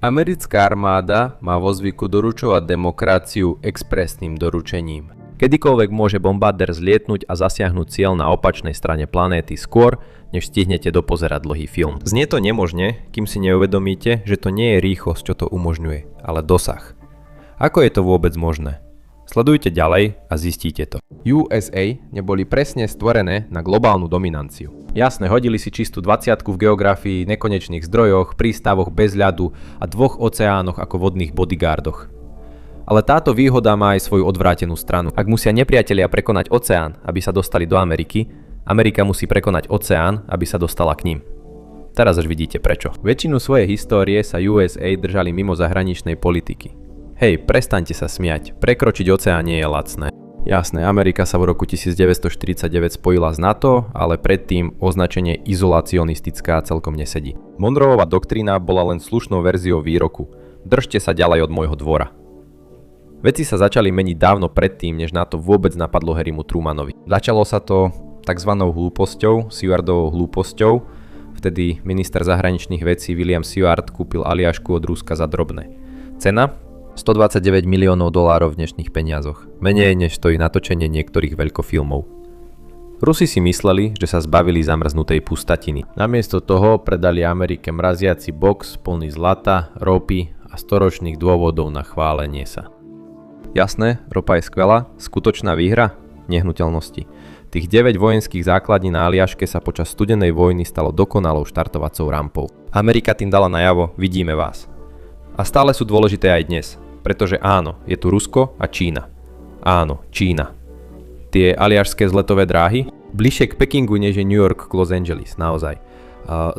Americká armáda má vo zvyku doručovať demokraciu expresným doručením. Kedykoľvek môže bombardér zlietnúť a zasiahnuť cieľ na opačnej strane planéty skôr, než stihnete dopozerať dlhý film. Znie to nemožne, kým si neuvedomíte, že to nie je rýchlosť, čo to umožňuje, ale dosah. Ako je to vôbec možné? Sledujte ďalej a zistíte to. USA neboli presne stvorené na globálnu dominanciu. Jasné, hodili si čistú 20 v geografii, nekonečných zdrojoch, prístavoch bez ľadu a 2 oceánoch ako vodných bodyguardoch. Ale táto výhoda má aj svoju odvrátenú stranu. Ak musia nepriatelia prekonať oceán, aby sa dostali do Ameriky, Amerika musí prekonať oceán, aby sa dostala k ním. Teraz až vidíte prečo. Väčšinu svojej histórie sa USA držali mimo zahraničnej politiky. Hej, prestaňte sa smiať, prekročiť oceán nie je lacné. Jasné, Amerika sa v roku 1949 spojila s NATO, ale predtým označenie izolacionistická celkom nesedí. Monroeova doktrína bola len slušnou verziou výroku: držte sa ďalej od môjho dvora. Veci sa začali meniť dávno predtým, než NATO vôbec napadlo Harrymu Trumanovi. Začalo sa to takzvanou hlúposťou, Sewardovou hlúposťou. Vtedy minister zahraničných vecí William Seward kúpil Aliašku od Ruska za drobné. Cena? $129 miliónov v dnešných peniazoch. Menej než stojí natočenie niektorých veľkofilmov. Rusi si mysleli, že sa zbavili zamrznutej pustatiny. Namiesto toho predali Amerike mraziaci box plný zlata, ropy a storočných dôvodov na chválenie sa. Jasné, ropa je skvelá, skutočná výhra? Nehnuteľnosti. Tých 9 vojenských základní na Aliaške sa počas studenej vojny stalo dokonalou štartovacou rampou. Amerika tým dala najavo: vidíme vás. A stále sú dôležité aj dnes, pretože áno, je tu Rusko a Čína. Áno, Čína. Tie aliašské vzletové dráhy, bližšie k Pekingu než je New York k Los Angeles, naozaj.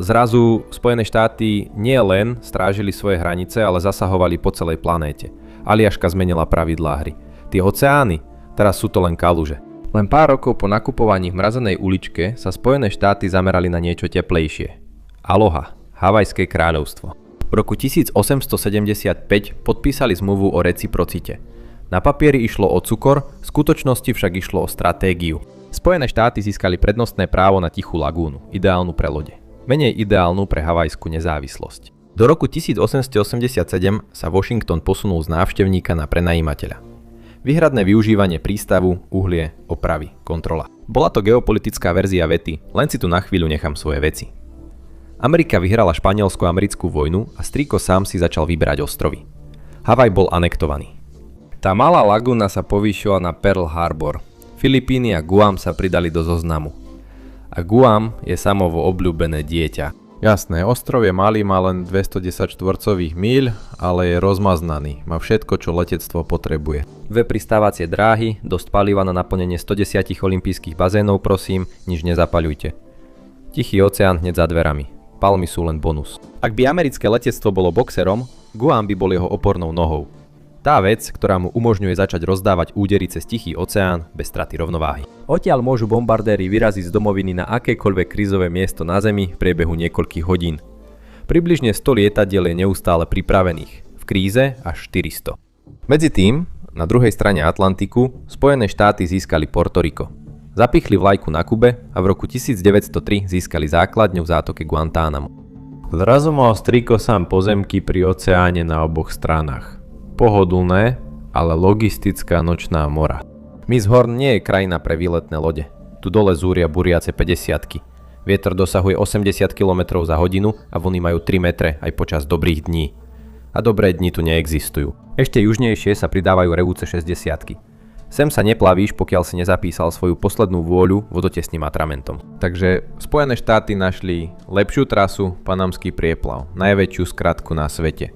Zrazu Spojené štáty nie len strážili svoje hranice, ale zasahovali po celej planéte. Aliaška zmenila pravidlá hry. Tie oceány, teraz sú to len kaluže. Len pár rokov po nakupovaní v mrazenej uličke sa Spojené štáty zamerali na niečo teplejšie. Aloha, Havajské kráľovstvo. V roku 1875 podpísali zmluvu o reciprocite. Na papieri išlo o cukor, v skutočnosti však išlo o stratégiu. Spojené štáty získali prednostné právo na Tichú lagúnu, ideálnu pre lode. Menej ideálnu pre havajskú nezávislosť. Do roku 1887 sa Washington posunul z návštevníka na prenajímateľa. Výhradné využívanie prístavu, uhlie, opravy, kontrola. Bola to geopolitická verzia vety, len si tu na chvíľu nechám svoje veci. Amerika vyhrala španielsko-americkú vojnu a strýko sám si začal vyberať ostrovy. Havaj bol anektovaný. Tá malá lagúna sa povýšila na Pearl Harbor. Filipíny a Guam sa pridali do zoznamu. A Guam je samovo obľúbené dieťa. Jasné, ostrov je malý, má len 210 štvorcových míľ, ale je rozmaznaný. Má všetko, čo letectvo potrebuje. 2 pristávacie dráhy, dosť paliva na naplnenie 110 olympijských bazénov, prosím, nič nezapaľujte. Tichý oceán hneď za dverami. Palmy sú len bonus. Ak by americké letectvo bolo boxerom, Guam by bol jeho opornou nohou. Tá vec, ktorá mu umožňuje začať rozdávať údery cez Tichý oceán bez straty rovnováhy. Odtiaľ môžu bombardéri vyraziť z domoviny na akékoľvek krízové miesto na Zemi v priebehu niekoľkých hodín. Približne 100 lietadiel je neustále pripravených, v kríze až 400. Medzi tým, na druhej strane Atlantiku, Spojené štáty získali Porto Rico. Zapichli vlajku na Kube a v roku 1903 získali základňu v zátoke Guantánamo. Zrazu mal strýko sám pozemky pri oceáne na oboch stranách. Pohodlné, ale logistická nočná mora. Miss Horn nie je krajina pre výletné lode. Tu dole zúria buriace 50-ky. Vietor dosahuje 80 km za hodinu a vlny majú 3 metre aj počas dobrých dní. A dobré dni tu neexistujú. Ešte južnejšie sa pridávajú revúce 60-ky. Sem sa neplavíš, pokiaľ si nezapísal svoju poslednú vôľu vodotesným atramentom. Takže Spojené štáty našli lepšiu trasu, Panamský prieplav, najväčšiu skratku na svete.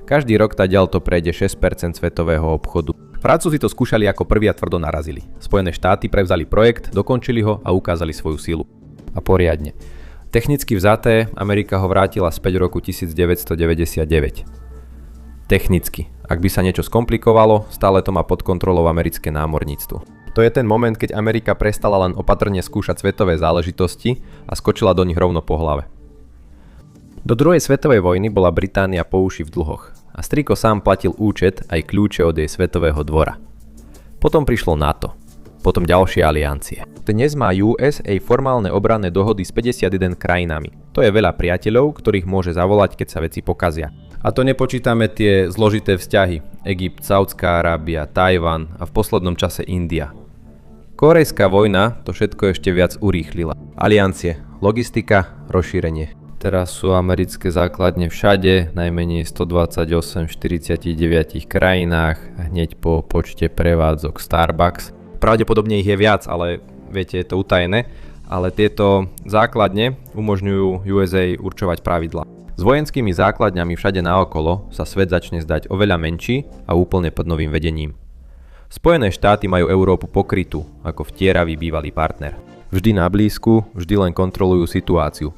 Každý rok tadiaľ to prejde 6% svetového obchodu. Francúzi to skúšali ako prví a tvrdo narazili. Spojené štáty prevzali projekt, dokončili ho a ukázali svoju silu. A poriadne. Technicky vzaté, Amerika ho vrátila späť v roku 1999. Technicky. Ak by sa niečo skomplikovalo, stále to má pod kontrolou americké námorníctvo. To je ten moment, keď Amerika prestala len opatrne skúšať svetové záležitosti a skočila do nich rovno po hlave. Do druhej svetovej vojny bola Británia po uši v dlhoch a strýko sám platil účet aj kľúče od jej svetového dvora. Potom prišlo NATO, potom ďalšie aliancie. Dnes má USA formálne obranné dohody s 51 krajinami. To je veľa priateľov, ktorých môže zavolať, keď sa veci pokazia. A to nepočítame tie zložité vzťahy. Egypt, Saudská Arábia, Tajvan a v poslednom čase India. Kórejská vojna to všetko ešte viac urýchlila. Aliancie, logistika, rozšírenie. Teraz sú americké základne všade, najmenej 128 v 49 krajinách, hneď po počte prevádzok Starbucks. Pravdepodobne ich je viac, ale viete, je to utajené. Ale tieto základne umožňujú USA určovať pravidlá. S vojenskými základňami všade naokolo sa svet začne zdať oveľa menší a úplne pod novým vedením. Spojené štáty majú Európu pokrytú ako vtieravý bývalý partner. Vždy na blízku, vždy len kontrolujú situáciu.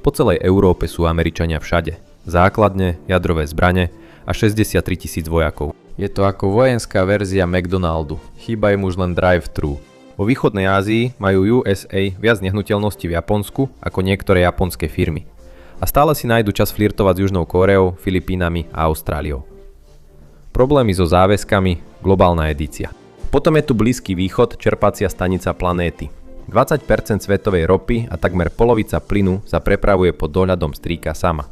Po celej Európe sú Američania všade. Základne, jadrové zbrane a 63 000 vojakov. Je to ako vojenská verzia McDonaldu. Chýba im už len drive-thru. Vo východnej Ázii majú USA viac nehnuteľností v Japonsku ako niektoré japonské firmy. A stále si nájdu čas flirtovať s Južnou Kóreou, Filipínami a Austráliou. Problémy so záväzkami, globálna edícia. Potom je tu Blízky východ, čerpacia stanica planéty. 20% svetovej ropy a takmer polovica plynu sa prepravuje pod dohľadom strýka sama.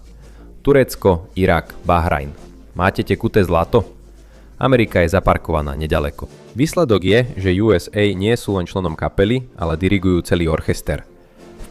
Turecko, Irak, Bahrajn. Máte tekuté zlato? Amerika je zaparkovaná nedaleko. Výsledok je, že USA nie sú len členom kapely, ale dirigujú celý orchester.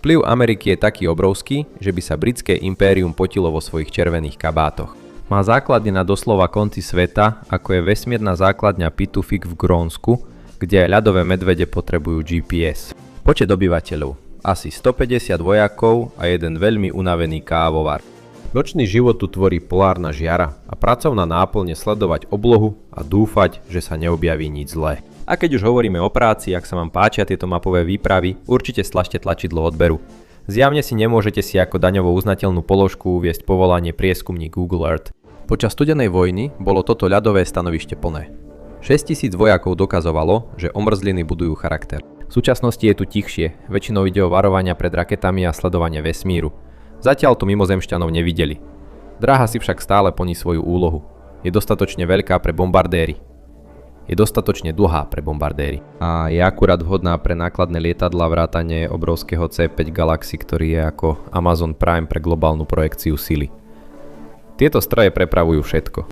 Vplyv Ameriky je taký obrovský, že by sa britské impérium potilo vo svojich červených kabátoch. Má základne na doslova konci sveta, ako je vesmírna základňa Pitufik v Grónsku, kde aj ľadové medvede potrebujú GPS. Počet obyvateľov asi 150 vojakov a jeden veľmi unavený kávovar. Nočný život tu tvorí polárna žiara a pracovná náplň je sledovať oblohu a dúfať, že sa neobjaví nič zlé. A keď už hovoríme o práci, ak sa vám páčia tieto mapové výpravy, určite stlačte tlačidlo odberu. Zjavne si nemôžete si ako daňovo uznateľnú položku uviesť povolanie prieskumník Google Earth. Počas studenej vojny bolo toto ľadové stanovište plné. 6000 vojakov dokazovalo, že omrzliny budujú charakter. V súčasnosti je tu tichšie, väčšinou ide o varovania pred raketami a sledovanie vesmíru. Zatiaľ to mimozemšťanov nevideli. Dráha si však stále plní svoju úlohu. Je dostatočne veľká pre bombardéry. Je dostatočne dlhá pre bombardéry. A je akurát vhodná pre nákladné lietadlá vrátane obrovského C5 Galaxy, ktorý je ako Amazon Prime pre globálnu projekciu sily. Tieto stroje prepravujú všetko.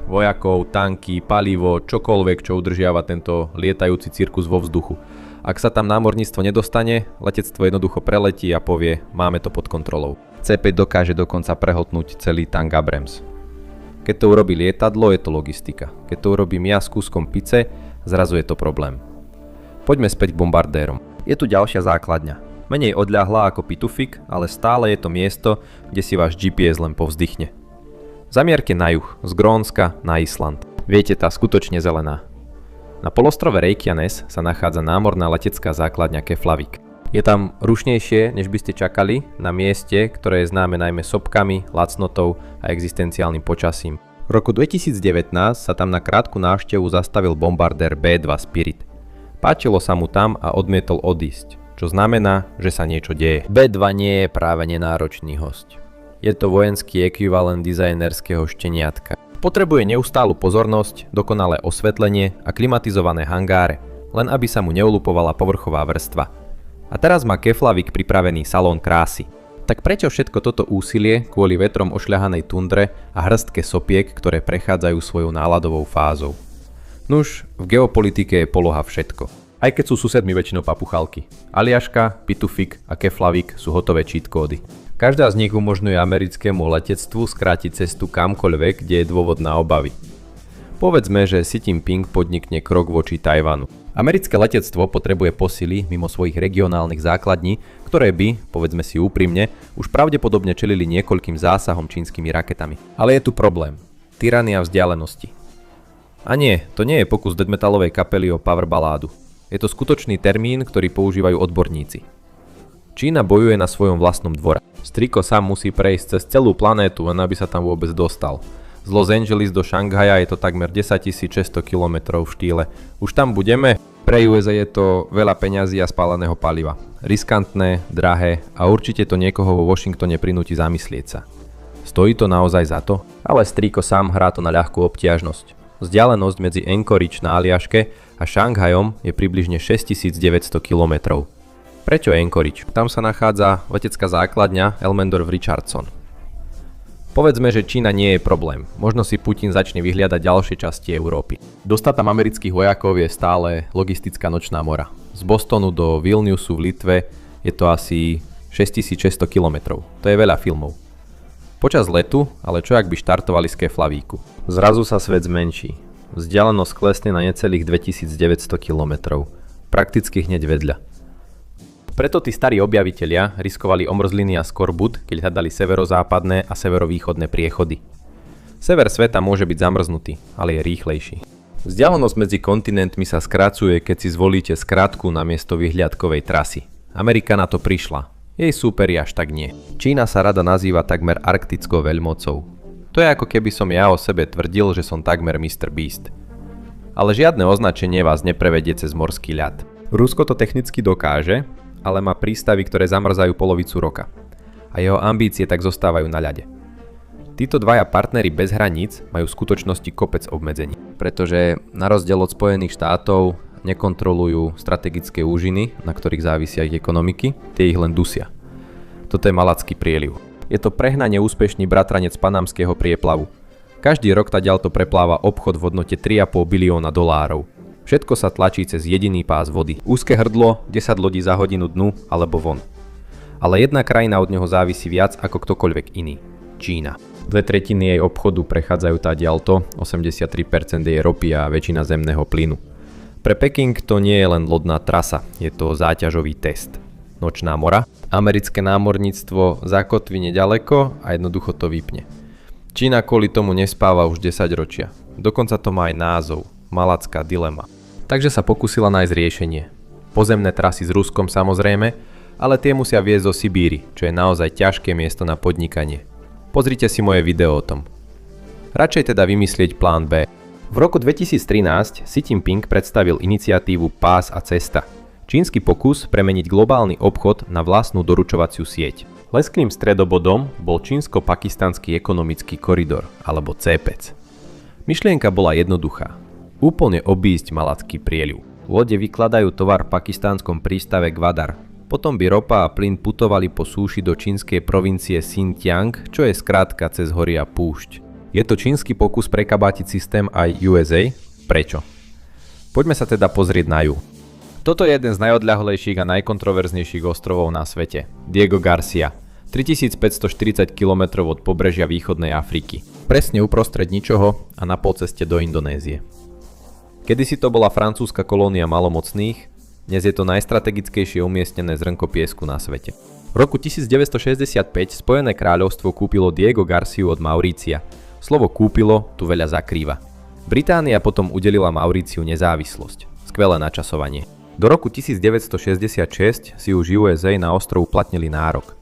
Vojakov, tanky, palivo, čokoľvek, čo udržiava tento lietajúci cirkus vo vzduchu. Ak sa tam námorníctvo nedostane, letectvo jednoducho preletí a povie, máme to pod kontrolou. C5 dokáže dokonca prehltnúť celý tank Abrams. Keď to urobí lietadlo, je to logistika. Keď to urobím ja s kúskom pice, zrazu je to problém. Poďme späť k bombardérom. Je tu ďalšia základňa. Menej odľahlá ako Pitufik, ale stále je to miesto, kde si váš GPS len povzdychne. Zamierte na juh, z Grónska na Island. Viete, tá skutočne zelená. Na polostrove Reykjanes sa nachádza námorná letecká základňa Keflavik. Je tam rušnejšie, než by ste čakali, na mieste, ktoré je známe najmä sopkami, lacnotou a existenciálnym počasím. V roku 2019 sa tam na krátku návštevu zastavil bombardér B-2 Spirit. Páčilo sa mu tam a odmietol odísť, čo znamená, že sa niečo deje. B-2 nie je práve nenáročný hosť. Je to vojenský ekvivalent dizajnerského šteniatka. Potrebuje neustálu pozornosť, dokonalé osvetlenie a klimatizované hangáre, len aby sa mu neulupovala povrchová vrstva. A teraz má Keflavik pripravený salón krásy. Tak prečo všetko toto úsilie kvôli vetrom ošľahanej tundre a hrstke sopiek, ktoré prechádzajú svojou náladovou fázou? Nuž, v geopolitike je poloha všetko. Aj keď sú susedmi väčšinou papuchalky. Aliaška, Pitufik a Keflavik sú hotové cheat kódy. Každá z nich umožňuje americkému letectvu skrátiť cestu kamkoľvek, kde je dôvod na obavy. Povedzme, že Xi Jinping podnikne krok voči Tajvanu. Americké letectvo potrebuje posily mimo svojich regionálnych základní, ktoré by, povedzme si úprimne, už pravdepodobne čelili niekoľkým zásahom čínskymi raketami. Ale je tu problém. Tyrania vzdialenosti. A nie, to nie je pokus deathmetalovej kapely o power baládu. Je to skutočný termín, ktorý používajú odborníci. Čína bojuje na svojom vlastnom dvore. Striko sám musí prejsť cez celú planétu, len aby sa tam vôbec dostal. Z Los Angeles do Šanghaja je to takmer 10 600 km v štýle. Už tam budeme? Pre USA je to veľa peňazí a spáleného paliva. Riskantné, drahé a určite to niekoho vo Washingtone prinúti zamyslieť sa. Stojí to naozaj za to? Ale strýko sám hrá to na ľahkú obtiažnosť. Vzdialenosť medzi Anchorage na Aliaške a Šanghajom je približne 6900 km. Prečo Anchorage? Tam sa nachádza letecká základňa Elmendorf Richardson. Povedzme, že Čína nie je problém. Možno si Putin začne vyhliadať ďalšie časti Európy. Dostať tam amerických vojakov je stále logistická nočná mora. Z Bostonu do Vilniusu v Litve je to asi 6600 km. To je veľa filmov. Počas letu, ale čo ak by štartovali z Keflavíku? Zrazu sa svet zmenší. Vzdialenosť klesne na necelých 2900 km. Prakticky hneď vedľa. Preto tí starí objavitelia riskovali omrzliny a skorbut, keď hľadali severozápadné a severovýchodné priechody. Sever sveta môže byť zamrznutý, ale je rýchlejší. Vzdialenosť medzi kontinentmi sa skracuje, keď si zvolíte skratku namiesto vyhliadkovej trasy. Amerika na to prišla. Jej súperi až tak nie. Čína sa rada nazýva takmer arktickou veľmocou. To je ako keby som ja o sebe tvrdil, že som takmer Mr. Beast. Ale žiadne označenie vás neprevedie cez morský ľad. Rusko to technicky dokáže, ale má prístavy, ktoré zamrzajú polovicu roka. A jeho ambície tak zostávajú na ľade. Títo dvaja partneri bez hraníc majú v skutočnosti kopec obmedzení. Pretože na rozdiel od Spojených štátov nekontrolujú strategické úžiny, na ktorých závisia ich ekonomiky, tie ich len dusia. Toto je Malacký prieliv. Je to prehnane úspešný bratranec panamského prieplavu. Každý rok taďalto prepláva obchod v hodnote 3,5 bilióna dolárov. Všetko sa tlačí cez jediný pás vody. Úzke hrdlo, 10 lodí za hodinu dnu alebo von. Ale jedna krajina od neho závisí viac ako ktokoľvek iný. Čína. 2/3 jej obchodu prechádzajú taďalto, 83% jej ropy a väčšina zemného plynu. Pre Peking to nie je len lodná trasa, je to záťažový test. Nočná mora. Americké námorníctvo zakotví nedaleko a jednoducho to vypne. Čína kvôli tomu nespáva už 10 ročia. Dokonca to má aj názov. Malacká dilema. Takže sa pokúsila nájsť riešenie. Pozemné trasy s Ruskom samozrejme, ale tie musia viesť zo Sibíry, čo je naozaj ťažké miesto na podnikanie. Pozrite si moje video o tom. Radšej teda vymyslieť plán B. V roku 2013 Xi Jinping predstavil iniciatívu Pás a cesta. Čínsky pokus premeniť globálny obchod na vlastnú doručovaciu sieť. Lesklým stredobodom bol čínsko-pakistanský ekonomický koridor, alebo CPEC. Myšlienka bola jednoduchá. Úplne obísť Malacký prieliv. Lode vykladajú tovar v pakistánskom prístave Gwadar. Potom by ropa a plyn putovali po súši do čínskej provincie Xinjiang, čo je skrátka cez hory a púšť. Je to čínsky pokus prekabátiť systém aj USA? Prečo? Poďme sa teda pozrieť na juh. Toto je jeden z najodľahlejších a najkontroverznejších ostrovov na svete. Diego Garcia. 3540 km od pobrežia východnej Afriky. Presne uprostred ničoho a na polceste do Indonézie. Kedysi to bola francúzska kolónia malomocných, dnes je to najstrategickejšie umiestnené zrnko piesku na svete. V roku 1965 Spojené kráľovstvo kúpilo Diego Garciu od Maurícia. Slovo kúpilo tu veľa zakrýva. Británia potom udelila Mauríciu nezávislosť. Skvelé načasovanie. Do roku 1966 si už USA na ostrov uplatnili nárok.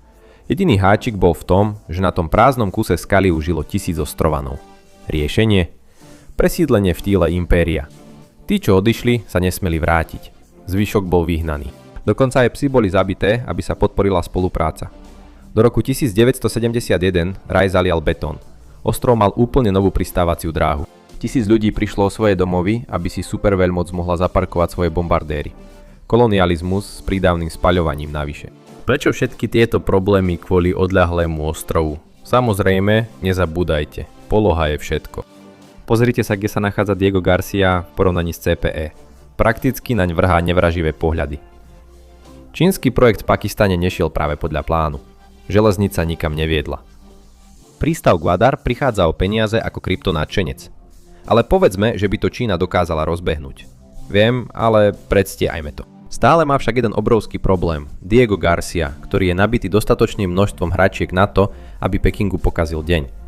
Jediný háčik bol v tom, že na tom prázdnom kuse skaly už žilo 1000 ostrovanov. Riešenie? Presídlenie v týle impéria. Tí, čo odišli, sa nesmeli vrátiť. Zvyšok bol vyhnaný. Dokonca aj psi boli zabité, aby sa podporila spolupráca. Do roku 1971 raj zalial betón. Ostrov mal úplne novú pristávaciu dráhu. 1000 ľudí prišlo o svoje domovy, aby si superveľmoc mohla zaparkovať svoje bombardéry. Kolonializmus s prídavným spaľovaním navyše. Prečo všetky tieto problémy kvôli odľahlému ostrovu? Samozrejme, nezabúdajte, poloha je všetko. Pozrite sa, kde sa nachádza Diego Garcia v porovnaní s CPE. Prakticky naň vrhá nevraživé pohľady. Čínsky projekt v Pakistane nešiel práve podľa plánu. Železnica nikam neviedla. Prístav Gwadar prichádza o peniaze ako kryptonadšenec. Ale povedzme, že by to Čína dokázala rozbehnúť. Viem, ale predstiahajme to. Stále má však jeden obrovský problém. Diego Garcia, ktorý je nabitý dostatočným množstvom hračiek na to, aby Pekingu pokazil deň.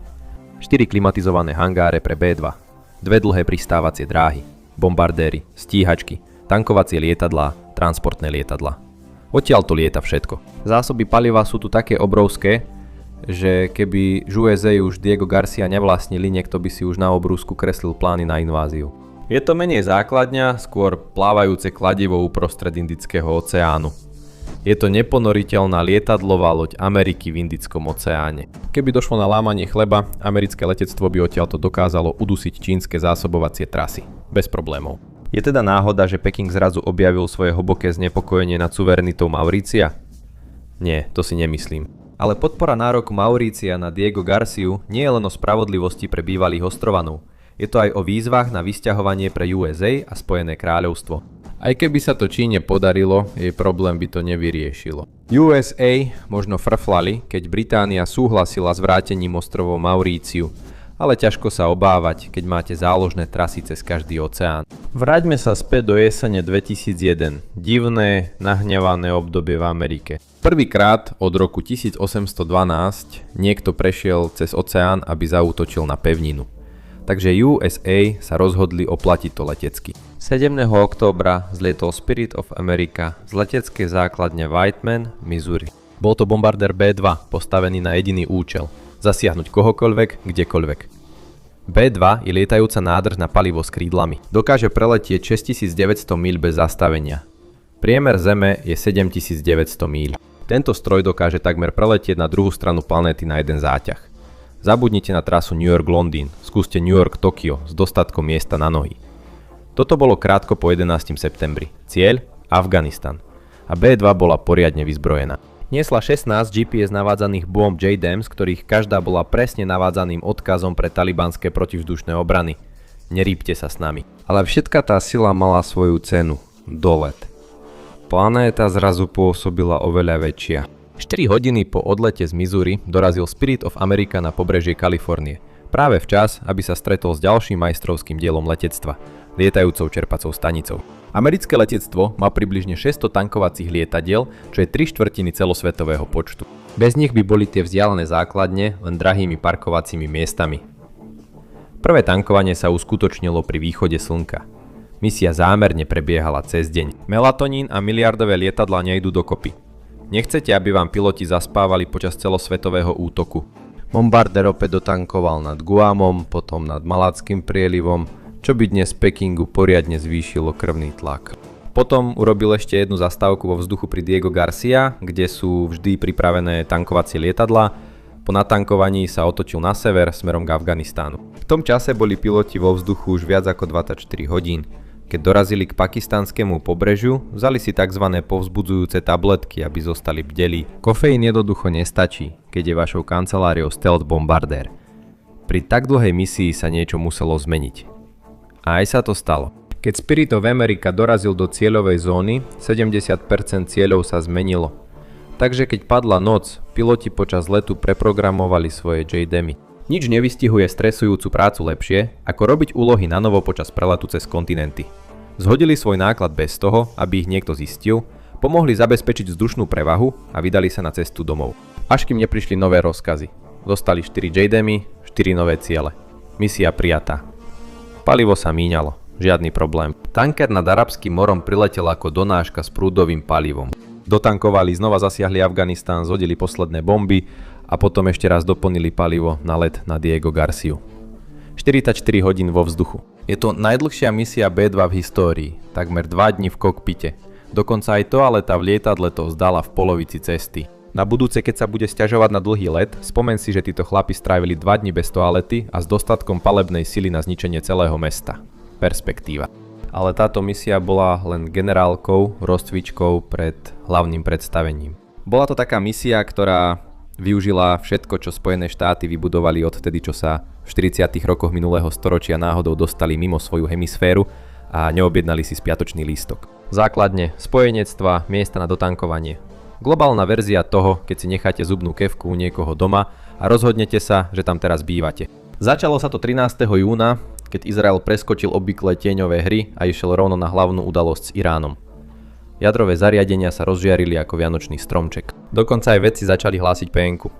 4 klimatizované hangáre pre B2, 2 dlhé pristávacie dráhy, bombardéry, stíhačky, tankovacie lietadlá, transportné lietadlá. Odtiaľ to lieta všetko. Zásoby paliva sú tu také obrovské, že keby USA už Diego Garcia nevlastnili, niekto by si už na obrúsku kreslil plány na inváziu. Je to menej základňa, skôr plávajúce kladivo uprostred Indického oceánu. Je to neponoriteľná lietadlová loď Ameriky v Indickom oceáne. Keby došlo na lámanie chleba, americké letectvo by odtiaľto dokázalo udusiť čínske zásobovacie trasy. Bez problémov. Je teda náhoda, že Peking zrazu objavil svoje hlboké znepokojenie nad suverenitou Maurícia? Nie, to si nemyslím. Ale podpora nároku Maurícia na Diego Garciu nie je len o spravodlivosti pre bývalých ostrovanov. Je to aj o výzvach na vysťahovanie pre USA a Spojené kráľovstvo. Aj keby sa to Číne podarilo, jej problém by to nevyriešilo. USA možno frflali, keď Británia súhlasila s vrátením ostrovov Mauríciu, ale ťažko sa obávať, keď máte záložné trasy cez každý oceán. Vráťme sa späť do jesene 2001. Divné, nahnevané obdobie v Amerike. Prvýkrát od roku 1812 niekto prešiel cez oceán, aby zaútočil na pevninu. Takže USA sa rozhodli oplatiť to letecky. 7. októbra zlietol Spirit of America z leteckej základne Whiteman, Missouri. Bol to bombardér B-2, postavený na jediný účel – zasiahnuť kohokoľvek, kdekoľvek. B-2 je lietajúca nádrž na palivo s krídlami. Dokáže preletieť 6900 míľ bez zastavenia. Priemer Zeme je 7900 míľ. Tento stroj dokáže takmer preletieť na druhú stranu planéty na jeden záťah. Zabudnite na trasu New York-Londýn, skúste New York-Tokio s dostatkom miesta na nohy. Toto bolo krátko po 11. septembri. Cieľ? Afganistan. A B-2 bola poriadne vyzbrojená. Niesla 16 GPS navádzaných bomb JDAM, z ktorých každá bola presne navádzaným odkazom pre talibanské protivzdušné obrany. Nerýpte sa s nami. Ale všetka tá sila mala svoju cenu. Dolet. Planéta zrazu pôsobila oveľa väčšia. 4 hodiny po odlete z Missouri dorazil Spirit of America na pobrežie Kalifornie. Práve včas, aby sa stretol s ďalším majstrovským dielom letectva, lietajúcou čerpacou stanicou. Americké letectvo má približne 600 tankovacích lietadiel, čo je 3/4 celosvetového počtu. Bez nich by boli tie vzdialené základne len drahými parkovacími miestami. Prvé tankovanie sa uskutočnilo pri východe slnka. Misia zámerne prebiehala cez deň. Melatonín a miliardové lietadlá nejdú dokopy. Nechcete, aby vám piloti zaspávali počas celosvetového útoku. Bombardér opäť dotankoval nad Guamom, potom nad Malackým prielivom, čo by dnes Pekingu poriadne zvýšilo krvný tlak. Potom urobil ešte jednu zastávku vo vzduchu pri Diego Garcia, kde sú vždy pripravené tankovacie lietadlá. Po natankovaní sa otočil na sever smerom k Afganistánu. V tom čase boli piloti vo vzduchu už viac ako 24 hodín. Keď dorazili k pakistanskému pobrežiu, vzali si tzv. Povzbudzujúce tabletky, aby zostali bdelí. Kofeín jednoducho nestačí, keď je vašou kanceláriou stealth bombardér. Pri tak dlhej misii sa niečo muselo zmeniť. A aj sa to stalo. Keď Spirit of America dorazil do cieľovej zóny, 70% cieľov sa zmenilo. Takže keď padla noc, piloti počas letu preprogramovali svoje JDAMy. Nič nevystihuje stresujúcu prácu lepšie, ako robiť úlohy na novo počas preletu cez kontinenty. Zhodili svoj náklad bez toho, aby ich niekto zistil, pomohli zabezpečiť vzdušnú prevahu a vydali sa na cestu domov. Až kým neprišli nové rozkazy. Dostali 4 JDAMy, 4 nové ciele. Misia prijatá. Palivo sa míňalo, žiadny problém. Tanker nad Arabským morom priletel ako donáška s prúdovým palivom. Dotankovali, znova zasiahli Afganistán, zhodili posledné bomby a potom ešte raz doplnili palivo na let na Diego Garciu. 44 hodín vo vzduchu. Je to najdlhšia misia B-2 v histórii, takmer 2 dni v kokpite. Dokonca aj toaleta v lietadle to vzdala v polovici cesty. Na budúce, keď sa bude sťažovať na dlhý let, spomen si, že títo chlapi strávili 2 dni bez toalety a s dostatkom palebnej sily na zničenie celého mesta. Perspektíva. Ale táto misia bola len generálkou, rozcvičkou pred hlavným predstavením. Bola to taká misia, ktorá využila všetko, čo Spojené štáty vybudovali odtedy, čo sa v 40. rokoch minulého storočia náhodou dostali mimo svoju hemisféru a neobjednali si spiatočný lístok. Základne, spojenectva, miesta na dotankovanie. Globálna verzia toho, keď si necháte zubnú kefku u niekoho doma a rozhodnete sa, že tam teraz bývate. Začalo sa to 13. júna, keď Izrael preskočil obvyklé tieňové hry a išiel rovno na hlavnú udalosť s Iránom. Jadrové zariadenia sa rozžiarili ako vianočný stromček. Dokonca aj vedci začali hlásiť PN-ku.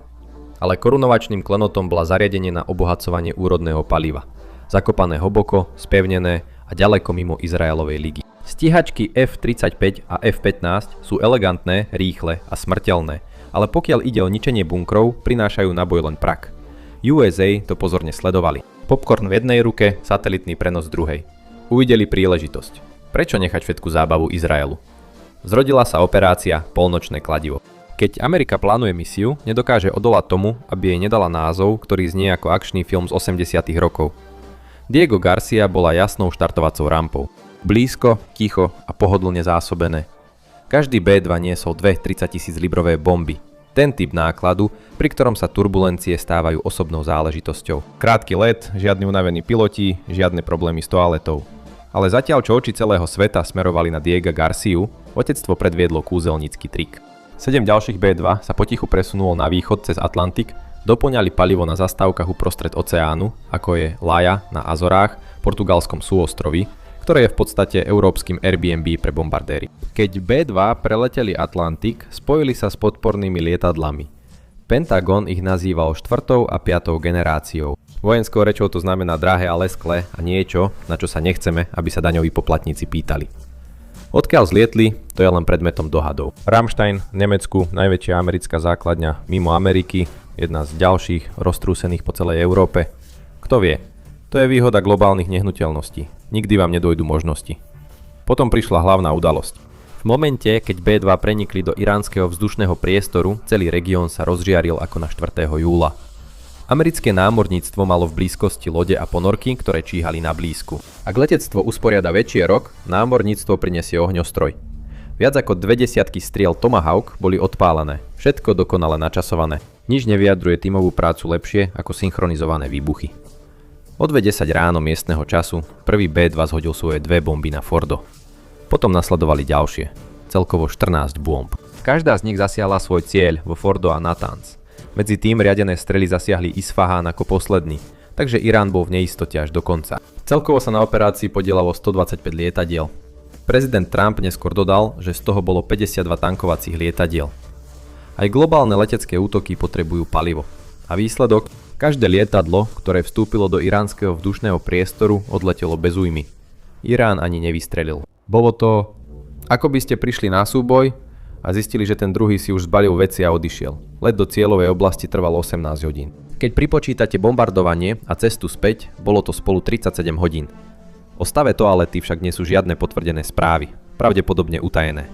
Ale korunovačným klenotom bola zariadenie na obohacovanie úrodného paliva. Zakopané hlboko, spevnené a ďaleko mimo Izraelovej ligy. Stíhačky F-35 a F-15 sú elegantné, rýchle a smrteľné, ale pokiaľ ide o ničenie bunkrov, prinášajú na boj len prak. USA to pozorne sledovali. Popcorn v jednej ruke, satelitný prenos v druhej. Uvideli príležitosť. Prečo nechať všetku zábavu Izraelu? Zrodila sa operácia Polnočné kladivo. Keď Amerika plánuje misiu, nedokáže odolať tomu, aby jej nedala názov, ktorý znie ako akčný film z 80. rokov. Diego Garcia bola jasnou štartovacou rampou. Blízko, ticho a pohodlne zásobené. Každý B-2 niesol 2 30 000 librové bomby. Ten typ nákladu, pri ktorom sa turbulencie stávajú osobnou záležitosťou. Krátky let, žiadni unavení piloti, žiadne problémy s toaletou. Ale zatiaľ, čo oči celého sveta smerovali na Diega Garciu, otectvo predviedlo kúzelnícky trik. 7 ďalších B2 sa potichu presunulo na východ cez Atlantik, doplňali palivo na zastávkach uprostred oceánu, ako je Laja na Azorách, portugalskom súostrovi, ktoré je v podstate európskym Airbnb pre bombardéry. Keď B2 preleteli Atlantik, spojili sa s podpornými lietadlami. Pentagon ich nazýval 4. a 5. generáciou. Vojenskou rečou to znamená drahé a lesklé a niečo, na čo sa nechceme, aby sa daňoví poplatníci pýtali. Odkiaľ zlietli, to je len predmetom dohadov. Ramstein v Nemecku, najväčšia americká základňa mimo Ameriky, jedna z ďalších roztrúsených po celej Európe. Kto vie? To je výhoda globálnych nehnuteľností. Nikdy vám nedôjdu možnosti. Potom prišla hlavná udalosť. V momente, keď B2 prenikli do iránskeho vzdušného priestoru, celý región sa rozžiaril ako na 4. júla. Americké námorníctvo malo v blízkosti lode a ponorky, ktoré číhali na blízku. Ak letectvo usporiada väčšierok, námorníctvo prinesie ohňostroj. Viac ako 20 striel Tomahawk boli odpálené. Všetko dokonale načasované. Nič nevyjadruje tímovú prácu lepšie ako synchronizované výbuchy. O 2:10 ráno miestneho času prvý B2 zhodil svoje 2 bomby na Fordo. Potom nasledovali ďalšie, celkovo 14 bomb. Každá z nich zasiahla svoj cieľ vo Fordo a Natanz. Medzi tým riadené strely zasiahli Isfahán ako posledný, takže Irán bol v neistote až do konca. Celkovo sa na operácii podielalo 125 lietadiel. Prezident Trump neskôr dodal, že z toho bolo 52 tankovacích lietadiel. Aj globálne letecké útoky potrebujú palivo. A výsledok? Každé lietadlo, ktoré vstúpilo do iránskeho vzdušného priestoru, odletelo bez újmy. Irán ani nevystrelil. Bolo to, ako by ste prišli na súboj a zistili, že ten druhý si už zbalil veci a odišiel. Let do cieľovej oblasti trval 18 hodín. Keď pripočítate bombardovanie a cestu späť, bolo to spolu 37 hodín. O stave toalety však nie sú žiadne potvrdené správy, pravdepodobne utajené.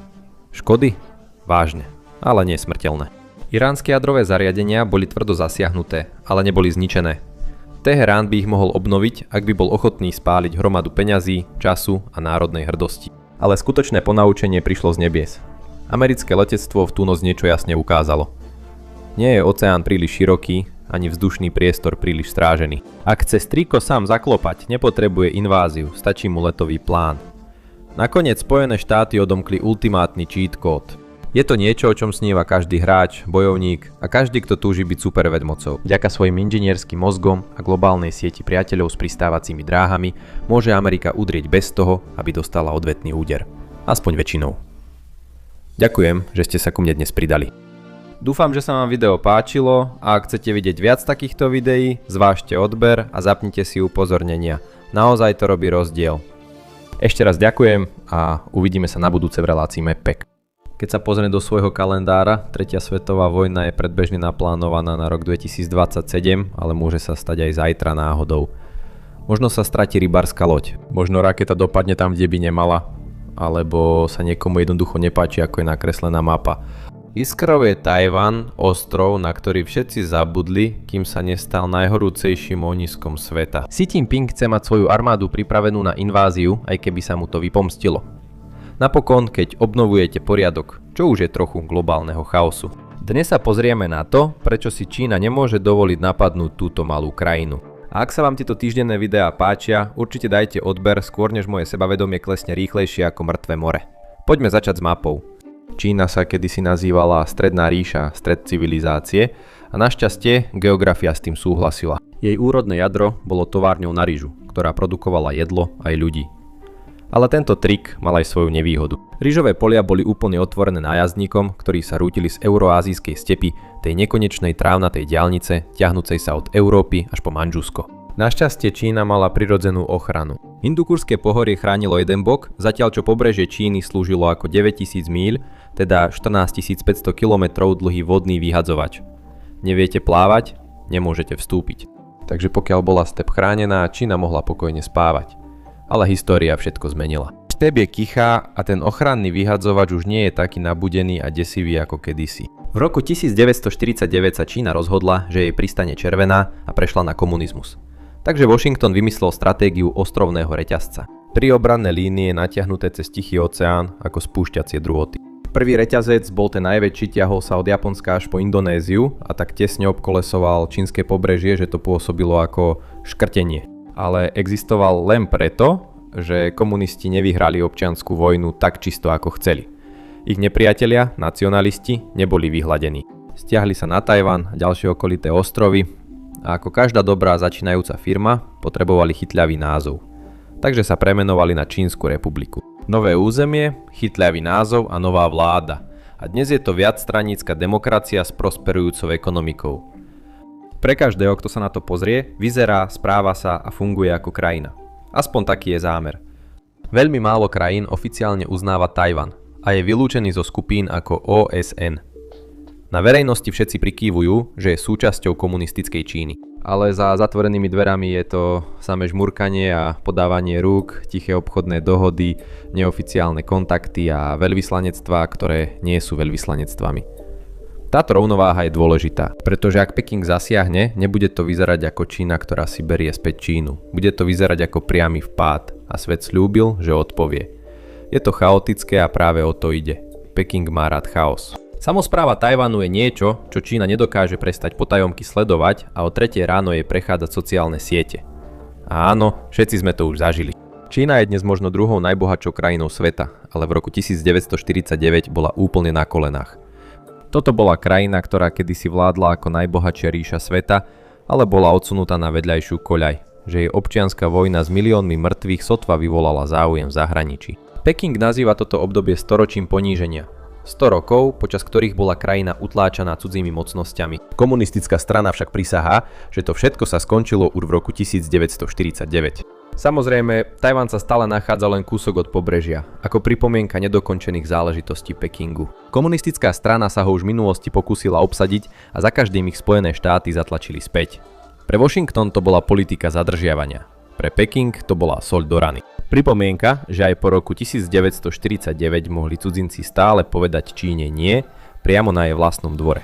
Škody? Vážne, ale nie smrteľné. Iránske jadrové zariadenia boli tvrdo zasiahnuté, ale neboli zničené. Teherán by ich mohol obnoviť, ak by bol ochotný spáliť hromadu peňazí, času a národnej hrdosti. Ale skutočné ponaučenie prišlo z nebies. Americké letectvo v tú noc niečo jasne ukázalo. Nie je oceán príliš široký, ani vzdušný priestor príliš strážený. Ak chce strýko sám zaklopať, nepotrebuje inváziu, stačí mu letový plán. Nakoniec Spojené štáty odomkli ultimátny cheat code. Je to niečo, o čom sníva každý hráč, bojovník a každý, kto túži byť supervedmocou. Vďaka svojim inžinierským mozgom a globálnej sieti priateľov s pristávacími dráhami môže Amerika udrieť bez toho, aby dostala odvetný úder. Aspoň väčšinou. Ďakujem, že ste sa ku mne dnes pridali. Dúfam, že sa vám video páčilo a ak chcete vidieť viac takýchto videí, zvážte odber a zapnite si upozornenia. Naozaj to robí rozdiel. Ešte raz ďakujem a uvidíme sa na budúce v relácii Mappack. Keď sa pozrie do svojho kalendára, 3. svetová vojna je predbežne naplánovaná na rok 2027, ale môže sa stať aj zajtra náhodou. Možno sa stratí rybárska loď, možno raketa dopadne tam, kde by nemala, alebo sa niekomu jednoducho nepáči, ako je nakreslená mapa. Iskrou je Tajvan, ostrov, na ktorý všetci zabudli, kým sa nestal najhorúcejším ohniskom sveta. Xi Jinping chce mať svoju armádu pripravenú na inváziu, aj keby sa mu to vypomstilo. Napokon, keď obnovujete poriadok, čo už je trochu globálneho chaosu. Dnes sa pozrieme na to, prečo si Čína nemôže dovoliť napadnúť túto malú krajinu. A ak sa vám tieto týždenné videá páčia, určite dajte odber, skôr než moje sebavedomie klesne rýchlejšie ako mŕtve more. Poďme začať s mapou. Čína sa kedysi nazývala Stredná ríša, stred civilizácie a našťastie geografia s tým súhlasila. Jej úrodné jadro bolo továrňou na rýžu, ktorá produkovala jedlo aj ľudí. Ale tento trik mal aj svoju nevýhodu. Rýžové polia boli úplne otvorené nájazdníkom, ktorí sa rútili z euroázijskej stepy, tej nekonečnej trávnatej diaľnice, ťahnúcej sa od Európy až po Mandžusko. Našťastie Čína mala prirodzenú ochranu. Hindukúšske pohorie chránilo jeden bok, zatiaľ čo pobrežie Číny slúžilo ako 9000 míľ, teda 14 500 km dlhý vodný vyhadzovač. Neviete plávať? Nemôžete vstúpiť. Takže pokiaľ bola step chránená, Čína mohla pokojne spávať. Ale história všetko zmenila. Step je kichá a ten ochranný vyhadzovač už nie je taký nabudený a desivý ako kedysi. V roku 1949 sa Čína rozhodla, že jej pristane červená a prešla na komunizmus. Takže Washington vymyslel stratégiu ostrovného reťazca. 3 obranné línie natiahnuté cez Tichý oceán ako spúšťacie drôty. Prvý reťazec bol ten najväčší, ťahol sa od Japonska až po Indonéziu a tak tesne obkolesoval čínske pobrežie, že to pôsobilo ako škrtenie. Ale existoval len preto, že komunisti nevyhrali občiansku vojnu tak čisto ako chceli. Ich nepriatelia, nacionalisti, neboli vyhladení. Stiahli sa na Tajvan a ďalšie okolité ostrovy a ako každá dobrá začínajúca firma potrebovali chytľavý názov. Takže sa premenovali na Čínsku republiku. Nové územie, chytľavý názov a nová vláda. A dnes je to viacstranícka demokracia s prosperujúcou ekonomikou. Pre každého, kto sa na to pozrie, vyzerá, správa sa a funguje ako krajina. Aspoň taký je zámer. Veľmi málo krajín oficiálne uznáva Tajvan a je vylúčený zo skupín ako OSN. Na verejnosti všetci prikývujú, že je súčasťou komunistickej Číny. Ale za zatvorenými dverami je to samé žmurkanie a podávanie rúk, tiché obchodné dohody, neoficiálne kontakty a veľvyslanectvá, ktoré nie sú veľvyslanectvami. Táto rovnováha je dôležitá, pretože ak Peking zasiahne, nebude to vyzerať ako Čína, ktorá si berie späť Čínu. Bude to vyzerať ako priamy vpád a svet sľúbil, že odpovie. Je to chaotické a práve o to ide. Peking má rád chaos. Samospráva Tajvanu je niečo, čo Čína nedokáže prestať potajomky sledovať a o 3 ráno jej prechádzať sociálne siete. A áno, všetci sme to už zažili. Čína je dnes možno druhou najbohatšou krajinou sveta, ale v roku 1949 bola úplne na kolenách. Toto bola krajina, ktorá kedysi vládla ako najbohatšia ríša sveta, ale bola odsunutá na vedľajšiu koľaj, že jej občianska vojna s miliónmi mŕtvych sotva vyvolala záujem v zahraničí. Peking nazýva toto obdobie storočím poníženia. 100 rokov, počas ktorých bola krajina utláčaná cudzými mocnosťami. Komunistická strana však prisahá, že to všetko sa skončilo už v roku 1949. Samozrejme, Tajvan sa stále nachádza len kúsok od pobrežia, ako pripomienka nedokončených záležitostí Pekingu. Komunistická strana sa ho už v minulosti pokúsila obsadiť a za každým ich Spojené štáty zatlačili späť. Pre Washington to bola politika zadržiavania. Pre Peking to bola soľ do rany. Pripomienka, že aj po roku 1949 mohli cudzinci stále povedať Číne nie, priamo na jej vlastnom dvore.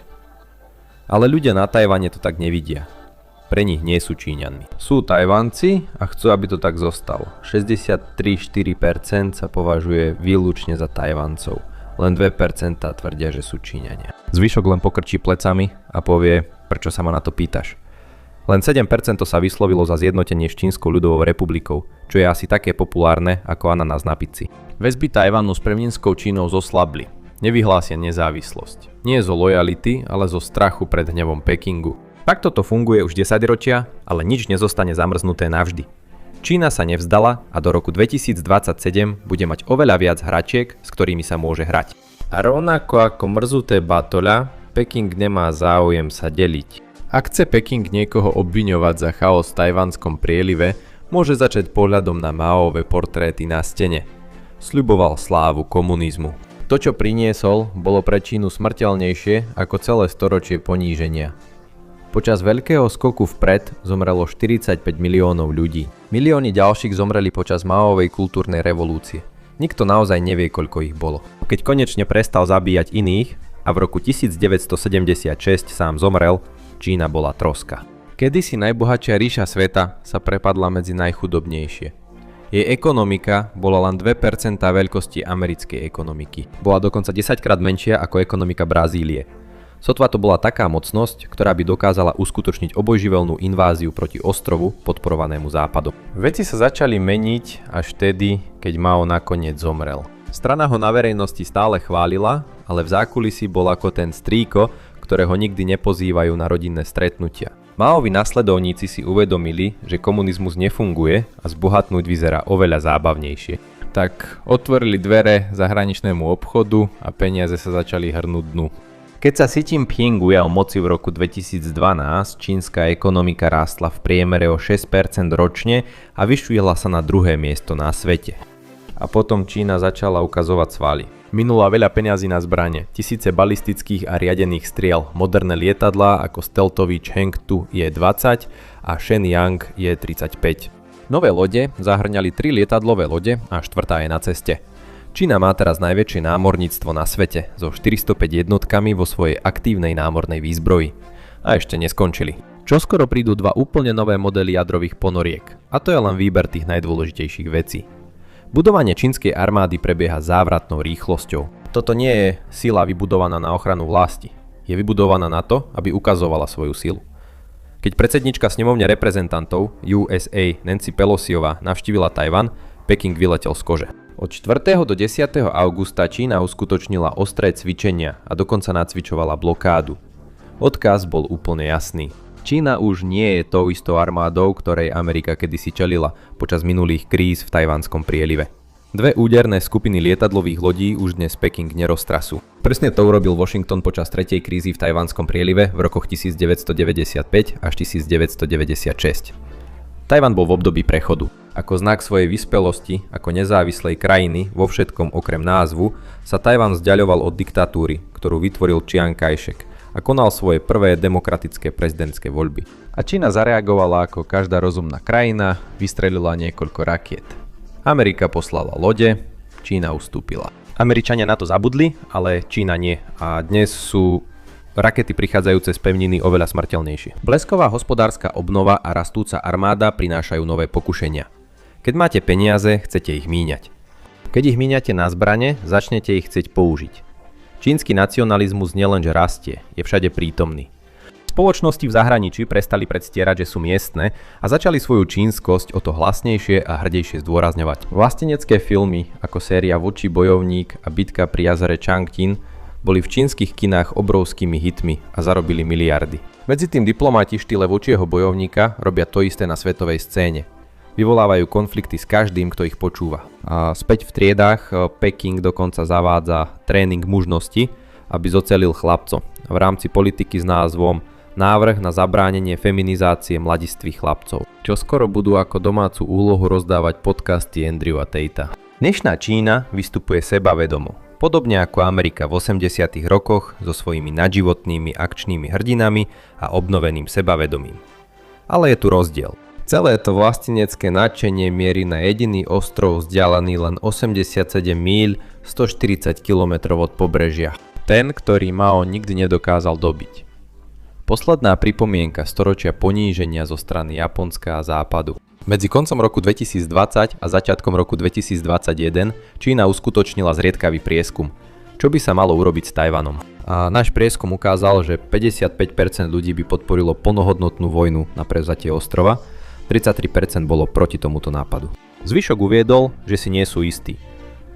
Ale ľudia na Tajvane to tak nevidia. Pre nich nie sú Číňanmi. Sú Tajvanci a chcú, aby to tak zostalo. 63,4% sa považuje výlučne za Tajvancov. Len 2% tvrdia, že sú Číňania. Zvyšok len pokrčí plecami a povie, prečo sa ma na to pýtaš. Len 7% sa vyslovilo za zjednotenie s Čínskou ľudovou republikou, čo je asi také populárne ako ananás na pizzi. Väzby Tajvanu s pevninskou Čínou zoslabli. Nevyhlásia nezávislosť. Nie zo lojality, ale zo strachu pred hnevom Pekingu. Takto to funguje už 10 ročia, ale nič nezostane zamrznuté navždy. Čína sa nevzdala a do roku 2027 bude mať oveľa viac hračiek, s ktorými sa môže hrať. A rovnako ako mrzuté batoľa, Peking nemá záujem sa deliť. Ak chce Peking niekoho obviňovať za chaos v tajvanskom prielive, môže začať pohľadom na Maové portréty na stene. Sľuboval slávu komunizmu. To, čo priniesol, bolo pre Čínu smrteľnejšie ako celé storočie poníženia. Počas veľkého skoku vpred zomrelo 45 miliónov ľudí. Milióny ďalších zomreli počas Maovej kultúrnej revolúcie. Nikto naozaj nevie, koľko ich bolo. Keď konečne prestal zabíjať iných a v roku 1976 sám zomrel, Čína bola troska. Kedysi najbohatšia ríša sveta sa prepadla medzi najchudobnejšie. Jej ekonomika bola len 2% veľkosti americkej ekonomiky. Bola dokonca 10-krát menšia ako ekonomika Brazílie. Sotva to bola taká mocnosť, ktorá by dokázala uskutočniť obojživelnú inváziu proti ostrovu podporovanému západom. Veci sa začali meniť až vtedy, keď Mao nakoniec zomrel. Strana ho na verejnosti stále chválila, ale v zákulisí bol ako ten strýko, ktorého nikdy nepozývajú na rodinné stretnutia. Maovi nasledovníci si uvedomili, že komunizmus nefunguje a zbohatnúť vyzerá oveľa zábavnejšie. Tak otvorili dvere zahraničnému obchodu a peniaze sa začali hrnúť dnu. Keď sa Xi Jinping ujal moci v roku 2012, čínska ekonomika rástla v priemere o 6% ročne a vyšvihla sa na druhé miesto na svete. A potom Čína začala ukazovať svaly. Minula veľa peňazí na zbrane, tisíce balistických a riadených striel, moderné lietadlá ako stealthový Chengdu Je-20 a Shenyang Je-35. Nové lode zahrňali 3 lietadlové lode a 4. je na ceste. Čína má teraz najväčšie námorníctvo na svete so 405 jednotkami vo svojej aktívnej námornej výzbroji. A ešte neskončili. Čoskoro prídu 2 úplne nové modely jadrových ponoriek. A to je len výber tých najdôležitejších vecí. Budovanie čínskej armády prebieha závratnou rýchlosťou. Toto nie je sila vybudovaná na ochranu vlasti. Je vybudovaná na to, aby ukazovala svoju silu. Keď predsednička snemovne reprezentantov USA Nancy Pelosiová navštívila Tajvan, Peking vyletel z kože. Od 4. do 10. augusta Čína uskutočnila ostré cvičenia a dokonca nacvičovala blokádu. Odkaz bol úplne jasný. Čína už nie je tou istou armádou, ktorej Amerika kedysi čelila počas minulých kríz v Tajvanskom prielive. Dve úderné skupiny lietadlových lodí už dnes Peking neroztrasú. Presne to urobil Washington počas tretej krízy v Tajvanskom prielive v rokoch 1995 až 1996. Tajvan bol v období prechodu. Ako znak svojej vyspelosti, ako nezávislej krajiny vo všetkom okrem názvu, sa Tajvan vzdiaľoval od diktatúry, ktorú vytvoril Chiang Kai-shek a konal svoje prvé demokratické prezidentské voľby. A Čína zareagovala ako každá rozumná krajina, vystrelila niekoľko rakiet. Amerika poslala lode, Čína ustúpila. Američania na to zabudli, ale Čína nie. A dnes sú rakety prichádzajúce z pevniny oveľa smrteľnejšie. Blesková hospodárska obnova a rastúca armáda prinášajú nové pokušenia. Keď máte peniaze, chcete ich míňať. Keď ich míňate na zbrane, začnete ich chcieť použiť. Čínsky nacionalizmus nielenže rastie, je všade prítomný. Spoločnosti v zahraničí prestali predstierať, že sú miestne a začali svoju čínskosť o to hlasnejšie a hrdejšie zdôrazňovať. Vlastenecké filmy ako séria Voči bojovník a Bitka pri jazere Changqing boli v čínskych kinách obrovskými hitmi a zarobili miliardy. Medzi tým diplomati v štýle Vočieho bojovníka robia to isté na svetovej scéne. Vyvolávajú konflikty s každým, kto ich počúva. A späť v triedách Peking dokonca zavádza tréning mužnosti, aby zocelil chlapcov v rámci politiky s názvom Návrh na zabránenie feminizácie mladistvých chlapcov, čo skoro budú ako domácu úlohu rozdávať podcasty Andrewa Tatea. Dnešná Čína vystupuje sebavedomo, podobne ako Amerika v 80. rokoch so svojimi nadživotnými akčnými hrdinami a obnoveným sebavedomím. Ale je tu rozdiel. Celé to vlastenecké nadšenie mierí na jediný ostrov vzdialený len 87 míľ 140 km od pobrežia. Ten, ktorý Mao nikdy nedokázal dobiť. Posledná pripomienka storočia poníženia zo strany Japonska a Západu. Medzi koncom roku 2020 a začiatkom roku 2021 Čína uskutočnila zriedkavý prieskum, čo by sa malo urobiť s Tajvanom. A náš prieskum ukázal, že 55% ľudí by podporilo plnohodnotnú vojnu na prevzatie ostrova, 33% bolo proti tomuto nápadu. Zvyšok uviedol, že si nie sú istí.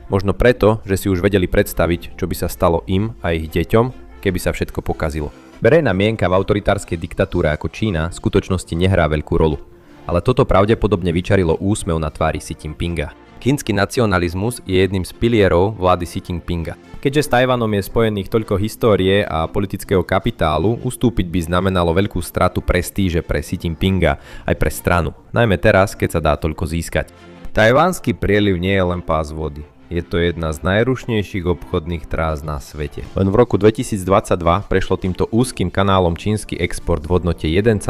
Možno preto, že si už vedeli predstaviť, čo by sa stalo im a ich deťom, keby sa všetko pokazilo. Verejná mienka v autoritárskej diktatúre ako Čína v skutočnosti nehrá veľkú rolu. Ale toto pravdepodobne vyčarilo úsmev na tvári Xi Jinpinga. Čínsky nacionalizmus je jedným z pilierov vlády Xi Jinpinga. Keďže s Tajvanom je spojených toľko histórie a politického kapitálu, ustúpiť by znamenalo veľkú stratu prestíže pre Xi Jinpinga aj pre stranu, najmä teraz, keď sa dá toľko získať. Tajvanský prieliv nie je len pás vody. Je to jedna z najrušnejších obchodných trás na svete. Len v roku 2022 prešlo týmto úzkým kanálom čínsky export v hodnote 1,4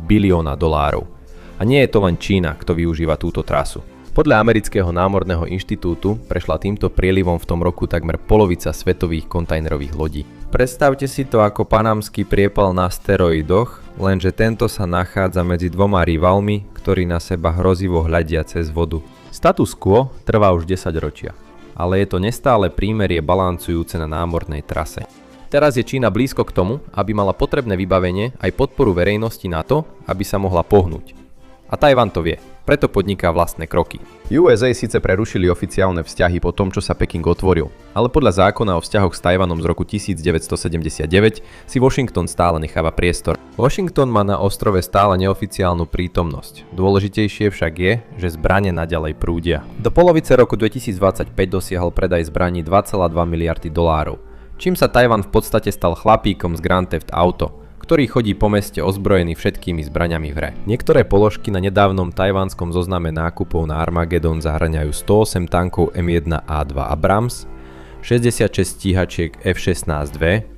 bilióna dolárov. A nie je to len Čína, kto využíva túto trasu. Podľa Amerického námorného inštitútu prešla týmto prielivom v tom roku takmer polovica svetových kontajnerových lodí. Predstavte si to ako panamský priepal na steroidoch, lenže tento sa nachádza medzi dvoma rivalmi, ktorí na seba hrozivo hľadia cez vodu. Status quo trvá už 10 ročia, ale je to nestále prímerie balancujúce na námornej trase. Teraz je Čína blízko k tomu, aby mala potrebné vybavenie aj podporu verejnosti na to, aby sa mohla pohnúť. A Tajvan to vie, preto podniká vlastné kroky. USA síce prerušili oficiálne vzťahy po tom, čo sa Peking otvoril, ale podľa zákona o vzťahoch s Tajvanom z roku 1979 si Washington stále necháva priestor. Washington má na ostrove stále neoficiálnu prítomnosť. Dôležitejšie však je, že zbrane naďalej prúdia. Do polovice roku 2025 dosiahol predaj zbraní 2,2 miliardy dolárov, čím sa Tajvan v podstate stal chlapíkom z Grand Theft Auto, ktorý chodí po meste ozbrojený všetkými zbraňami v hre. Niektoré položky na nedávnom tajvanskom zozname nákupov na Armageddon zahŕňajú 108 tankov M1A2 Abrams, 66 stíhačiek F-16V,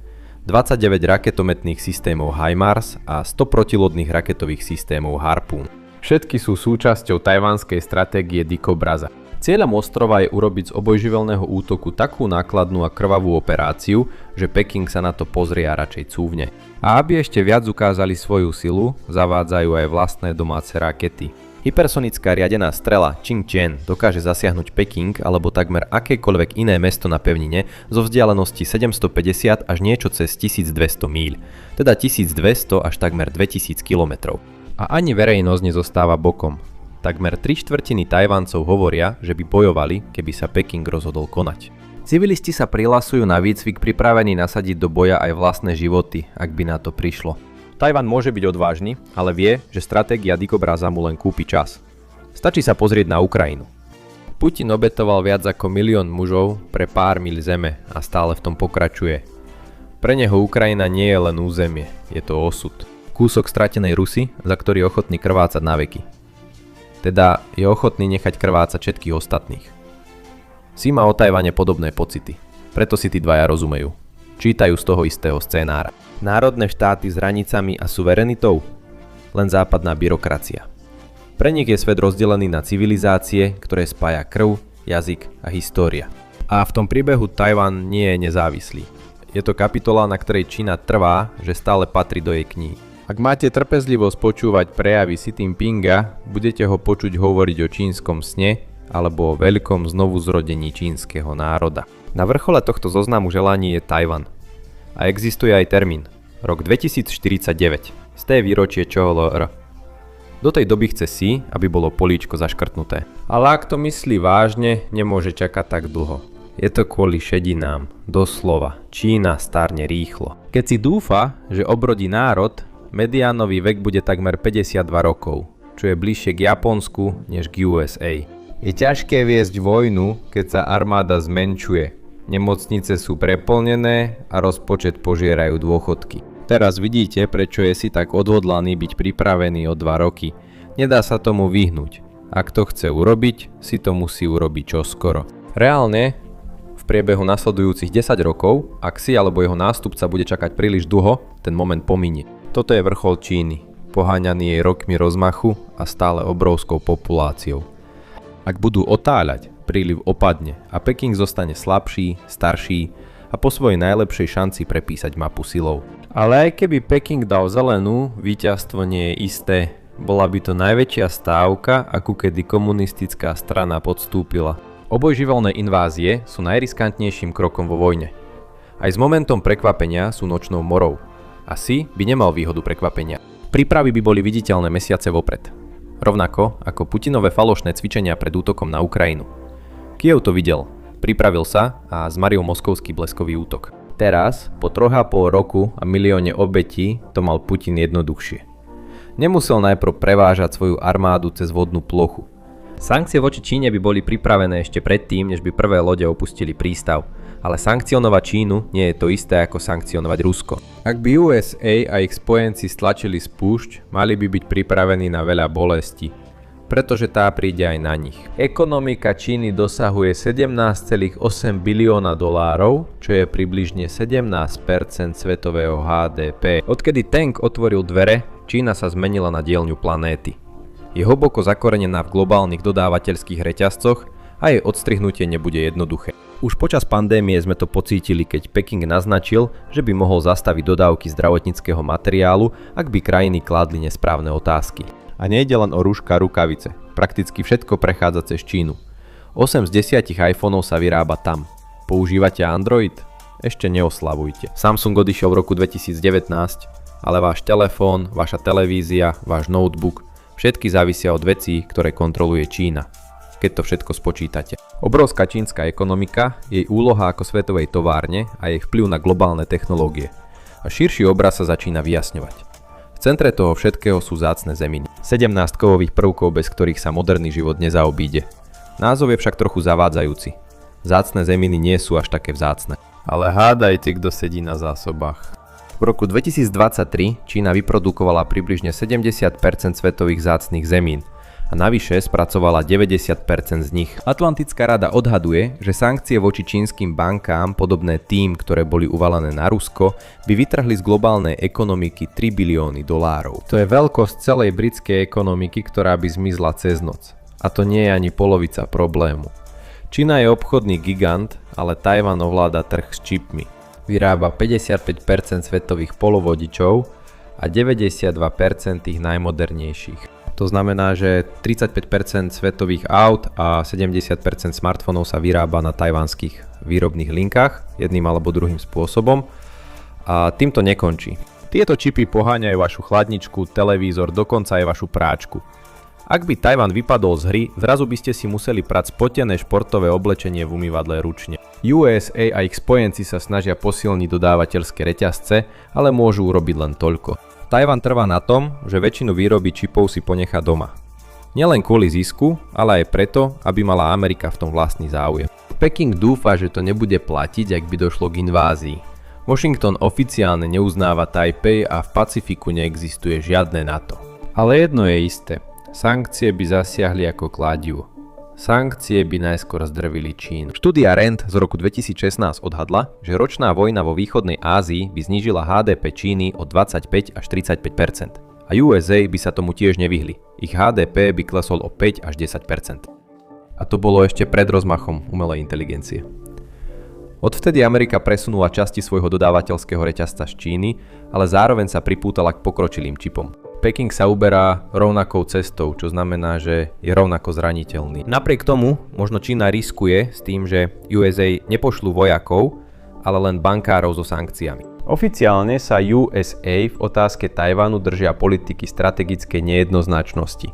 29 raketometných systémov HIMARS a 100 protilodných raketových systémov Harpoon. Všetky sú súčasťou tajvanskej stratégie Dikobraza. Cieľom ostrova je urobiť z obojživelného útoku takú nákladnú a krvavú operáciu, že Peking sa na to pozrie a radšej cúvne. A aby ešte viac ukázali svoju silu, zavádzajú aj vlastné domáce rakety. Hypersonická riadená strela Ching-Chen dokáže zasiahnuť Peking alebo takmer akékoľvek iné mesto na pevnine zo vzdialenosti 750 až niečo cez 1200 míľ, teda 1200 až takmer 2000 kilometrov. A ani verejnosť nezostáva bokom. Takmer 3/4 Tajvancov hovoria, že by bojovali, keby sa Peking rozhodol konať. Civilisti sa prihlasujú na výcvik pripravení nasadiť do boja aj vlastné životy, ak by na to prišlo. Tajvan môže byť odvážny, ale vie, že stratégia dikobraza mu len kúpi čas. Stačí sa pozrieť na Ukrajinu. Putin obetoval viac ako 1 000 000 mužov pre pár míľ zeme a stále v tom pokračuje. Pre neho Ukrajina nie je len územie, je to osud. Kúsok stratenej Rusy, za ktorý je ochotný krvácať na veky. Teda je ochotný nechať krvácať všetkých ostatných. Si má o Tajvane podobné pocity, preto si tí dvaja rozumejú. Čítajú z toho istého scénára. Národné štáty s hranicami a suverenitou? Len západná byrokracia. Pre nich je svet rozdelený na civilizácie, ktoré spája krv, jazyk a história. A v tom príbehu Tajvan nie je nezávislý. Je to kapitola, na ktorej Čína trvá, že stále patrí do jej kníh. Ak máte trpezlivosť počúvať prejavy Xi Jinpinga, budete ho počuť hovoriť o čínskom sne alebo o veľkom znovuzrodení čínskeho národa. Na vrchole tohto zoznamu želaní je Tajvan. A existuje aj termín. Rok 2049. Z té výročie ČLR. Do tej doby chce Xi, aby bolo políčko zaškrtnuté. Ale ak to myslí vážne, nemôže čakať tak dlho. Je to kvôli šedinám. Doslova. Čína starne rýchlo. Keď si dúfa, že obrodí národ, mediánový vek bude takmer 52 rokov, čo je bližšie k Japonsku než k USA. Je ťažké viesť vojnu, keď sa armáda zmenšuje. Nemocnice sú preplnené a rozpočet požierajú dôchodky. Teraz vidíte, prečo je si tak odhodlaný byť pripravený o 2 roky. Nedá sa tomu vyhnúť. Ak to chce urobiť, si to musí urobiť čoskoro. Reálne, v priebehu nasledujúcich 10 rokov, ak si alebo jeho nástupca bude čakať príliš dlho, ten moment pominie. Toto je vrchol Číny, poháňaný jej rokmi rozmachu a stále obrovskou populáciou. Ak budú otáľať, príliv opadne a Peking zostane slabší, starší a po svojej najlepšej šanci prepísať mapu silou. Ale aj keby Peking dal zelenú, víťazstvo nie je isté. Bola by to najväčšia stávka, akú kedy komunistická strana podstúpila. Obojživelné invázie sú najriskantnejším krokom vo vojne. Aj s momentom prekvapenia sú nočnou morou. A Xi by nemal výhodu prekvapenia. Prípravy by boli viditeľné mesiace vopred. Rovnako ako Putinové falošné cvičenia pred útokom na Ukrajinu. Kyjev to videl, pripravil sa a zmaril moskovský bleskový útok. Teraz, po 3,5 roku a milióne obetí, to mal Putin jednoduchšie. Nemusel najprv prevážať svoju armádu cez vodnú plochu. Sankcie voči Číne by boli pripravené ešte predtým, než by prvé lode opustili prístav. Ale sankcionovať Čínu nie je to isté ako sankcionovať Rusko. Ak by USA a ich spojenci stlačili spúšť, mali by byť pripravení na veľa bolesti, pretože tá príde aj na nich. Ekonomika Číny dosahuje 17,8 bilióna dolárov, čo je približne 17% svetového HDP. Odkedy Teng otvoril dvere, Čína sa zmenila na dielňu planéty. Je hlboko zakorenená v globálnych dodávateľských reťazcoch a jej odstrihnutie nebude jednoduché. Už počas pandémie sme to pocítili, keď Peking naznačil, že by mohol zastaviť dodávky zdravotníckeho materiálu, ak by krajiny kládli nesprávne otázky. A nejde len o rúška a rukavice, prakticky všetko prechádza cez Čínu. 8 z 10 iPhoneov sa vyrába tam. Používate Android? Ešte neoslavujte. Samsung odišiel v roku 2019, ale váš telefón, vaša televízia, váš notebook, všetky závisia od vecí, ktoré kontroluje Čína. Keď to všetko spočítate. Obrovská čínska ekonomika, jej úloha ako svetovej továrne a jej vplyv na globálne technológie. A širší obraz sa začína vyjasňovať. V centre toho všetkého sú vzácne zeminy. 17 kovových prvkov, bez ktorých sa moderný život nezaobíde. Názov je však trochu zavádzajúci. Vzácne zeminy nie sú až také vzácne. Ale hádajte, kto sedí na zásobách. V roku 2023 Čína vyprodukovala približne 70% svetových vzácnych zemín a navyše spracovala 90% z nich. Atlantická rada odhaduje, že sankcie voči čínskym bankám, podobné tým, ktoré boli uvalené na Rusko, by vytrhli z globálnej ekonomiky 3 bilióny dolárov. To je veľkosť celej britskej ekonomiky, ktorá by zmizla cez noc. A to nie je ani polovica problému. Čína je obchodný gigant, ale Tajvan ovláda trh s čipmi. Vyrába 55% svetových polovodičov a 92% tých najmodernejších. To znamená, že 35% svetových aut a 70% smartfónov sa vyrába na tajvanských výrobných linkách, jedným alebo druhým spôsobom. A tým to nekončí. Tieto čipy poháňajú vašu chladničku, televízor, dokonca aj vašu práčku. Ak by Tajvan vypadol z hry, zrazu by ste si museli prať spotené športové oblečenie v umývadle ručne. USA a ich spojenci sa snažia posilniť dodávateľské reťazce, ale môžu urobiť len toľko. Tajvan trvá na tom, že väčšinu výroby čipov si ponechá doma. Nielen kvôli zisku, ale aj preto, aby mala Amerika v tom vlastný záujem. Peking dúfa, že to nebude platiť, ak by došlo k invázii. Washington oficiálne neuznáva Taipei a v Pacifiku neexistuje žiadne NATO. Ale jedno je isté. Sankcie by zasiahli ako kladivo. Sankcie by najskôr zdrvili Čínu. Štúdia Rand z roku 2016 odhadla, že ročná vojna vo východnej Ázii by znížila HDP Číny o 25 až 35%. A USA by sa tomu tiež nevyhli. Ich HDP by klesol o 5 až 10%. A to bolo ešte pred rozmachom umelej inteligencie. Odvtedy Amerika presunula časti svojho dodávateľského reťazca z Číny, ale zároveň sa pripútala k pokročilým čipom. Peking sa uberá rovnakou cestou, čo znamená, že je rovnako zraniteľný. Napriek tomu možno Čína riskuje s tým, že USA nepošlú vojakov, ale len bankárov so sankciami. Oficiálne sa USA v otázke Tajvanu držia politiky strategickej nejednoznačnosti.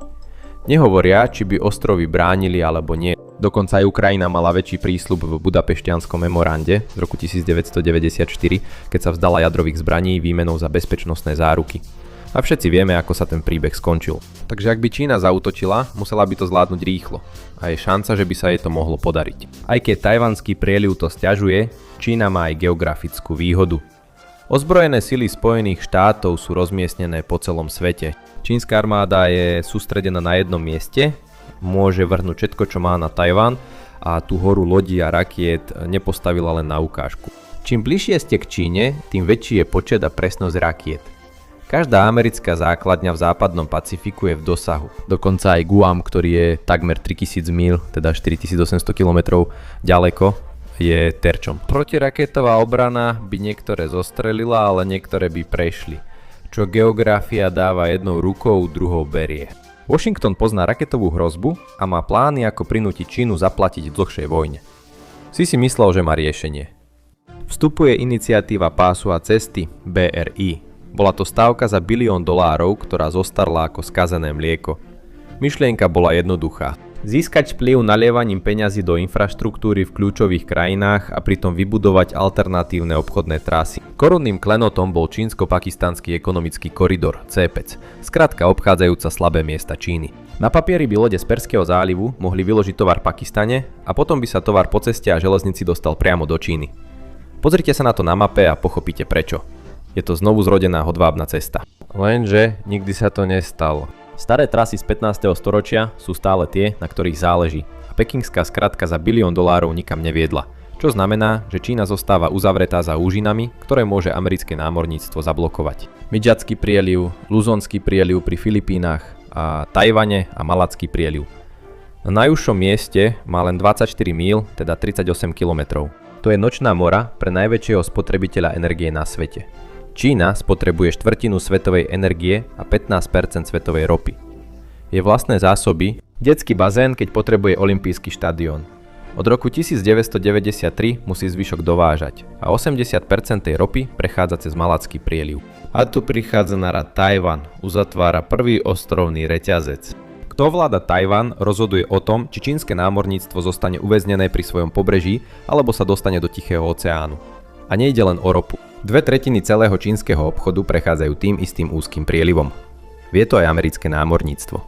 Nehovoria, či by ostrovy bránili alebo nie. Dokonca aj Ukrajina mala väčší prísľub v Budapešťanskom memorande z roku 1994, keď sa vzdala jadrových zbraní výmenou za bezpečnostné záruky. A všetci vieme, ako sa ten príbeh skončil. Takže ak by Čína zaútočila, musela by to zvládnuť rýchlo. A je šanca, že by sa jej to mohlo podariť. Aj keď tajvanský prieliv to sťažuje, Čína má aj geografickú výhodu. Ozbrojené sily Spojených štátov sú rozmiestnené po celom svete. Čínska armáda je sústredená na jednom mieste, môže vrhnúť všetko, čo má na Tajvan a tú horu lodí a rakiet nepostavila len na ukážku. Čím bližšie ste k Číne, tým väčší je počet a presnosť rakiet. Každá americká základňa v západnom Pacifiku je v dosahu. Dokonca aj Guam, ktorý je takmer 3000 míľ, teda 4800 km ďaleko, je terčom. Protiraketová obrana by niektoré zostrelila, ale niektoré by prešli. Čo geografia dáva jednou rukou, druhou berie. Washington pozná raketovú hrozbu a má plány, ako prinútiť Čínu zaplatiť v dlhšej vojne. Si myslel, že má riešenie. Vstupuje iniciatíva pásu a cesty BRI. Bola to stávka za $1 bilión, ktorá zostarla ako skazené mlieko. Myšlienka bola jednoduchá. Získať vplyv nalievaním peňazí do infraštruktúry v kľúčových krajinách a pritom vybudovať alternatívne obchodné trasy. Korunným klenotom bol čínsko-pakistanský ekonomický koridor CPEC, skrátka obchádzajúca slabé miesta Číny. Na papieri by lode z Perského zálivu mohli vyložiť tovar v Pakistane a potom by sa tovar po ceste a železnici dostal priamo do Číny. Pozrite sa na to na mape a pochopíte prečo. Je to znovu zrodená hodvábna cesta. Lenže nikdy sa to nestalo. Staré trasy z 15. storočia sú stále tie, na ktorých záleží. A pekingská skratka za $1 bilión nikam neviedla. Čo znamená, že Čína zostáva uzavretá za úžinami, ktoré môže americké námorníctvo zablokovať. Midžatský prieliv, Luzonský prieliv pri Filipínach a Tajvane a Malacký prieliv. Na najúžšom mieste má len 24 míľ, teda 38 km. To je nočná mora pre najväčšieho spotrebiteľa energie na svete. Čína spotrebuje štvrtinu svetovej energie a 15% svetovej ropy. Je vlastné zásoby, detský bazén, keď potrebuje olympijský štadión. Od roku 1993 musí zvyšok dovážať a 80% tej ropy prechádza cez Malacký prieliv. A tu prichádza na rad Tajvan, uzatvára prvý ostrovný reťazec. Kto vláda Tajvan, rozhoduje o tom, či čínske námorníctvo zostane uväznené pri svojom pobreží alebo sa dostane do Tichého oceánu. A nejde len o ropu. 2/3 celého čínskeho obchodu prechádzajú tým istým úzkým prielivom. Vie to aj americké námorníctvo.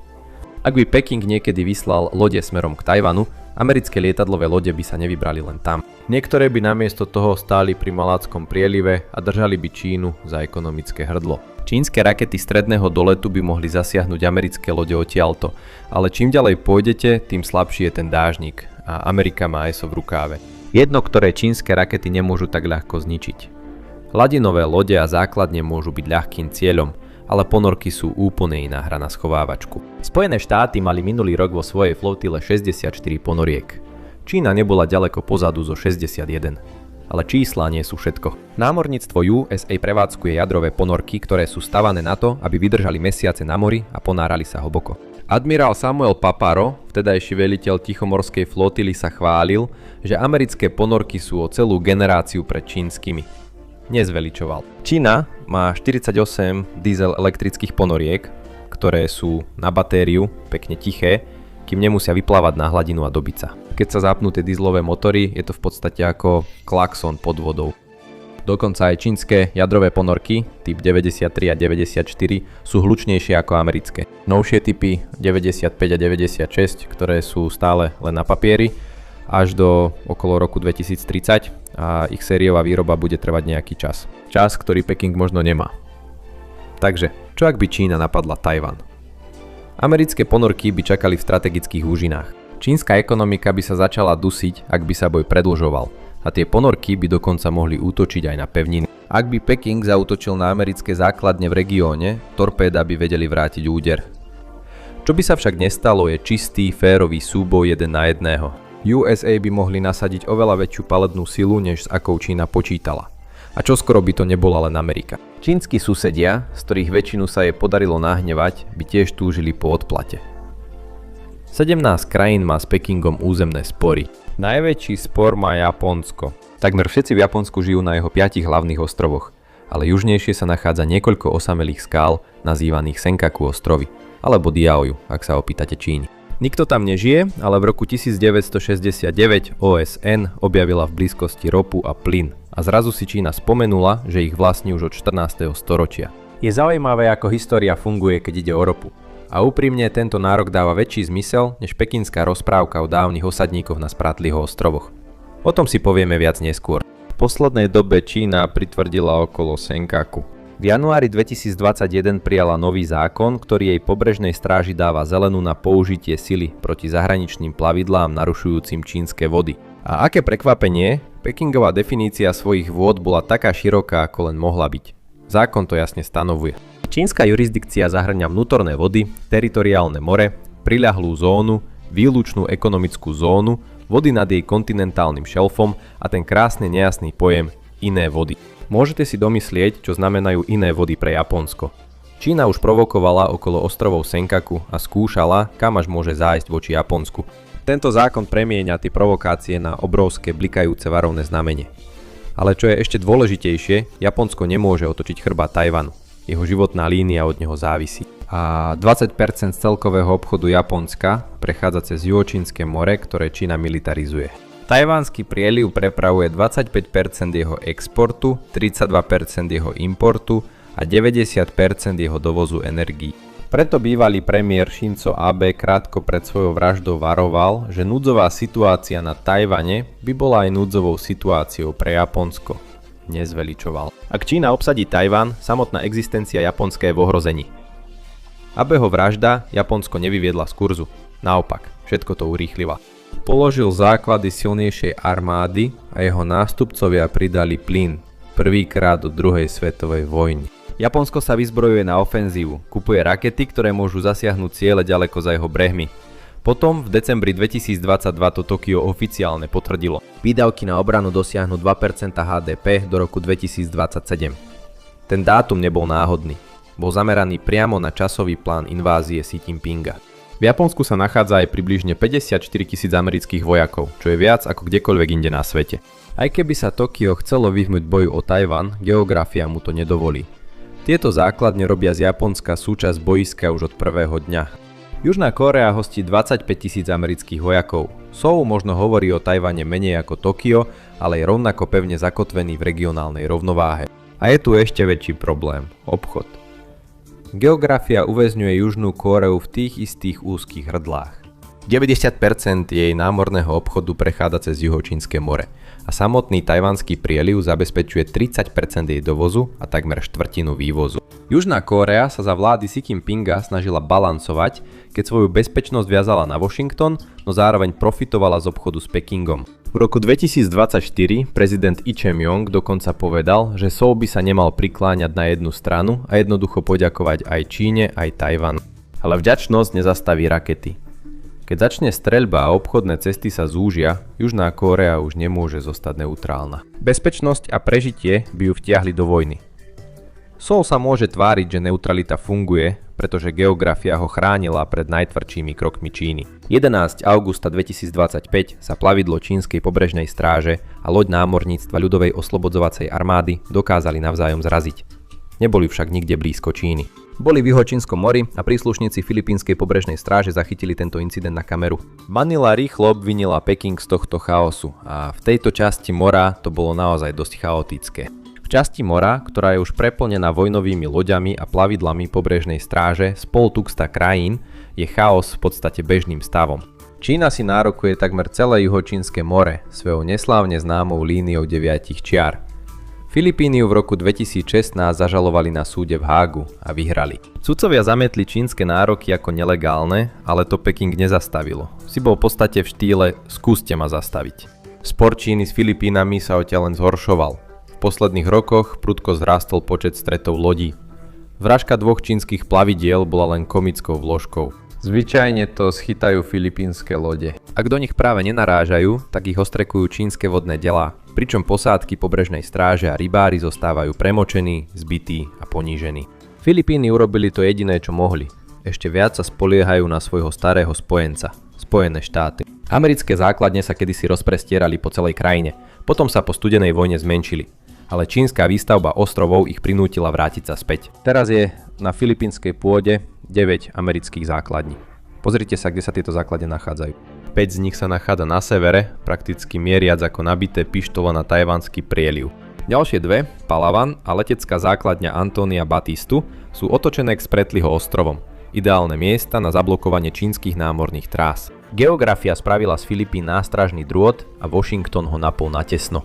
Ak by Peking niekedy vyslal lode smerom k Tajvanu, americké lietadlové lode by sa nevybrali len tam. Niektoré by namiesto toho stáli pri Malackom prielive a držali by Čínu za ekonomické hrdlo. Čínske rakety stredného doletu by mohli zasiahnuť americké lode odtiaľto, ale čím ďalej pôjdete, tým slabší je ten dážnik a Amerika má ESO v rukáve. Jedno, ktoré čínske rakety nemôžu tak ľahko zničiť. Hladinové lode a základne môžu byť ľahkým cieľom, ale ponorky sú úplne iná hra na schovávačku. Spojené štáty mali minulý rok vo svojej flotile 64 ponoriek. Čína nebola ďaleko pozadu zo 61. Ale čísla nie sú všetko. Námorníctvo USA prevádzkuje jadrové ponorky, ktoré sú stavané na to, aby vydržali mesiace na mori a ponárali sa hlboko. Admirál Samuel Paparo, vtedajší veliteľ tichomorskej flotily, sa chválil, že americké ponorky sú o celú generáciu pred čínskymi. Nezveličoval. Čína má 48 diesel elektrických ponoriek, ktoré sú na batériu, pekne tiché, kým nemusia vyplávať na hladinu a dobiť sa. Keď sa zapnú tie dieselové motory, je to v podstate ako klakson pod vodou. Dokonca aj čínske jadrové ponorky typ 93 a 94 sú hlučnejšie ako americké. Novšie typy 95 a 96, ktoré sú stále len na papieri, až do okolo roku 2030 a ich sériová výroba bude trvať nejaký čas. Čas, ktorý Peking možno nemá. Takže, čo ak by Čína napadla Tajvan? Americké ponorky by čakali v strategických úžinách. Čínska ekonomika by sa začala dusiť, ak by sa boj predĺžoval, a tie ponorky by dokonca mohli útočiť aj na pevniny. Ak by Peking zaútočil na americké základne v regióne, torpéda by vedeli vrátiť úder. Čo by sa však nestalo, je čistý, férový súboj jeden na jedného. USA by mohli nasadiť oveľa väčšiu palednú silu, než s akou Čína počítala. A čoskoro by to nebola len Amerika. Čínsky susedia, z ktorých väčšinu sa jej podarilo nahnevať, by tiež túžili po odplate. 17 krajín má s Pekingom územné spory. Najväčší spor má Japonsko. Takmer všetci v Japonsku žijú na jeho 5 hlavných ostrovoch, ale južnejšie sa nachádza niekoľko osamelých skál, nazývaných Senkaku ostrovy, alebo Diaoyu, ak sa opýtate Číny. Nikto tam nežije, ale v roku 1969 OSN objavila v blízkosti ropu a plyn a zrazu si Čína spomenula, že ich vlastní už od 14. storočia. Je zaujímavé, ako história funguje, keď ide o ropu. A úprimne tento nárok dáva väčší zmysel než pekinská rozprávka o dávnych osadníkoch na Spratlyho ostrovoch. O tom si povieme viac neskôr. V poslednej dobe Čína pritvrdila okolo Senkaku. V januári 2021 prijala nový zákon, ktorý jej pobrežnej stráži dáva zelenú na použitie sily proti zahraničným plavidlám narušujúcim čínske vody. A aké prekvapenie, Pekingová definícia svojich vôd bola taká široká, ako len mohla byť. Zákon to jasne stanovuje. Čínska jurisdikcia zahŕňa vnútorné vody, teritoriálne more, priľahlú zónu, výlučnú ekonomickú zónu, vody nad jej kontinentálnym šelfom a ten krásne nejasný pojem iné vody. Môžete si domyslieť, čo znamenajú iné vody pre Japonsko. Čína už provokovala okolo ostrovov Senkaku a skúšala, kam až môže zájsť voči Japonsku. Tento zákon premieňa tie provokácie na obrovské blikajúce varovné znamenie. Ale čo je ešte dôležitejšie, Japonsko nemôže otočiť chrbát Tajvanu. Jeho životná línia od neho závisí. A 20% z celkového obchodu Japonska prechádza cez Juhočínske more, ktoré Čína militarizuje. Tajvanský prieliv prepravuje 25% jeho exportu, 32% jeho importu a 90% jeho dovozu energií. Preto bývalý premiér Shinzo Abe krátko pred svojou vraždou varoval, že núdzová situácia na Tajvane by bola aj núdzovou situáciou pre Japonsko. Nezveličoval. Ak Čína obsadí Tajvan, samotná existencia Japonska je v ohrození. Abeho vražda Japonsko nevyviedla z kurzu. Naopak, všetko to urýchlila. Položil základy silnejšej armády a jeho nástupcovia pridali plyn. Prvýkrát od druhej svetovej vojny. Japonsko sa vyzbrojuje na ofenzívu. Kupuje rakety, ktoré môžu zasiahnuť ciele ďaleko za jeho brehmi. Potom v decembri 2022 to Tokio oficiálne potvrdilo. Výdavky na obranu dosiahnu 2% HDP do roku 2027. Ten dátum nebol náhodný. Bol zameraný priamo na časový plán invázie Xi Jinpinga. V Japonsku sa nachádza aj približne 54 000 amerických vojakov, čo je viac ako kdekoľvek inde na svete. Aj keby sa Tokio chcelo vyhnúť boju o Tajvan, geografia mu to nedovolí. Tieto základne robia z Japonska súčasť boiska už od prvého dňa. Južná Kórea hostí 25 000 amerických vojakov. Seoul možno hovorí o Tajvane menej ako Tokio, ale je rovnako pevne zakotvený v regionálnej rovnováhe. A je tu ešte väčší problém – obchod. Geografia uväzňuje Južnú Kóreu v tých istých úzkých hrdlách. 90% jej námorného obchodu prechádza cez Juhočínske more a samotný tajvanský prieliv zabezpečuje 30% jej dovozu a takmer štvrtinu vývozu. Južná Kórea sa za vlády Xi Jinpinga snažila balancovať, keď svoju bezpečnosť viazala na Washington, no zároveň profitovala z obchodu s Pekingom. V roku 2024 prezident Lee Jae-myung dokonca povedal, že Seoul by sa nemal prikláňať na jednu stranu a jednoducho poďakovať aj Číne, aj Tajvanu. Ale vďačnosť nezastaví rakety. Keď začne streľba a obchodné cesty sa zúžia, Južná Kórea už nemôže zostať neutrálna. Bezpečnosť a prežitie by ju vtiahli do vojny. Seoul sa môže tváriť, že neutralita funguje, pretože geografia ho chránila pred najtvrdšími krokmi Číny. 11. augusta 2025 sa plavidlo čínskej pobrežnej stráže a loď námorníctva ľudovej oslobodzovacej armády dokázali navzájom zraziť. Neboli však nikde blízko Číny. Boli v Juhočínskom mori a príslušníci filipínskej pobrežnej stráže zachytili tento incident na kameru. Manila rýchlo obvinila Peking z tohto chaosu a v tejto časti mora to bolo naozaj dosť chaotické. V časti mora, ktorá je už preplnená vojnovými loďami a plavidlami pobrežnej stráže z 500 krajín, je chaos v podstate bežným stavom. Čína si nárokuje takmer celé Juhočínske more svojou neslávne známou líniou 9 čiar. Filipíny v roku 2016 zažalovali na súde v Hágu a vyhrali. Sudcovia zamietli čínske nároky ako nelegálne, ale to Peking nezastavilo. Si bol v podstate v štýle skúste ma zastaviť. Spor Číny s Filipínami sa odtiaľ len zhoršoval. V posledných rokoch prudko zrástol počet stretov lodí. Vražka 2 čínskych plavidiel bola len komickou vložkou. Zvyčajne to schytajú filipínske lode. Ak do nich práve nenarážajú, tak ich ostrekujú čínske vodné delá, pričom posádky pobrežnej stráže a rybári zostávajú premočení, zbití a ponížení. Filipíny urobili to jediné, čo mohli. Ešte viac sa spoliehajú na svojho starého spojenca, Spojené štáty. Americké základne sa kedysi rozprestierali po celej krajine, potom sa po studenej vojne zmenšili. Ale čínska výstavba ostrovov ich prinútila vrátiť sa späť. Teraz je na filipínskej pôde 9 amerických základní. Pozrite sa, kde sa tieto základne nachádzajú. 5 z nich sa nachádza na severe, prakticky mieriac ako nabité pištole na tajvanský prieliv. Ďalšie dve, Palawan a letecká základňa Antonia Batistu, sú otočené k spretliho ostrovom. Ideálne miesta na zablokovanie čínskych námorných trás. Geografia spravila z Filipín nástražný drôt a Washington ho napol na tesno.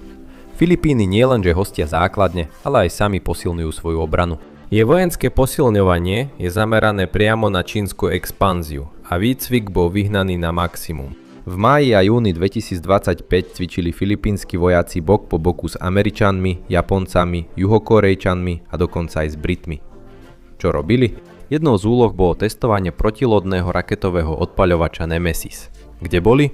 Filipíny nielenže hostia základne, ale aj sami posilňujú svoju obranu. Je vojenské posilňovanie je zamerané priamo na čínsku expanziu a výcvik bol vyhnaný na maximum. V máji a júni 2025 cvičili filipínsky vojaci bok po boku s Američanmi, Japoncami, Juhokorejčanmi a dokonca aj s Britmi. Čo robili? Jednou z úloh bolo testovanie protilodného raketového odpaľovača Nemesis. Kde boli?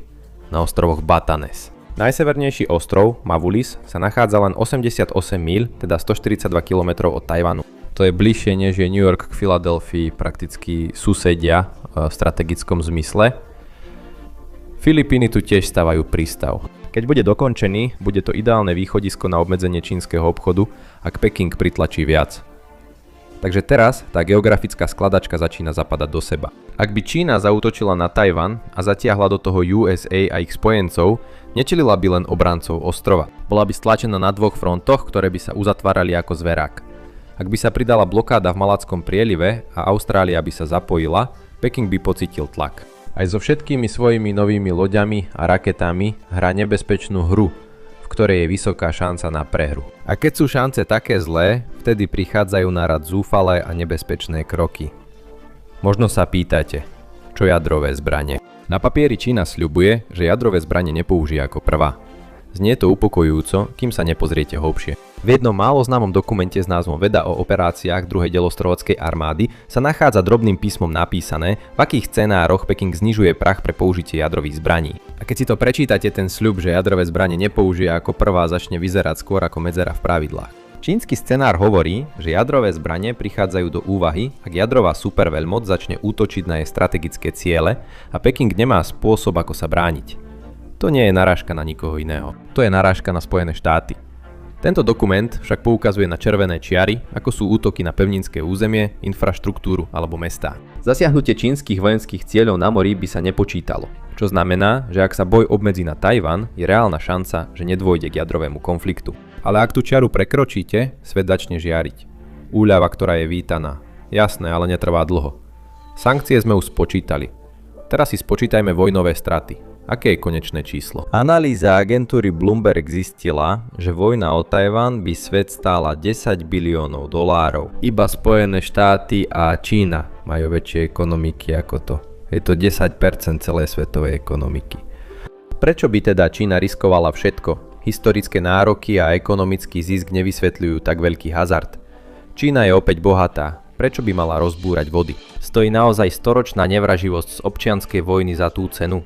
Na ostrovoch Batanes. Najsevernejší ostrov, Mavulis, sa nachádza len 88 míľ, teda 142 km od Tajvanu. To je bližšie než je New York k Filadelfii, prakticky susedia v strategickom zmysle. Filipíny tu tiež stavajú prístav. Keď bude dokončený, bude to ideálne východisko na obmedzenie čínskeho obchodu, ak Peking pritlačí viac. Takže teraz tá geografická skladačka začína zapadať do seba. Ak by Čína zaútočila na Tajvan a zatiahla do toho USA a ich spojencov, nečelila by len obrancov ostrova. Bola by stlačená na 2 frontoch, ktoré by sa uzatvárali ako zverák. Ak by sa pridala blokáda v Malackom prielive a Austrália by sa zapojila, Peking by pocítil tlak. Aj so všetkými svojimi novými loďami a raketami hrá nebezpečnú hru, v ktorej je vysoká šanca na prehru. A keď sú šance také zlé, vtedy prichádzajú na rad zúfalé a nebezpečné kroky. Možno sa pýtate, čo jadrové zbrane? Na papieri Čína sľubuje, že jadrové zbrane nepoužije ako prvá. Znie to upokojujúco, kým sa nepozriete hlbšie. V jednom málo známom dokumente s názvom Veda o operáciách 2. delostrovodskej armády sa nachádza drobným písmom napísané, v akých scenároch Peking znižuje prach pre použitie jadrových zbraní. A keď si to prečítate, ten sľub, že jadrové zbrane nepoužije ako prvá, začne vyzerať skôr ako medzera v pravidlách. Čínsky scenár hovorí, že jadrové zbrane prichádzajú do úvahy, ak jadrová superveľmoc začne útočiť na jej strategické ciele a Peking nemá spôsob, ako sa brániť. To nie je narážka na nikoho iného. To je narážka na Spojené štáty. Tento dokument však poukazuje na červené čiary, ako sú útoky na pevninské územie, infraštruktúru alebo mestá. Zasiahnutie čínskych vojenských cieľov na mori by sa nepočítalo, čo znamená, že ak sa boj obmedzí na Tajvan, je reálna šanca, že nedôjde k jadrovému konfliktu. Ale ak tú čiaru prekročíte, svet začne žiariť. Úľava, ktorá je vítaná. Jasné, ale netrvá dlho. Sankcie sme už spočítali. Teraz si spočítajme vojnové straty. Aké je konečné číslo? Analýza agentúry Bloomberg zistila, že vojna o Tajvan by svet stála $10 biliónov. Iba Spojené štáty a Čína majú väčšie ekonomiky ako to. Je to 10% celej svetovej ekonomiky. Prečo by teda Čína riskovala všetko? Historické nároky a ekonomický zisk nevysvetľujú tak veľký hazard. Čína je opäť bohatá, Prečo by mala rozbúrať vody? Stojí naozaj storočná nevraživosť z občianskej vojny za tú cenu?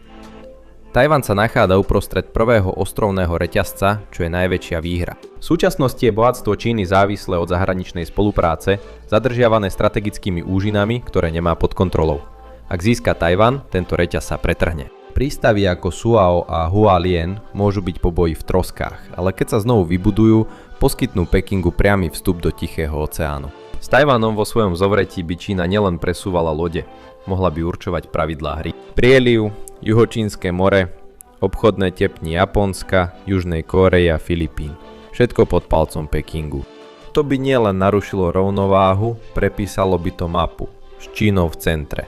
Tajvan sa nachádza uprostred prvého ostrovného reťazca, čo je najväčšia výhra. V súčasnosti je bohatstvo Číny závislé od zahraničnej spolupráce, zadržiavané strategickými úžinami, ktoré nemá pod kontrolou. Ak získa Tajvan, tento reťaz sa pretrhne. Prístavy ako Suao a Hualien môžu byť po boji v troskách, ale keď sa znovu vybudujú, poskytnú Pekingu priamy vstup do Tichého oceánu. S Tajvanom vo svojom zovretí by Čína nielen presúvala lode, mohla by určovať pravidlá hry. Prieliv, Juhočínske more, obchodné tepny Japonska, Južnej Kórey a Filipín. Všetko pod palcom Pekingu. To by nielen narušilo rovnováhu, prepísalo by to mapu s Čínou v centre.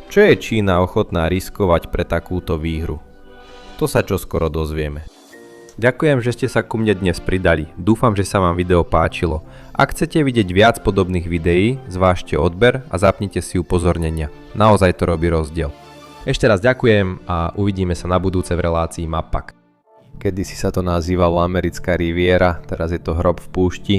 Čo je Čína ochotná riskovať pre takúto výhru? To sa čoskoro dozvieme. Ďakujem, že ste sa ku mne dnes pridali. Dúfam, že sa vám video páčilo. Ak chcete vidieť viac podobných videí, zvážte odber a zapnite si upozornenia. Naozaj to robí rozdiel. Ešte raz ďakujem a uvidíme sa na budúce v relácii Mapak. Kedysi sa to nazývalo Americká riviera, teraz je to hrob v púšti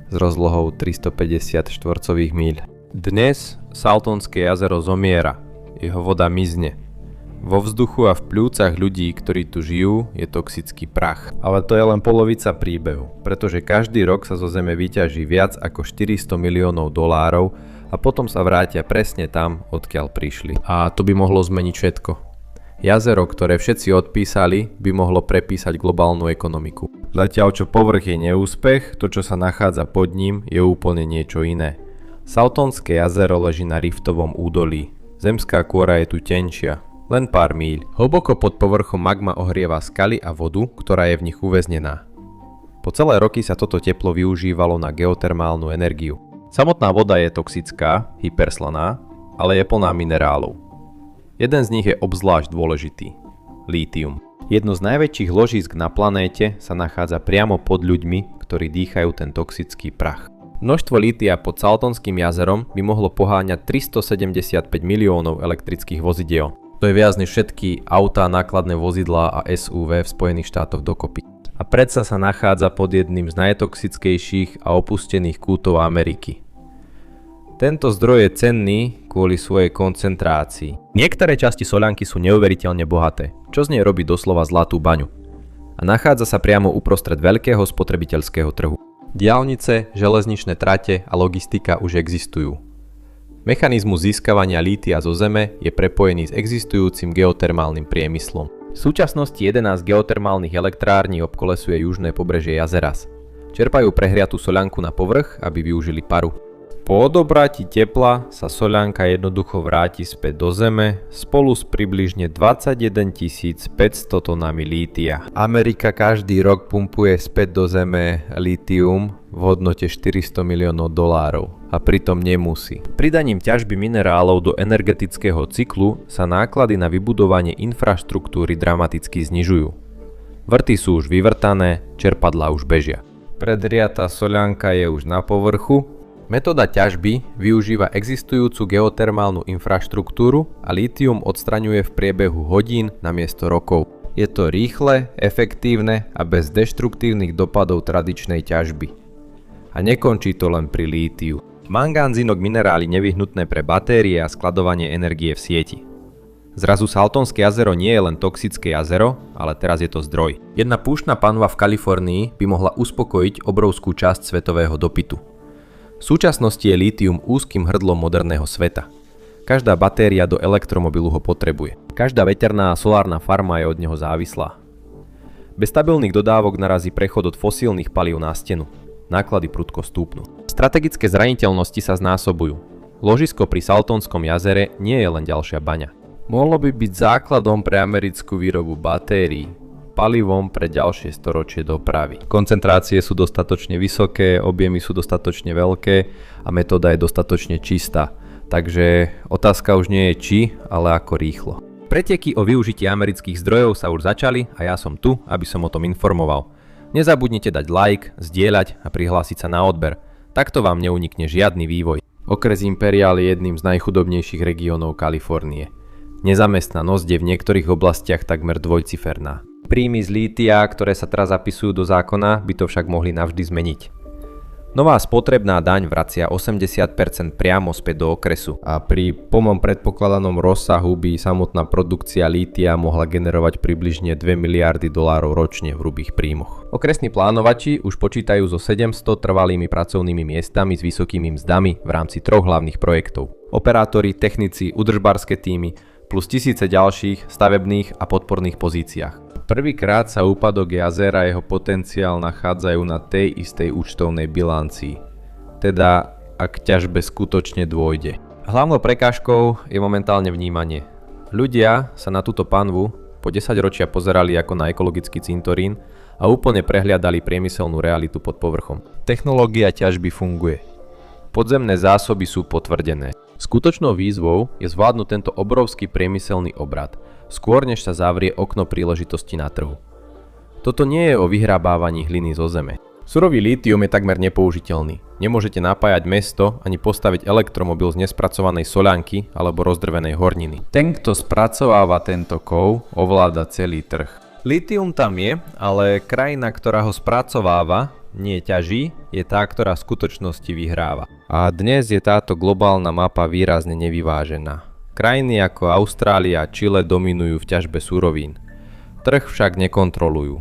s rozlohou 350 štvorcových míľ. Dnes Saltonské jazero zomiera, jeho voda mizne. Vo vzduchu a v pľúcach ľudí, ktorí tu žijú, je toxický prach. Ale to je len polovica príbehu, pretože každý rok sa zo zeme vyťaží viac ako 400 miliónov dolárov a potom sa vrátia presne tam, odkiaľ prišli. A to by mohlo zmeniť všetko. Jazero, ktoré všetci odpísali, by mohlo prepísať globálnu ekonomiku. Zatiaľ čo povrch je neúspech, to čo sa nachádza pod ním je úplne niečo iné. Saltonské jazero leží na riftovom údolí. Zemská kôra je tu tenšia. Len pár míľ. Hlboko pod povrchom magma ohrieva skaly a vodu, ktorá je v nich uväznená. Po celé roky sa toto teplo využívalo na geotermálnu energiu. Samotná voda je toxická, hyperslaná, ale je plná minerálov. Jeden z nich je obzvlášť dôležitý. Lítium. Jedno z najväčších ložísk na planéte sa nachádza priamo pod ľuďmi, ktorí dýchajú ten toxický prach. Množstvo lítia pod Saltonským jazerom by mohlo poháňať 375 miliónov elektrických vozidiel. To je viac než všetky autá, nákladné vozidlá a SUV v Spojených štátoch dokopy. A predsa sa nachádza pod jedným z najtoxickejších a opustených kútov Ameriky. Tento zdroj je cenný kvôli svojej koncentrácii. Niektoré časti Soľanky sú neuveriteľne bohaté, čo z nej robí doslova zlatú baňu. A nachádza sa priamo uprostred veľkého spotrebiteľského trhu. Diaľnice, železničné trate a logistika už existujú. Mechanizmus získavania lítia zo zeme je prepojený s existujúcim geotermálnym priemyslom. V súčasnosti 11 geotermálnych elektrární obkolesuje južné pobrežie Jazeras. Čerpajú prehriatú soľanku na povrch, aby využili paru. Po odobratí tepla sa soľanka jednoducho vráti späť do zeme spolu s približne 21 500 tonami lítia. Amerika každý rok pumpuje späť do zeme lítium v hodnote 400 miliónov dolárov a pritom nemusí. Pridaním ťažby minerálov do energetického cyklu sa náklady na vybudovanie infraštruktúry dramaticky znižujú. Vrty sú už vyvrtané, čerpadlá už bežia. Predriatá soľanka je už na povrchu. Metóda ťažby využíva existujúcu geotermálnu infraštruktúru a lítium odstraňuje v priebehu hodín namiesto rokov. Je to rýchle, efektívne a bez deštruktívnych dopadov tradičnej ťažby. A nekončí to len pri lítiu. Mangán, zinok, minerály nevyhnutné pre batérie a skladovanie energie v sieti. Zrazu Saltonské jazero nie je len toxické jazero, ale teraz je to zdroj. Jedna púštna panva v Kalifornii by mohla uspokojiť obrovskú časť svetového dopytu. V súčasnosti je lítium úzkym hrdlom moderného sveta. Každá batéria do elektromobilu ho potrebuje. Každá veterná a solárna farma je od neho závislá. Bez stabilných dodávok narazí prechod od fosílnych palív na stenu. Náklady prudko stúpnú. Strategické zraniteľnosti sa znásobujú. Ložisko pri Saltonskom jazere nie je len ďalšia baňa. Mohlo by byť základom pre americkú výrobu batérií, palivom pre ďalšie storočie dopravy. Koncentrácie sú dostatočne vysoké, objemy sú dostatočne veľké a metóda je dostatočne čistá. Takže otázka už nie je či, ale ako rýchlo. Preteky o využitie amerických zdrojov sa už začali a ja som tu, aby som o tom informoval. Nezabudnite dať like, zdieľať a prihlásiť sa na odber. Takto vám neunikne žiadny vývoj. Okres Imperial je jedným z najchudobnejších regiónov Kalifornie. Nezamestnanosť je v niektorých oblastiach takmer dvojciferná. Príjmy z lítia, ktoré sa teraz zapisujú do zákona, by to však mohli navždy zmeniť. Nová spotrebná daň vracia 80% priamo späť do okresu a pri plnom predpokladanom rozsahu by samotná produkcia lítia mohla generovať približne 2 miliardy dolárov ročne v hrubých príjmoch. Okresní plánovači už počítajú so 700 trvalými pracovnými miestami s vysokými mzdami v rámci 3 hlavných projektov. Operátori, technici, údržbárske tímy plus tisíce ďalších stavebných a podporných pozíciách. Prvýkrát sa úpadok jazera a jeho potenciál nachádzajú na tej istej účtovnej bilancii, teda ak ťažbe skutočne dôjde. Hlavnou prekážkou je momentálne vnímanie. Ľudia sa na túto panvu po 10 ročia pozerali ako na ekologický cintorín a úplne prehliadali priemyselnú realitu pod povrchom. Technológia ťažby funguje. Podzemné zásoby sú potvrdené. Skutočnou výzvou je zvládnuť tento obrovský priemyselný obrad, skôr než sa zavrie okno príležitosti na trhu. Toto nie je o vyhrabávaní hliny zo zeme. Surový lítium je takmer nepoužiteľný. Nemôžete napájať mesto ani postaviť elektromobil z nespracovanej soľanky alebo rozdrvenej horniny. Ten, kto spracováva tento kov, ovláda celý trh. Lítium tam je, ale krajina, ktorá ho spracováva, nie ťaží, je tá, ktorá v skutočnosti vyhráva. A dnes je táto globálna mapa výrazne nevyvážená. Krajiny ako Austrália a Čile dominujú v ťažbe surovín. Trh však nekontrolujú.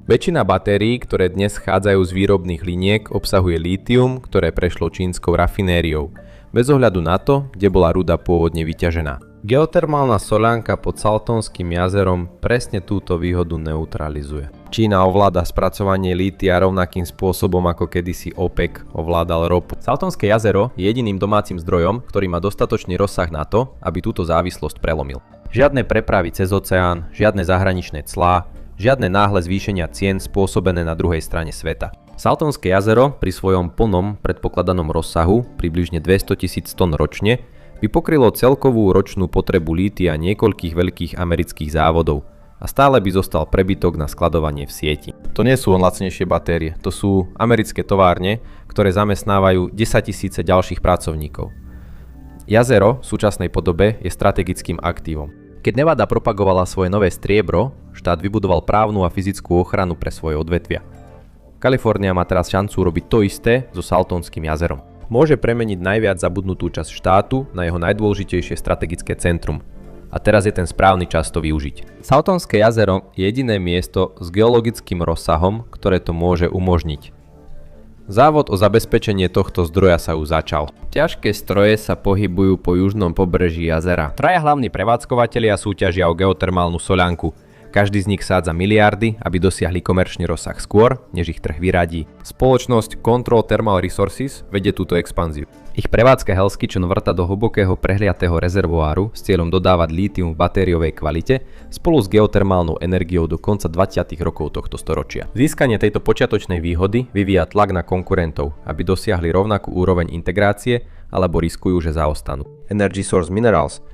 Väčšina batérií, ktoré dnes chádzajú z výrobných liniek, obsahuje lítium, ktoré prešlo čínskou rafinériou, bez ohľadu na to, kde bola ruda pôvodne vyťažená. Geotermálna soľanka pod Saltonským jazerom presne túto výhodu neutralizuje. Čína ovláda spracovanie lítia rovnakým spôsobom ako kedysi OPEC ovládal ropu. Saltonské jazero je jediným domácim zdrojom, ktorý má dostatočný rozsah na to, aby túto závislosť prelomil. Žiadne prepravy cez oceán, žiadne zahraničné clá, žiadne náhle zvýšenia cien spôsobené na druhej strane sveta. Saltonské jazero pri svojom plnom predpokladanom rozsahu, približne 200 000 tón ročne, by pokrylo celkovú ročnú potrebu lítia niekoľkých veľkých amerických závodov a stále by zostal prebytok na skladovanie v sieti. To nie sú lacnejšie batérie, to sú americké továrne, ktoré zamestnávajú 10 000 ďalších pracovníkov. Jazero v súčasnej podobe je strategickým aktívom. Keď Nevada propagovala svoje nové striebro, štát vybudoval právnu a fyzickú ochranu pre svoje odvetvia. Kalifornia má teraz šancu robiť to isté so Saltonským jazerom. Môže premeniť najviac zabudnutú časť štátu na jeho najdôležitejšie strategické centrum. A teraz je ten správny čas to využiť. Saltonské jazero je jediné miesto s geologickým rozsahom, ktoré to môže umožniť. Závod o zabezpečenie tohto zdroja sa už začal. Ťažké stroje sa pohybujú po južnom pobreží jazera. Traja hlavní prevádzkovatelia súťažia o geotermálnu soľanku. Každý z nich sádza miliardy, aby dosiahli komerčný rozsah skôr, než ich trh vyradí. Spoločnosť Control Thermal Resources vedie túto expanziu. Ich prevádzka Hell's Kitchen vrta do hlbokého prehliatého rezervoáru s cieľom dodávať lítium v batériovej kvalite spolu s geotermálnou energiou do konca 20. rokov tohto storočia. Získanie tejto počiatočnej výhody vyvíja tlak na konkurentov, aby dosiahli rovnakú úroveň integrácie alebo riskujú, že zaostanú. Energy Source Minerals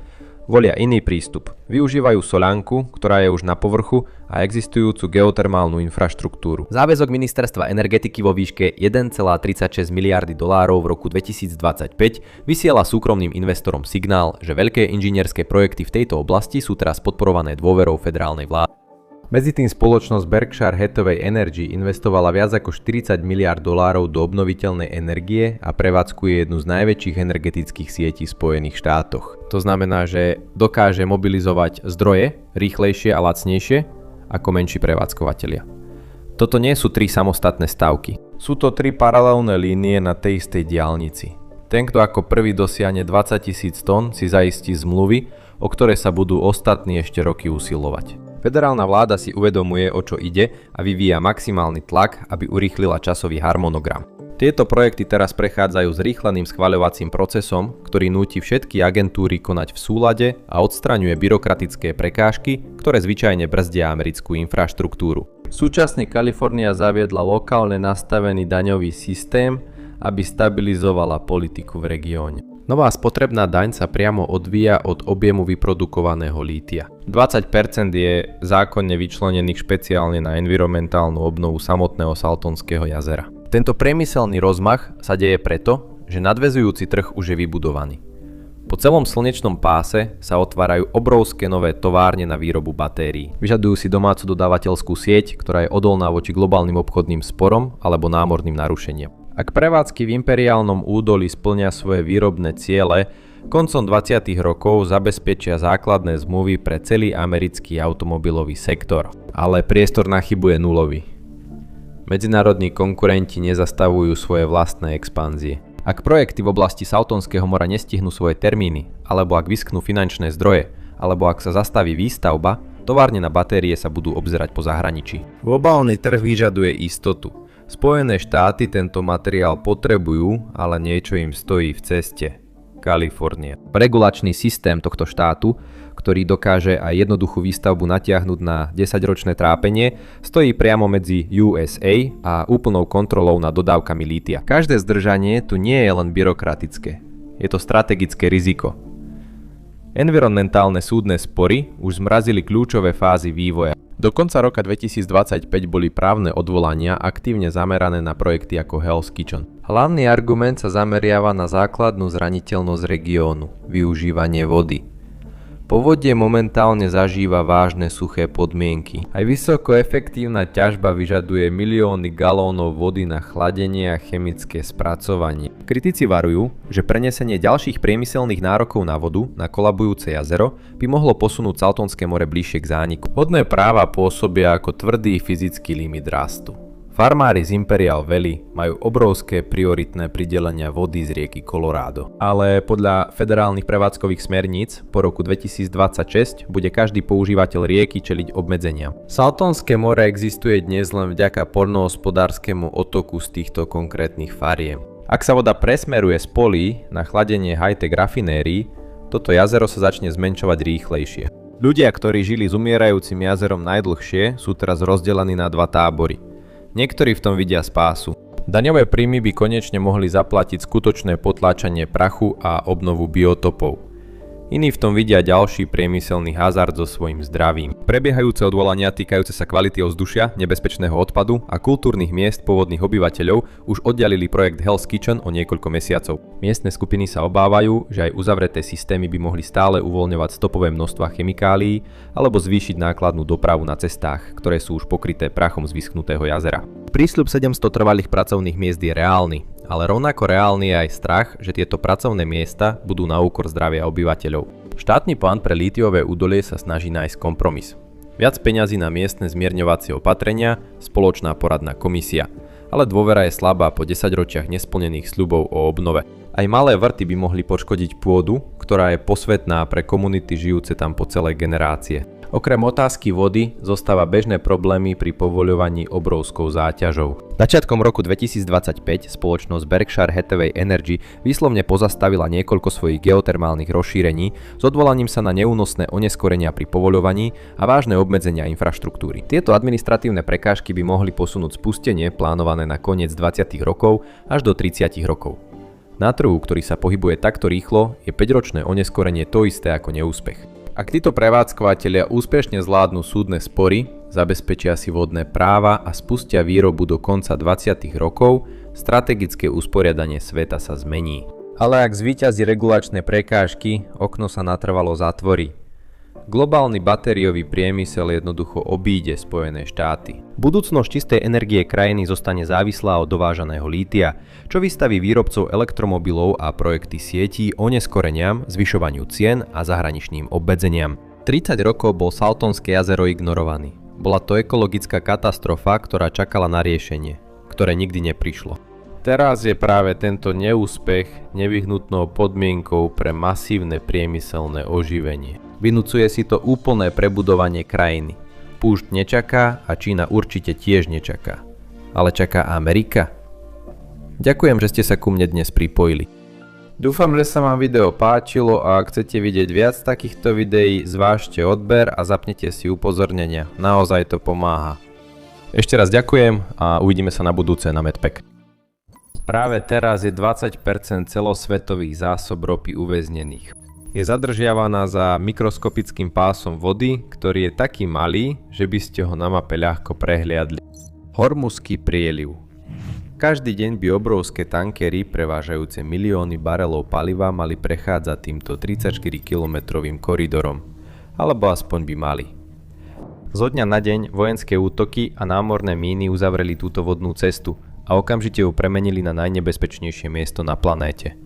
volia iný prístup. Využívajú soľanku, ktorá je už na povrchu a existujúcu geotermálnu infraštruktúru. Záväzok ministerstva energetiky vo výške 1,36 miliardy dolárov v roku 2025 vysiela súkromným investorom signál, že veľké inžinierské projekty v tejto oblasti sú teraz podporované dôverou federálnej vlády. Medzitým spoločnosť Berkshire Hathaway Energy investovala viac ako 40 miliárd dolárov do obnoviteľnej energie a prevádzkuje jednu z najväčších energetických sietí v Spojených štátoch. To znamená, že dokáže mobilizovať zdroje rýchlejšie a lacnejšie ako menší prevádzkovateľia. Toto nie sú 3 samostatné stavky. Sú to 3 paralelné línie na tej istej diaľnici. Ten, kto ako prvý dosiahne 20 000 tón, si zaistí zmluvy, o ktoré sa budú ostatní ešte roky usilovať. Federálna vláda si uvedomuje, o čo ide a vyvíja maximálny tlak, aby urýchlila časový harmonogram. Tieto projekty teraz prechádzajú zrýchleným schvaľovacím procesom, ktorý núti všetky agentúry konať v súlade a odstraňuje byrokratické prekážky, ktoré zvyčajne brzdia americkú infraštruktúru. Súčasne Kalifornia zaviedla lokálne nastavený daňový systém, aby stabilizovala politiku v regióne. Nová spotrebná daň sa priamo odvíja od objemu vyprodukovaného lítia. 20% je zákonne vyčlenených špeciálne na environmentálnu obnovu samotného Saltonského jazera. Tento priemyselný rozmach sa deje preto, že nadväzujúci trh už je vybudovaný. Po celom slnečnom páse sa otvárajú obrovské nové továrne na výrobu batérií. Vyžadujú si domácu dodávateľskú sieť, ktorá je odolná voči globálnym obchodným sporom alebo námorným narušeniam. Ak prevádzky v imperiálnom údolí splnia svoje výrobné ciele, koncom 20. rokov zabezpečia základné zmluvy pre celý americký automobilový sektor. Ale priestor na chybu je nulový. Medzinárodní konkurenti nezastavujú svoje vlastné expanzie. Ak projekty v oblasti Saltonského mora nestihnú svoje termíny, alebo ak vyschnú finančné zdroje, alebo ak sa zastaví výstavba, továrne na batérie sa budú obzerať po zahraničí. Globálny trh vyžaduje istotu. Spojené štáty tento materiál potrebujú, ale niečo im stojí v ceste. Kalifornia. Regulačný systém tohto štátu, ktorý dokáže aj jednoduchú výstavbu natiahnuť na 10-ročné trápenie, stojí priamo medzi USA a úplnou kontrolou nad dodávkami lítia. Každé zdržanie tu nie je len byrokratické. Je to strategické riziko. Environmentálne súdne spory už zmrazili kľúčové fázy vývoja. Do konca roka 2025 boli právne odvolania aktívne zamerané na projekty ako Hell's Kitchen. Hlavný argument sa zameriava na základnú zraniteľnosť regiónu – využívanie vody. Povodie momentálne zažíva vážne suché podmienky. Aj vysoko efektívna ťažba vyžaduje milióny galónov vody na chladenie a chemické spracovanie. Kritici varujú, že prenesenie ďalších priemyselných nárokov na vodu na kolabujúce jazero by mohlo posunúť Saltonské more bližšie k zániku. Vodné práva pôsobia ako tvrdý fyzický limit rastu. Farmári z Imperial Valley majú obrovské prioritné pridelenia vody z rieky Colorado. Ale podľa federálnych prevádzkových smerníc po roku 2026 bude každý používateľ rieky čeliť obmedzeniam. Saltonské more existuje dnes len vďaka poľnohospodárskemu otoku z týchto konkrétnych fariem. Ak sa voda presmeruje z polí na chladenie high-tech rafinérií, toto jazero sa začne zmenšovať rýchlejšie. Ľudia, ktorí žili s umierajúcim jazerom najdlhšie, sú teraz rozdelení na dva tábory. Niektorí v tom vidia spásu. Daňové príjmy by konečne mohli zaplatiť skutočné potláčanie prachu a obnovu biotopov. Iní v tom vidia ďalší priemyselný hazard so svojím zdravím. Prebiehajúce odvolania týkajúce sa kvality ovzdušia, nebezpečného odpadu a kultúrnych miest pôvodných obyvateľov už oddialili projekt Hell's Kitchen o niekoľko mesiacov. Miestne skupiny sa obávajú, že aj uzavreté systémy by mohli stále uvoľňovať stopové množstva chemikálií alebo zvýšiť nákladnú dopravu na cestách, ktoré sú už pokryté prachom z vyschnutého jazera. Prísľub 700 trvalých pracovných miest je reálny. Ale rovnako reálny je aj strach, že tieto pracovné miesta budú na úkor zdravia obyvateľov. Štátny plán pre lítiové údolie sa snaží nájsť kompromis. Viac peňazí na miestne zmierňovacie opatrenia, spoločná poradná komisia. Ale dôvera je slabá po 10 ročiach nesplnených sľubov o obnove. Aj malé vrty by mohli poškodiť pôdu, ktorá je posvätná pre komunity žijúce tam po celé generácie. Okrem otázky vody zostáva bežné problémy pri povoľovaní obrovskou záťažou. Začiatkom roku 2025 spoločnosť Berkshire Hathaway Energy výslovne pozastavila niekoľko svojich geotermálnych rozšírení s odvolaním sa na neúnosné oneskorenia pri povoľovaní a vážne obmedzenia infraštruktúry. Tieto administratívne prekážky by mohli posunúť spustenie plánované na koniec 20. rokov až do 30 rokov. Na trhu, ktorý sa pohybuje takto rýchlo, je 5-ročné oneskorenie to isté ako neúspech. Ak títo prevádzkovateľia úspešne zvládnu súdne spory, zabezpečia si vodné práva a spustia výrobu do konca 20. rokov, strategické usporiadanie sveta sa zmení. Ale ak zvíťazí regulačné prekážky, okno sa natrvalo zatvorí. Globálny batériový priemysel jednoducho obíde Spojené štáty. Budúcnosť čistej energie krajiny zostane závislá od dovážaného lítia, čo vystaví výrobcov elektromobilov a projekty sietí oneskoreniam, zvyšovaniu cien a zahraničným obmedzeniam. 30 rokov bol Saltonské jazero ignorovaný. Bola to ekologická katastrofa, ktorá čakala na riešenie, ktoré nikdy neprišlo. Teraz je práve tento neúspech nevyhnutnou podmienkou pre masívne priemyselné oživenie. Vynúcuje si to úplné prebudovanie krajiny. Púšť nečaká a Čína určite tiež nečaká. Ale čaká Amerika? Ďakujem, že ste sa ku mne dnes pripojili. Dúfam, že sa vám video páčilo a ak chcete vidieť viac takýchto videí, zvážte odber a zapnite si upozornenia. Naozaj to pomáha. Ešte raz ďakujem a uvidíme sa na budúce na Medpack. Práve teraz je 20% celosvetových zásob ropy uväznených. Je zadržiavaná za mikroskopickým pásom vody, ktorý je taký malý, že by ste ho na mape ľahko prehliadli. Hormuzský prieliv. Každý deň by obrovské tankery prevážajúce milióny barelov paliva mali prechádzať týmto 34-kilometrovým koridorom. Alebo aspoň by mali. Zo dňa na deň vojenské útoky a námorné míny uzavreli túto vodnú cestu, a okamžite ju premenili na najnebezpečnejšie miesto na planéte.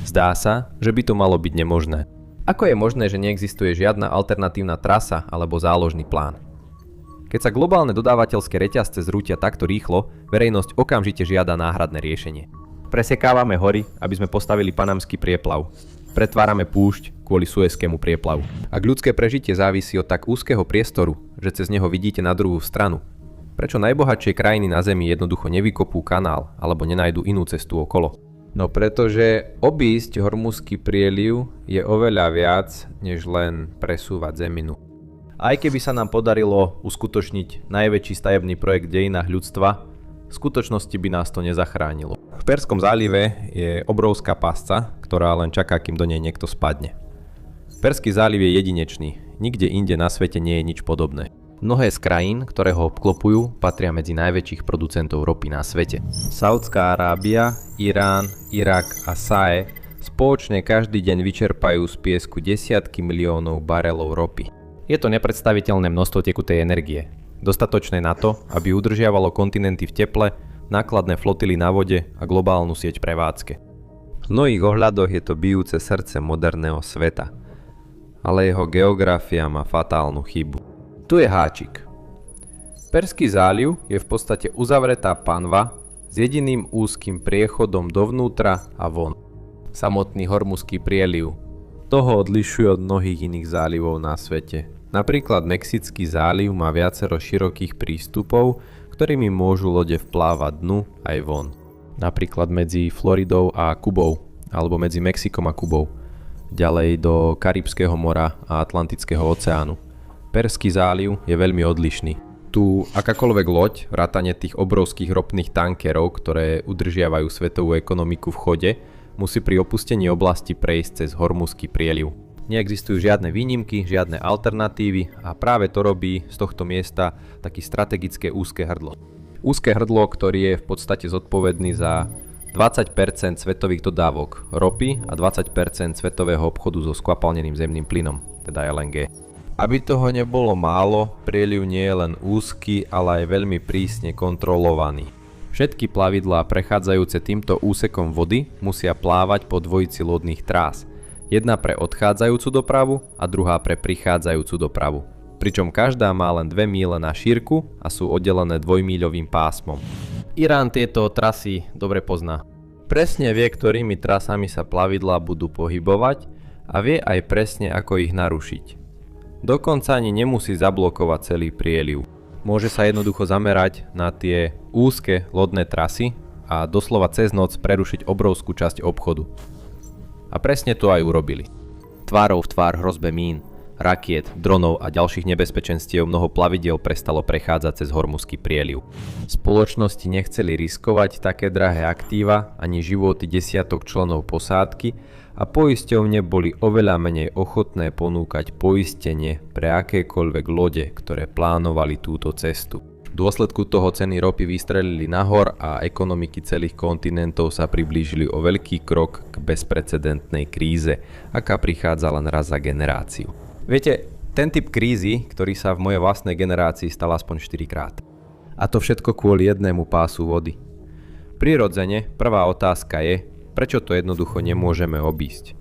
Zdá sa, že by to malo byť nemožné. Ako je možné, že neexistuje žiadna alternatívna trasa alebo záložný plán? Keď sa globálne dodávateľské reťazce zrútia takto rýchlo, verejnosť okamžite žiada náhradné riešenie. Presekávame hory, aby sme postavili panamský prieplav. Pretvárame púšť kvôli Suezkému prieplavu. Ak ľudské prežitie závisí od tak úzkeho priestoru, že cez neho vidíte na druhú stranu, prečo najbohatšie krajiny na Zemi jednoducho nevykopú kanál alebo nenajdu inú cestu okolo? No pretože obísť Hormuzský prieliv je oveľa viac, než len presúvať zeminu. Aj keby sa nám podarilo uskutočniť najväčší stavebný projekt v dejinách ľudstva, v skutočnosti by nás to nezachránilo. V Perskom zálive je obrovská pasca, ktorá len čaká, kým do nej niekto spadne. Perský záliv je jedinečný, nikde inde na svete nie je nič podobné. Mnohé z krajín, ktoré ho obklopujú, patria medzi najväčších producentov ropy na svete. Saudská Arábia, Irán, Irak a SAE spoločne každý deň vyčerpajú z piesku desiatky miliónov barelov ropy. Je to nepredstaviteľné množstvo tekutej energie, dostatočné na to, aby udržiavalo kontinenty v teple, nákladné flotily na vode a globálnu sieť prevádzke. V mnohých ohľadoch je to bijúce srdce moderného sveta, ale jeho geografia má fatálnu chybu. Tu je háčik. Perský záliv je v podstate uzavretá panva s jediným úzkým priechodom dovnútra a von. Samotný Hormuzský prieliv. Toho odlišuje od mnohých iných zálivov na svete. Napríklad Mexický záliv má viacero širokých prístupov, ktorými môžu lode vplávať dnu aj von. Napríklad medzi Floridou a Kubou, alebo medzi Mexikom a Kubou. Ďalej do Karibského mora a Atlantického oceánu. Perský záliv je veľmi odlišný. Tu akákoľvek loď, vrátane tých obrovských ropných tankerov, ktoré udržiavajú svetovú ekonomiku v chode, musí pri opustení oblasti prejsť cez Hormuzský prieliv. Neexistujú žiadne výnimky, žiadne alternatívy a práve to robí z tohto miesta taký strategické úzke hrdlo. Úzke hrdlo, ktorý je v podstate zodpovedný za 20% svetových dodávok ropy a 20% svetového obchodu so skvapalneným zemným plynom, teda LNG. Aby toho nebolo málo, prieliv nie je len úzky, ale aj veľmi prísne kontrolovaný. Všetky plavidlá prechádzajúce týmto úsekom vody musia plávať po dvojici lodných trás. Jedna pre odchádzajúcu dopravu a druhá pre prichádzajúcu dopravu. Pričom každá má len 2 míle na šírku a sú oddelené dvojmíľovým pásmom. Irán tieto trasy dobre pozná. Presne vie, ktorými trasami sa plavidlá budú pohybovať a vie aj presne, ako ich narušiť. Dokonca ani nemusí zablokovať celý prieliv. Môže sa jednoducho zamerať na tie úzke lodné trasy a doslova cez noc prerušiť obrovskú časť obchodu. A presne to aj urobili. Tvárou v tvár hrozbe mín, rakiet, dronov a ďalších nebezpečenstiev mnoho plavidiel prestalo prechádzať cez Hormuzský prieliv. Spoločnosti nechceli riskovať také drahé aktíva ani životy desiatok členov posádky a poisťovne boli oveľa menej ochotné ponúkať poistenie pre akékoľvek lode, ktoré plánovali túto cestu. V dôsledku toho ceny ropy vystrelili nahor a ekonomiky celých kontinentov sa priblížili o veľký krok k bezprecedentnej kríze, aká prichádza len raz za generáciu. Viete, ten typ krízy, ktorý sa v mojej vlastnej generácii stal aspoň 4 krát. A to všetko kvôli jednému pásu vody. Prirodzene, prvá otázka je, prečo to jednoducho nemôžeme obísť?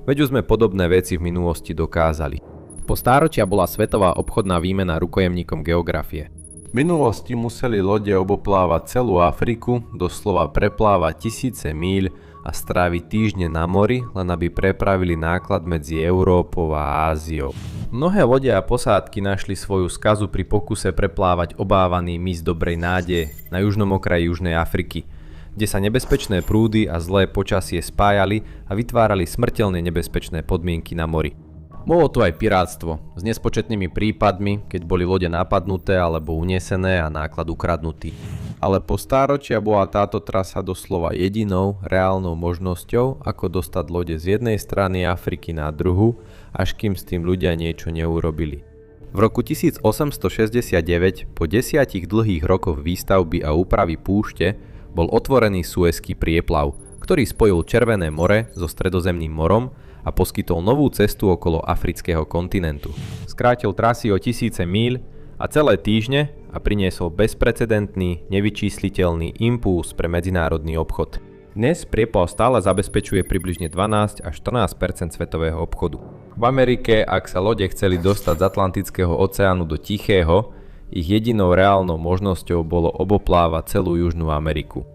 Veď už sme podobné veci v minulosti dokázali. Po stáročia bola svetová obchodná výmena rukojemníkom geografie. V minulosti museli lode oboplávať celú Afriku, doslova preplávať tisíce míľ a stráviť týždne na mori, len aby prepravili náklad medzi Európou a Áziou. Mnohé lode a posádky našli svoju skazu pri pokuse preplávať obávaný mys Dobrej nádeje na južnom okraji Južnej Afriky, kde sa nebezpečné prúdy a zlé počasie spájali a vytvárali smrteľne nebezpečné podmienky na mori. Bolo tu aj pirátstvo s nespočetnými prípadmi, keď boli lode napadnuté alebo unesené a náklad ukradnutý. Ale po stáročia bola táto trasa doslova jedinou reálnou možnosťou, ako dostať lode z jednej strany Afriky na druhu, až kým s tým ľudia niečo neurobili. V roku 1869, po 10 dlhých rokoch výstavby a úpravy púšte, bol otvorený Suezský prieplav, ktorý spojil Červené more so Stredozemným morom a poskytol novú cestu okolo afrického kontinentu. Skrátil trasy o tisíce míľ a celé týždne a priniesol bezprecedentný, nevyčísliteľný impulz pre medzinárodný obchod. Dnes prieplav stále zabezpečuje približne 12 až 14% svetového obchodu. V Amerike, ak sa lode chceli dostať z Atlantického oceánu do Tichého, ich jedinou reálnou možnosťou bolo oboplávať celú Južnú Ameriku.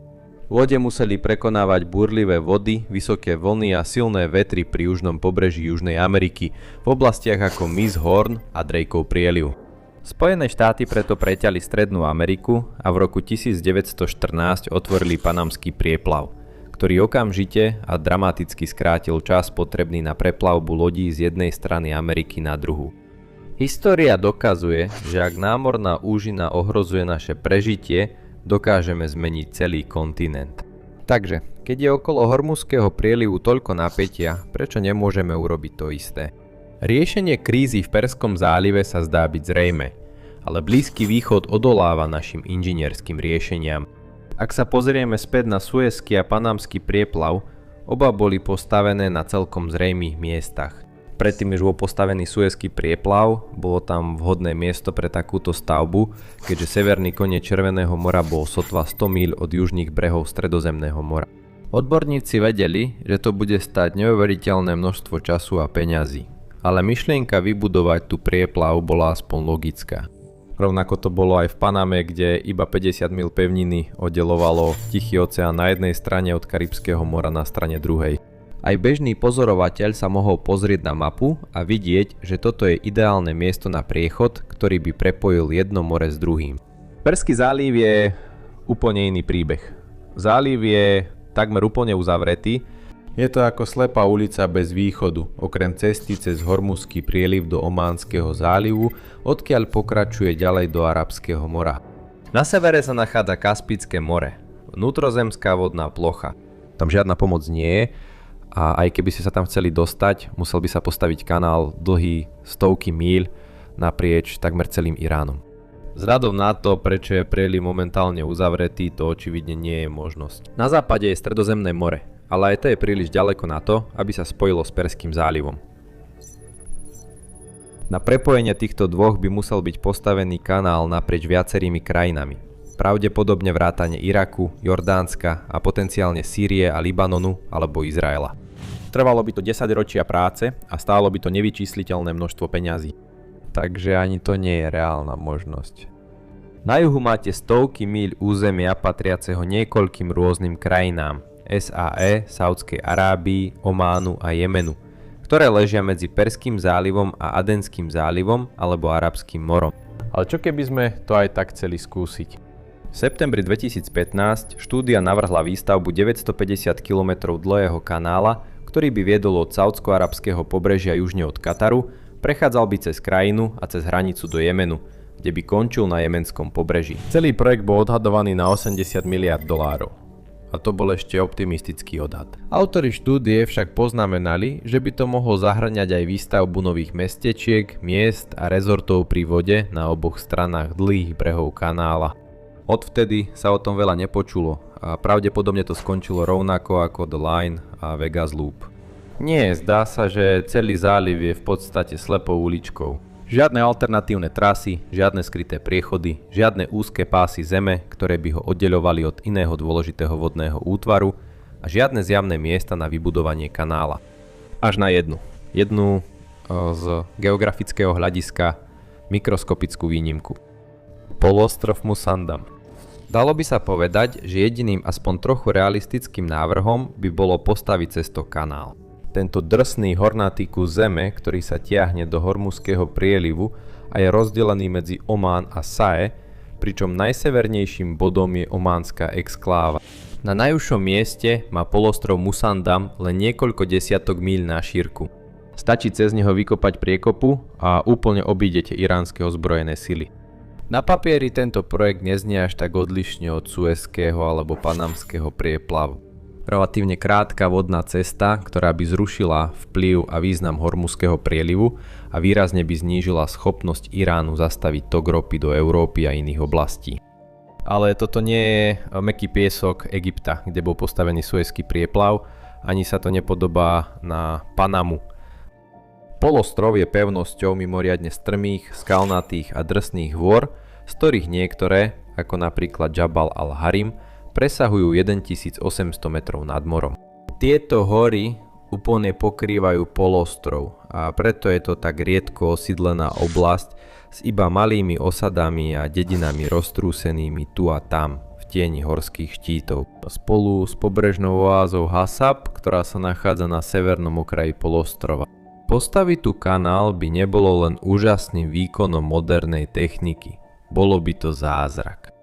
Lode museli prekonávať búrlivé vody, vysoké vlny a silné vetry pri južnom pobreží Južnej Ameriky v oblastiach ako Miss Horn a Drakeov prieliv. Spojené štáty preto preťali Strednú Ameriku a v roku 1914 otvorili Panamský prieplav, ktorý okamžite a dramaticky skrátil čas potrebný na preplavbu lodí z jednej strany Ameriky na druhú. História dokazuje, že ak námorná úžina ohrozuje naše prežitie, dokážeme zmeniť celý kontinent. Takže, keď je okolo Hormuzského prielivu toľko napätia, prečo nemôžeme urobiť to isté? Riešenie krízy v Perskom zálive sa zdá byť zrejmé, ale Blízky východ odoláva našim inžinierským riešeniam. Ak sa pozrieme späť na Suezský a Panamský prieplav, oba boli postavené na celkom zrejmých miestach. Predtým, než bol postavený Suezský prieplav, bolo tam vhodné miesto pre takúto stavbu, keďže severný koniec Červeného mora bol sotva 100 míľ od južných brehov Stredozemného mora. Odborníci vedeli, že to bude stáť neuveriteľné množstvo času a peňazí, ale myšlienka vybudovať tu prieplav bola aspoň logická. Rovnako to bolo aj v Paname, kde iba 50 mil pevniny oddelovalo Tichý oceán na jednej strane od Karibského mora na strane druhej. Aj bežný pozorovateľ sa mohol pozrieť na mapu a vidieť, že toto je ideálne miesto na priechod, ktorý by prepojil jedno more s druhým. Perský záliv je úplne iný príbeh. Záliv je takmer úplne uzavretý. Je to ako slepá ulica bez východu, okrem cesty cez Hormuzský prieliv do Ománskeho zálivu, odkiaľ pokračuje ďalej do Arabského mora. Na severe sa nachádza Kaspické more, vnútrozemská vodná plocha. Tam žiadna pomoc nie je a aj keby ste sa tam chceli dostať, musel by sa postaviť kanál dlhý stovky míľ naprieč takmer celým Iránom. Vzhľadom na to, prečo je prieliv momentálne uzavretý, to očividne nie je možnosť. Na západe je Stredozemné more, ale aj to je príliš ďaleko na to, aby sa spojilo s Perským zálivom. Na prepojenie týchto dvoch by musel byť postavený kanál naprieč viacerými krajinami. Pravdepodobne vrátane Iraku, Jordánska a potenciálne Sýrie a Libanonu alebo Izraela. Trvalo by to 10 ročia práce a stálo by to nevyčísliteľné množstvo peňazí. Takže ani to nie je reálna možnosť. Na juhu máte stovky míľ územia patriaceho niekoľkým rôznym krajinám, SAE, Saudskej Arábii, Ománu a Jemenu, ktoré ležia medzi Perským zálivom a Adenským zálivom alebo Arabským morom. Ale čo keby sme to aj tak chceli skúsiť? V septembri 2015 štúdia navrhla výstavbu 950 km dlhého kanála, ktorý by viedol od saúdsko-arabského pobrežia južne od Kataru, prechádzal by cez krajinu a cez hranicu do Jemenu, kde by končil na jemenskom pobreží. Celý projekt bol odhadovaný na 80 miliárd dolárov. A to bol ešte optimistický odhad. Autori štúdie však poznamenali, že by to mohlo zahŕňať aj výstavbu nových mestečiek, miest a rezortov pri vode na oboch stranách dlhých brehov kanála. Odvtedy sa o tom veľa nepočulo a pravdepodobne to skončilo rovnako ako The Line a Vegas Loop. Nie, zdá sa, že celý záliv je v podstate slepou uličkou. Žiadne alternatívne trasy, žiadne skryté priechody, žiadne úzke pásy zeme, ktoré by ho oddeľovali od iného dôležitého vodného útvaru a žiadne zjavné miesta na vybudovanie kanála. Až na jednu z geografického hľadiska mikroskopickú výnimku. Polostrov Musandam. Dalo by sa povedať, že jediným aspoň trochu realistickým návrhom by bolo postaviť cez to kanál. Tento drsný hornatý kus zeme, ktorý sa tiahne do Hormuzského prielivu a je rozdelený medzi Omán a Sae, pričom najsevernejším bodom je ománska exkláva. Na najúžšom mieste má polostrov Musandam len niekoľko desiatok míľ na šírku. Stačí cez neho vykopať priekopu a úplne obídete iránske ozbrojené sily. Na papieri tento projekt neznie až tak odlišne od Suezského alebo Panamského prieplavu. Relatívne krátka vodná cesta, ktorá by zrušila vplyv a význam Hormuzského prielivu a výrazne by znížila schopnosť Iránu zastaviť tok ropy do Európy a iných oblastí. Ale toto nie je mäkký piesok Egypta, kde bol postavený Suezský prieplav, ani sa to nepodobá na Panamu. Polostrov je pevnosťou mimoriadne strmých, skalnatých a drsných hôr, z ktorých niektoré, ako napríklad Jabal al-Harim, presahujú 1800 metrov nad morom. Tieto hory úplne pokrývajú polostrov a preto je to tak riedko osídlená oblasť s iba malými osadami a dedinami roztrúsenými tu a tam v tieni horských štítov. Spolu s pobrežnou oázou Hasab, ktorá sa nachádza na severnom okraji polostrova. Postaviť tu kanál by nebolo len úžasným výkonom modernej techniky. Bolo by to zázrak.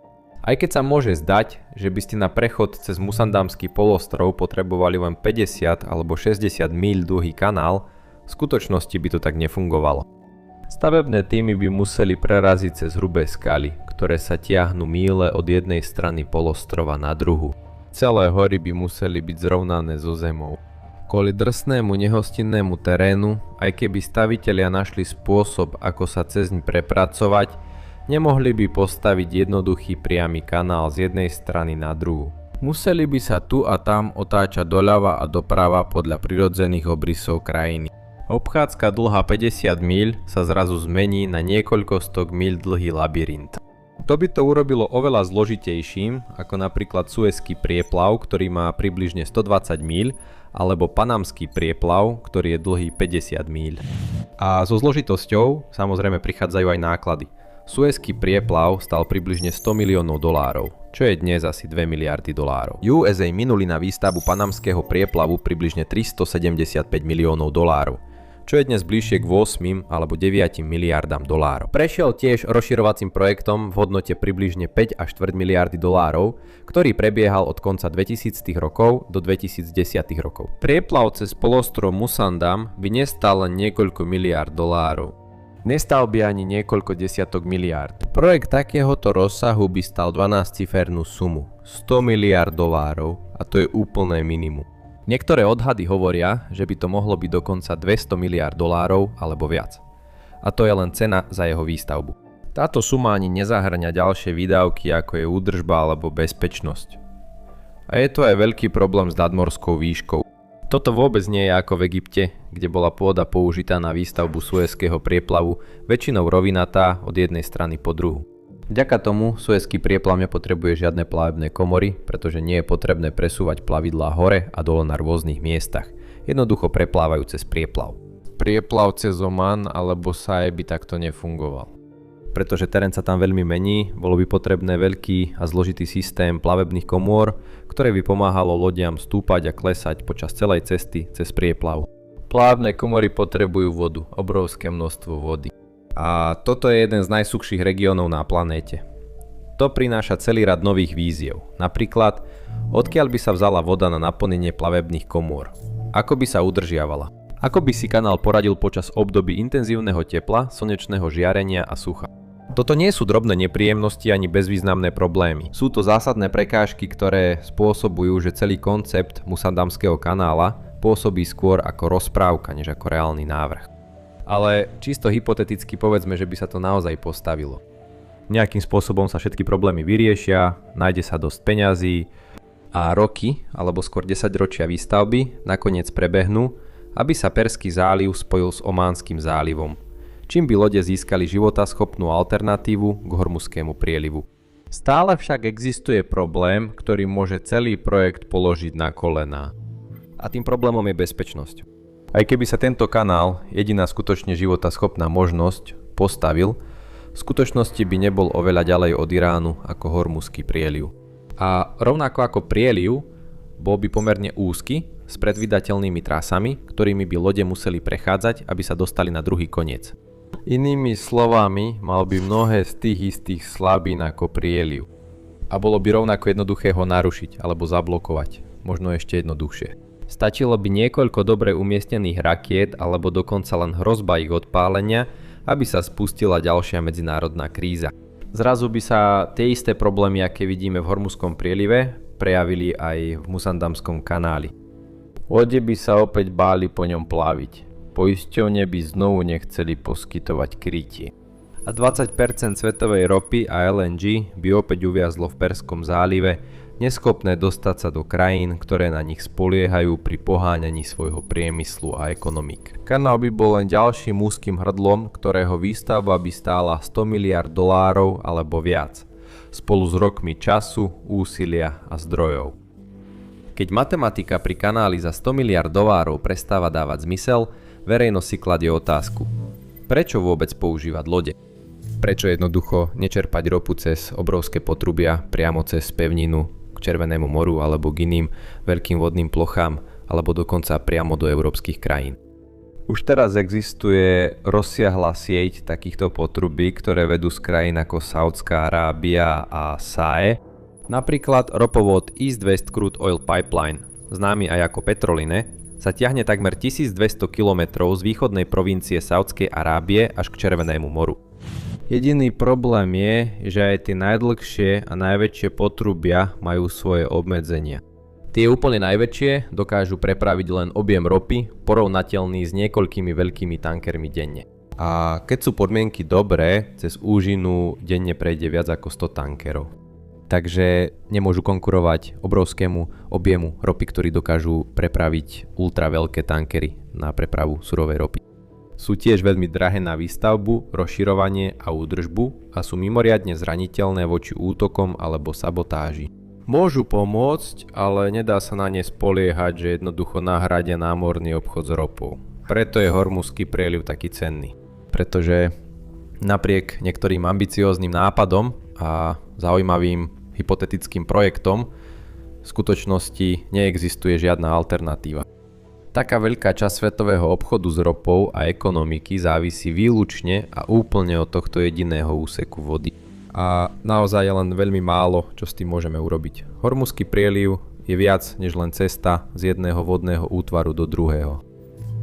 Aj keď sa môže zdať, že by ste na prechod cez Musandamský polostrov potrebovali len 50 alebo 60 míľ dlhý kanál, v skutočnosti by to tak nefungovalo. Stavebné týmy by museli preraziť cez hrubé skaly, ktoré sa tiahnu míle od jednej strany polostrova na druhu. Celé hory by museli byť zrovnané so zemou. Kvôli drsnému nehostinnému terénu, aj keby stavitelia našli spôsob, ako sa cez ň prepracovať, nemohli by postaviť jednoduchý priamy kanál z jednej strany na druhu. Museli by sa tu a tam otáčať doľava a doprava podľa prirodzených obrysov krajiny. Obchádzka dlhá 50 míľ sa zrazu zmení na niekoľko stok míľ dlhý labyrint. To by to urobilo oveľa zložitejším, ako napríklad Suezský prieplav, ktorý má približne 120 míľ, alebo Panamský prieplav, ktorý je dlhý 50 míľ. A so zložitosťou samozrejme prichádzajú aj náklady. Suezský prieplav stal približne $100 miliónov, čo je dnes asi 2 miliardy dolárov. USA minuli na výstavbu Panamského prieplavu približne $375 miliónov, čo je dnes bližšie k 8 alebo 9 miliardám dolárov. Prešiel tiež rozširovacím projektom v hodnote približne 5 až 4 miliardy dolárov, ktorý prebiehal od konca 2000 rokov do 2010 rokov. Prieplav cez polostrov Musandam by nestal len niekoľko miliárd dolárov. Nestal by ani niekoľko desiatok miliárd. Projekt takéhoto rozsahu by stal 12-cifernú sumu, 100 miliárd dolárov, a to je úplné minimum. Niektoré odhady hovoria, že by to mohlo byť dokonca 200 miliárd dolárov alebo viac. A to je len cena za jeho výstavbu. Táto suma ani nezahŕňa ďalšie výdavky, ako je údržba alebo bezpečnosť. A je to aj veľký problém s nadmorskou výškou. Toto vôbec nie je ako v Egypte, kde bola pôda použitá na výstavbu Suezského prieplavu, väčšinou rovinatá od jednej strany po druhu. Vďaka tomu Suezský prieplav nepotrebuje žiadne plavebné komory, pretože nie je potrebné presúvať plavidlá hore a dole na rôznych miestach. Jednoducho preplávajú cez prieplav. Prieplav cez Oman alebo Saje by takto nefungoval. Pretože terén sa tam veľmi mení, bolo by potrebné veľký a zložitý systém plavebných komôr, ktoré by pomáhalo lodiam stúpať a klesať počas celej cesty cez prieplav. Plavebné komory potrebujú vodu, obrovské množstvo vody. A toto je jeden z najsuchších regiónov na planéte. To prináša celý rad nových víziev. Napríklad, odkiaľ by sa vzala voda na naplnenie plavebných komôr? Ako by sa udržiavala? Ako by si kanál poradil počas období intenzívneho tepla, slnečného žiarenia a sucha? Toto nie sú drobné nepríjemnosti ani bezvýznamné problémy. Sú to zásadné prekážky, ktoré spôsobujú, že celý koncept Musandamského kanála pôsobí skôr ako rozprávka, než ako reálny návrh. Ale čisto hypoteticky povedzme, že by sa to naozaj postavilo. Nejakým spôsobom sa všetky problémy vyriešia, nájde sa dosť peňazí a roky, alebo skôr 10 ročia výstavby nakoniec prebehnú, aby sa Perský záliv spojil s Ománskym zálivom, čím by lode získali životaschopnú alternatívu k Hormuzskému prielivu. Stále však existuje problém, ktorý môže celý projekt položiť na kolená. A tým problémom je bezpečnosť. Aj keby sa tento kanál, jediná skutočne životaschopná možnosť, postavil, v skutočnosti by nebol oveľa ďalej od Iránu ako Hormuzský prieliv. A rovnako ako prieliv, bol by pomerne úzky, s predvídateľnými trasami, ktorými by lode museli prechádzať, aby sa dostali na druhý koniec. Inými slovami, mal by mnohé z tých istých slabín ako prieliv. A bolo by rovnako jednoduché ho narušiť alebo zablokovať, možno ešte jednoduchšie. Stačilo by niekoľko dobre umiestnených rakiet alebo dokonca len hrozba ich odpálenia, aby sa spustila ďalšia medzinárodná kríza. Zrazu by sa tie isté problémy, aké vidíme v Hormuzskom prielive, prejavili aj v Musandamskom kanáli. Lode by sa opäť báli po ňom plaviť. Poisťovne by znovu nechceli poskytovať krytie. A 20% svetovej ropy a LNG by opäť uviazlo v Perskom zálive, neschopné dostať sa do krajín, ktoré na nich spoliehajú pri poháňaní svojho priemyslu a ekonomík. Kanál by bol len ďalším úzkym hrdlom, ktorého výstavba by stála $100 miliárd alebo viac, spolu s rokmi času, úsilia a zdrojov. Keď matematika pri kanáli za $100 miliárd prestáva dávať zmysel, verejnosť si kladie otázku: prečo vôbec používať lode? Prečo jednoducho nečerpať ropu cez obrovské potrubia priamo cez pevninu k Červenému moru alebo k iným veľkým vodným plochám alebo dokonca priamo do európskych krajín? Už teraz existuje rozsiahla sieť takýchto potrubí, ktoré vedú z krajín ako Saudská Arábia a SAE. Napríklad ropovod East West Crude Oil Pipeline, známy aj ako Petroline, sa ťahne takmer 1200 km z východnej provincie Saudskej Arábie až k Červenému moru. Jediný problém je, že aj tie najdlhšie a najväčšie potrubia majú svoje obmedzenia. Tie úplne najväčšie dokážu prepraviť len objem ropy, porovnateľný s niekoľkými veľkými tankermi denne. A keď sú podmienky dobré, cez úžinu denne prejde viac ako 100 tankerov. Takže nemôžu konkurovať obrovskému objemu ropy, ktorý dokážu prepraviť ultra veľké tankery na prepravu surovej ropy. Sú tiež veľmi drahé na výstavbu, rozširovanie a údržbu a sú mimoriadne zraniteľné voči útokom alebo sabotáži. Môžu pomôcť, ale nedá sa na ne spoliehať, že jednoducho nahradia námorný obchod s ropou. Preto je Hormuzský prieliv taký cenný. Pretože napriek niektorým ambicióznym nápadom a zaujímavým hypotetickým projektom v skutočnosti neexistuje žiadna alternatíva. Taká veľká časť svetového obchodu s ropou a ekonomiky závisí výlučne a úplne od tohto jediného úseku vody. A naozaj je len veľmi málo, čo s tým môžeme urobiť. Hormuzský prieliv je viac než len cesta z jedného vodného útvaru do druhého.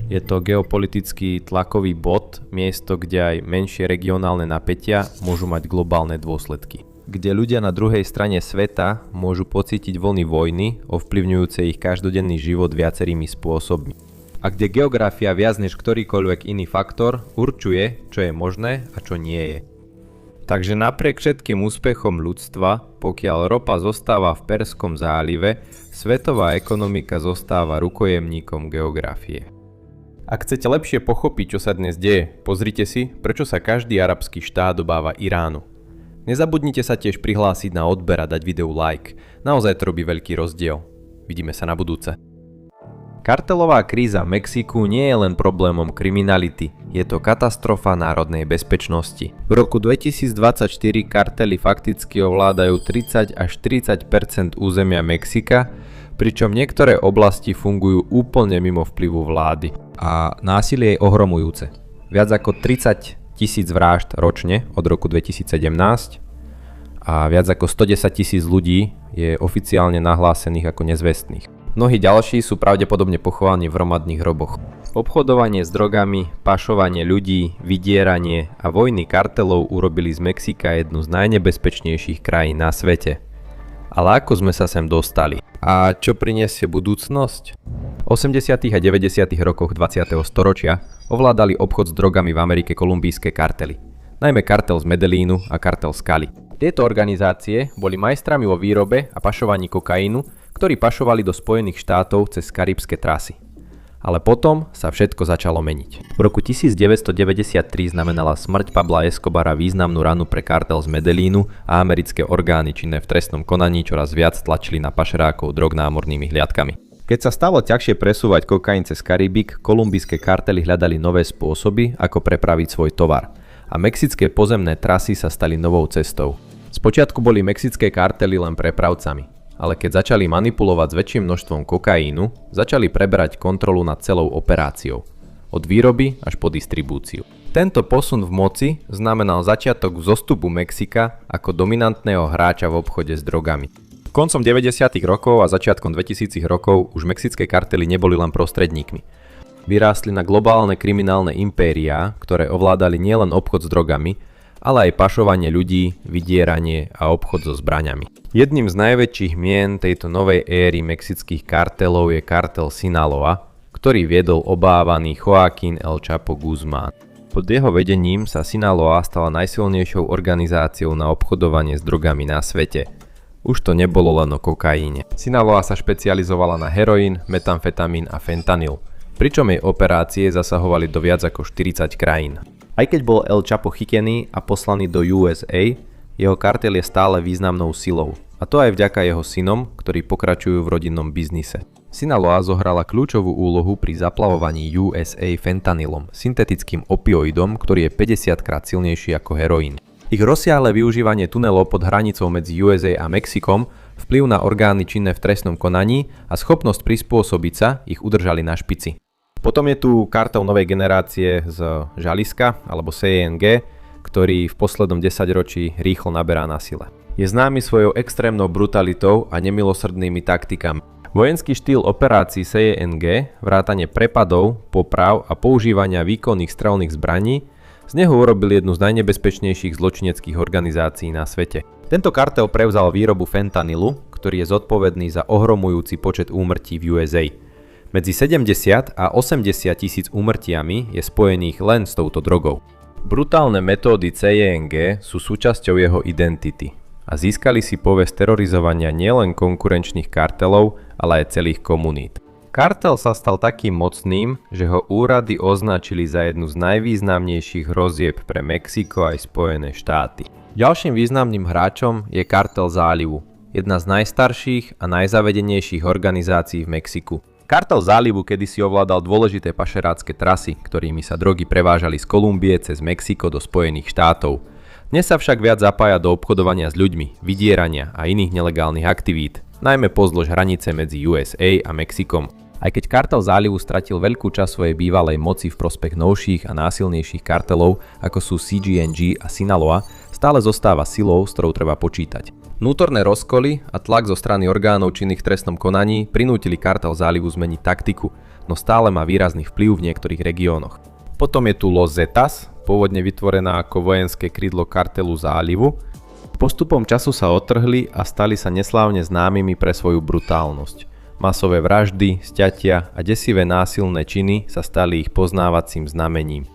Je to geopolitický tlakový bod, miesto, kde aj menšie regionálne napätia môžu mať globálne dôsledky. Kde ľudia na druhej strane sveta môžu pocítiť vlny vojny, ovplyvňujúce ich každodenný život viacerými spôsobmi. A kde geografia viac než ktorýkoľvek iný faktor určuje, čo je možné a čo nie je. Takže napriek všetkým úspechom ľudstva, pokiaľ ropa zostáva v Perskom zálive, svetová ekonomika zostáva rukojemníkom geografie. Ak chcete lepšie pochopiť, čo sa dnes deje, pozrite si, prečo sa každý arabský štát obáva Iránu. Nezabudnite sa tiež prihlásiť na odber a dať videu like. Naozaj to robí veľký rozdiel. Vidíme sa na budúce. Kartelová kríza v Mexiku nie je len problémom kriminality, je to katastrofa národnej bezpečnosti. V roku 2024 kartely fakticky ovládajú 30 až 40% územia Mexika, pričom niektoré oblasti fungujú úplne mimo vplyvu vlády. A násilie je ohromujúce. Viac ako 30 000 vražd ročne od roku 2017 a viac ako 110 000 ľudí je oficiálne nahlásených ako nezvestných. Mnohí ďalší sú pravdepodobne pochovaní v hromadných hroboch. Obchodovanie s drogami, pašovanie ľudí, vydieranie a vojny kartelov urobili z Mexika jednu z najnebezpečnejších krajín na svete. Ale ako sme sa sem dostali? A čo prinesie budúcnosť? V 80. a 90. rokoch 20. storočia ovládali obchod s drogami v Amerike kolumbijské kartely. Najmä kartel z Medellínu a kartel z Cali. Tieto organizácie boli majstrami vo výrobe a pašovaní kokainu, ktorí pašovali do Spojených štátov cez karibské trasy. Ale potom sa všetko začalo meniť. V roku 1993 znamenala smrť Pabla Escobara významnú ranu pre kartel z Medellínu a americké orgány činné v trestnom konaní čoraz viac tlačili na pašerákov drog námornými hliadkami. Keď sa stalo ťažšie presúvať kokain cez Karibik, kolumbijské kartely hľadali nové spôsoby, ako prepraviť svoj tovar. A mexické pozemné trasy sa stali novou cestou. Spočiatku boli mexické kartely len prepravcami. Ale keď začali manipulovať s väčším množstvom kokainu, začali preberať kontrolu nad celou operáciou. Od výroby až po distribúciu. Tento posun v moci znamenal začiatok vzostupu Mexika ako dominantného hráča v obchode s drogami. Koncom 90. rokov a začiatkom 2000 rokov už mexické kartely neboli len prostredníkmi. Vyrástli na globálne kriminálne impériá, ktoré ovládali nielen obchod s drogami, ale aj pašovanie ľudí, vydieranie a obchod so zbraňami. Jedným z najväčších mien tejto novej éry mexických kartelov je kartel Sinaloa, ktorý viedol obávaný Joaquín El Chapo Guzmán. Pod jeho vedením sa Sinaloa stala najsilnejšou organizáciou na obchodovanie s drogami na svete. Už to nebolo len o kokaíne. Sinaloa sa špecializovala na heroín, metamfetamín a fentanyl, pričom jej operácie zasahovali do viac ako 40 krajín. Aj keď bol El Chapo chytený a poslaný do USA, jeho kartel je stále významnou silou. A to aj vďaka jeho synom, ktorí pokračujú v rodinnom biznise. Sinaloa zohrala kľúčovú úlohu pri zaplavovaní USA fentanylom, syntetickým opioidom, ktorý je 50 krát silnejší ako heroín. Ich rozsiahle využívanie tunelov pod hranicou medzi USA a Mexikom, vplyv na orgány činné v trestnom konaní a schopnosť prispôsobiť sa ich udržali na špici. Potom je tu kartel novej generácie z Jalisca, alebo CNG, ktorý v poslednom 10-ročí rýchlo naberá na sile. Je známy svojou extrémnou brutalitou a nemilosrdnými taktikami. Vojenský štýl operácií CNG, vrátane prepadov, poprav a používania výkonných strelných zbraní z neho urobil jednu z najnebezpečnejších zločineckých organizácií na svete. Tento kartel prevzal výrobu fentanylu, ktorý je zodpovedný za ohromujúci počet úmrtí v USA. Medzi 70 a 80 tisíc úmrtiami je spojených len s touto drogou. Brutálne metódy CNG sú súčasťou jeho identity a získali si povesť terorizovania nielen konkurenčných kartelov, ale aj celých komunít. Kartel sa stal takým mocným, že ho úrady označili za jednu z najvýznamnejších hrozieb pre Mexiko aj Spojené štáty. Ďalším významným hráčom je kartel Zálivu, jedna z najstarších a najzavedenejších organizácií v Mexiku. Kartel Zálivu kedysi ovládal dôležité pašerácke trasy, ktorými sa drogy prevážali z Kolumbie cez Mexiko do Spojených štátov. Dnes sa však viac zapája do obchodovania s ľuďmi, vydierania a iných nelegálnych aktivít, najmä pozdĺž hranice medzi USA a Mexikom. Aj keď kartel Zálivu stratil veľkú časť svojej bývalej moci v prospech novších a násilnejších kartelov, ako sú CGNG a Sinaloa, stále zostáva silou, s ktorou treba počítať. Vnútorné rozkoly a tlak zo strany orgánov činných v trestnom konaní prinútili kartel Zálivu zmeniť taktiku, no stále má výrazný vplyv v niektorých regiónoch. Potom je tu Los Zetas, pôvodne vytvorená ako vojenské krídlo kartelu Zálivu. Postupom času sa odtrhli a stali sa neslávne známymi pre svoju brutálnosť. Masové vraždy, sťatia a desivé násilné činy sa stali ich poznávacím znamením.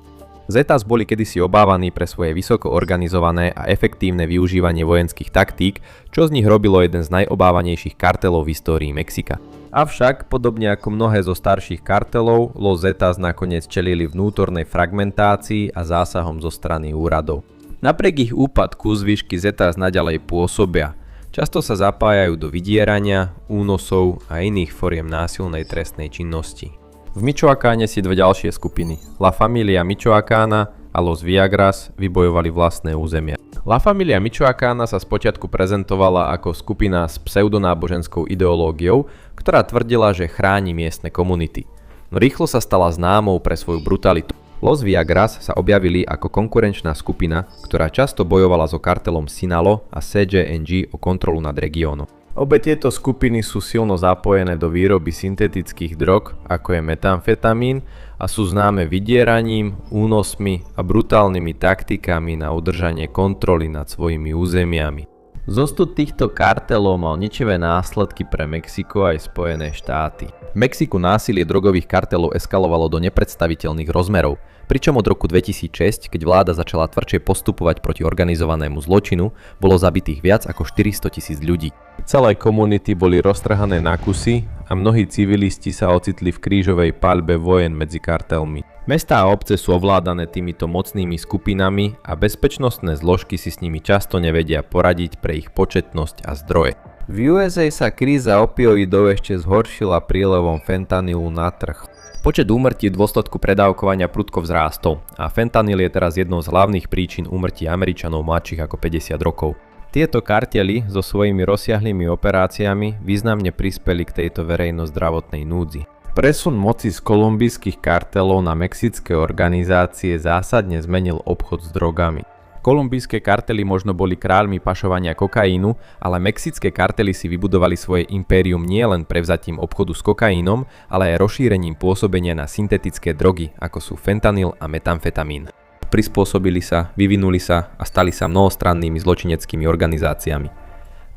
Zetas boli kedysi obávaní pre svoje vysoko organizované a efektívne využívanie vojenských taktík, čo z nich robilo jeden z najobávanejších kartelov v histórii Mexika. Avšak, podobne ako mnohé zo starších kartelov, Los Zetas nakoniec čelili vnútornej fragmentácii a zásahom zo strany úradov. Napriek ich úpadku zvyšky Zetas naďalej pôsobia. Často sa zapájajú do vydierania, únosov a iných foriem násilnej trestnej činnosti. V Michoacáne si dve ďalšie skupiny, La Familia Michoacana a Los Viagras, vybojovali vlastné územia. La Familia Michoacana sa spočiatku prezentovala ako skupina s pseudonáboženskou ideológiou, ktorá tvrdila, že chráni miestne komunity. No rýchlo sa stala známou pre svoju brutalitu. Los Viagras sa objavili ako konkurenčná skupina, ktorá často bojovala so kartelom Sinalo a CGNG o kontrolu nad regiónom. Obe tieto skupiny sú silno zapojené do výroby syntetických drog, ako je metamfetamín, a sú známe vydieraním, únosmi a brutálnymi taktikami na udržanie kontroly nad svojimi územiami. Zostud týchto kartelov mal ničivé následky pre Mexiko aj Spojené štáty. V Mexiku násilie drogových kartelov eskalovalo do nepredstaviteľných rozmerov, pričom od roku 2006, keď vláda začala tvrdšie postupovať proti organizovanému zločinu, bolo zabitých viac ako 400 000 ľudí. Celé komunity boli roztrhané na kusy a mnohí civilisti sa ocitli v krížovej paľbe vojen medzi kartelmi. Mestá a obce sú ovládané týmito mocnými skupinami a bezpečnostné zložky si s nimi často nevedia poradiť pre ich početnosť a zdroje. V USA sa kríza opioidov ešte zhoršila prílevom fentanylu na trh. Počet úmrtí v dôsledku predávkovania prudko vzrástol a fentanyl je teraz jednou z hlavných príčin úmrtí Američanov mladších ako 50 rokov. Tieto kartely so svojimi rozsiahlými operáciami významne prispeli k tejto verejno-zdravotnej núdzi. Presun moci z kolumbijských kartelov na mexické organizácie zásadne zmenil obchod s drogami. Kolumbijské kartely možno boli kráľmi pašovania kokainu, ale mexické kartely si vybudovali svoje impérium nielen prevzatím obchodu s kokaínom, ale aj rozšírením pôsobenia na syntetické drogy, ako sú fentanyl a metamfetamín. Prispôsobili sa, vyvinuli sa a stali sa mnohostrannými zločineckými organizáciami.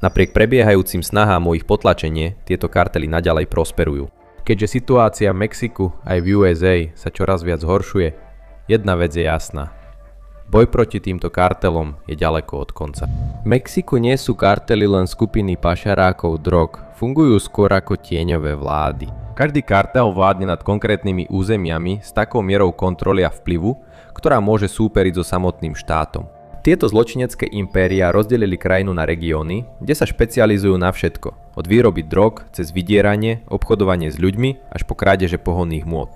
Napriek prebiehajúcim snahám o ich potlačenie, tieto kartely naďalej prosperujú. Keďže situácia v Mexiku aj v USA sa čoraz viac zhoršuje, jedna vec je jasná. Boj proti týmto kartelom je ďaleko od konca. V Mexiku nie sú kartely len skupiny pašerákov drog, fungujú skôr ako tieňové vlády. Každý kartel vládne nad konkrétnymi územiami s takou mierou kontroly a vplyvu, ktorá môže súperiť so samotným štátom. Tieto zločinecké impéria rozdelili krajinu na regióny, kde sa špecializujú na všetko, od výroby drog cez vydieranie, obchodovanie s ľuďmi až po krádeže pohonných môd.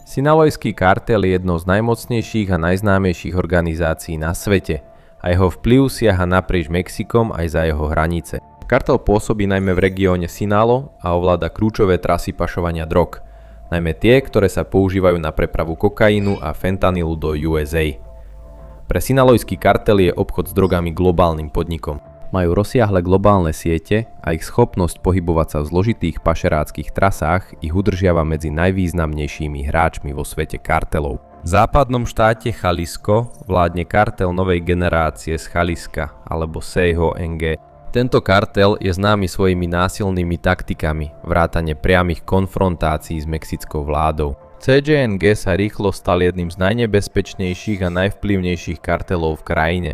Sinalojský kartel je jednou z najmocnejších a najznámejších organizácií na svete a jeho vplyv siaha naprieč Mexikom aj za jeho hranice. Kartel pôsobí najmä v regióne Sinalo a ovláda kľúčové trasy pašovania drog, najmä tie, ktoré sa používajú na prepravu kokainu a fentanylu do USA. Pre sinalojský kartel je obchod s drogami globálnym podnikom. Majú rozsiahle globálne siete a ich schopnosť pohybovať sa v zložitých pašeráckych trasách ich udržiava medzi najvýznamnejšími hráčmi vo svete kartelov. V západnom štáte Jalisco vládne kartel novej generácie z Jalisca alebo CJNG. Tento kartel je známy svojimi násilnými taktikami, vrátane priamych konfrontácií s mexickou vládou. CJNG sa rýchlo stal jedným z najnebezpečnejších a najvplyvnejších kartelov v krajine.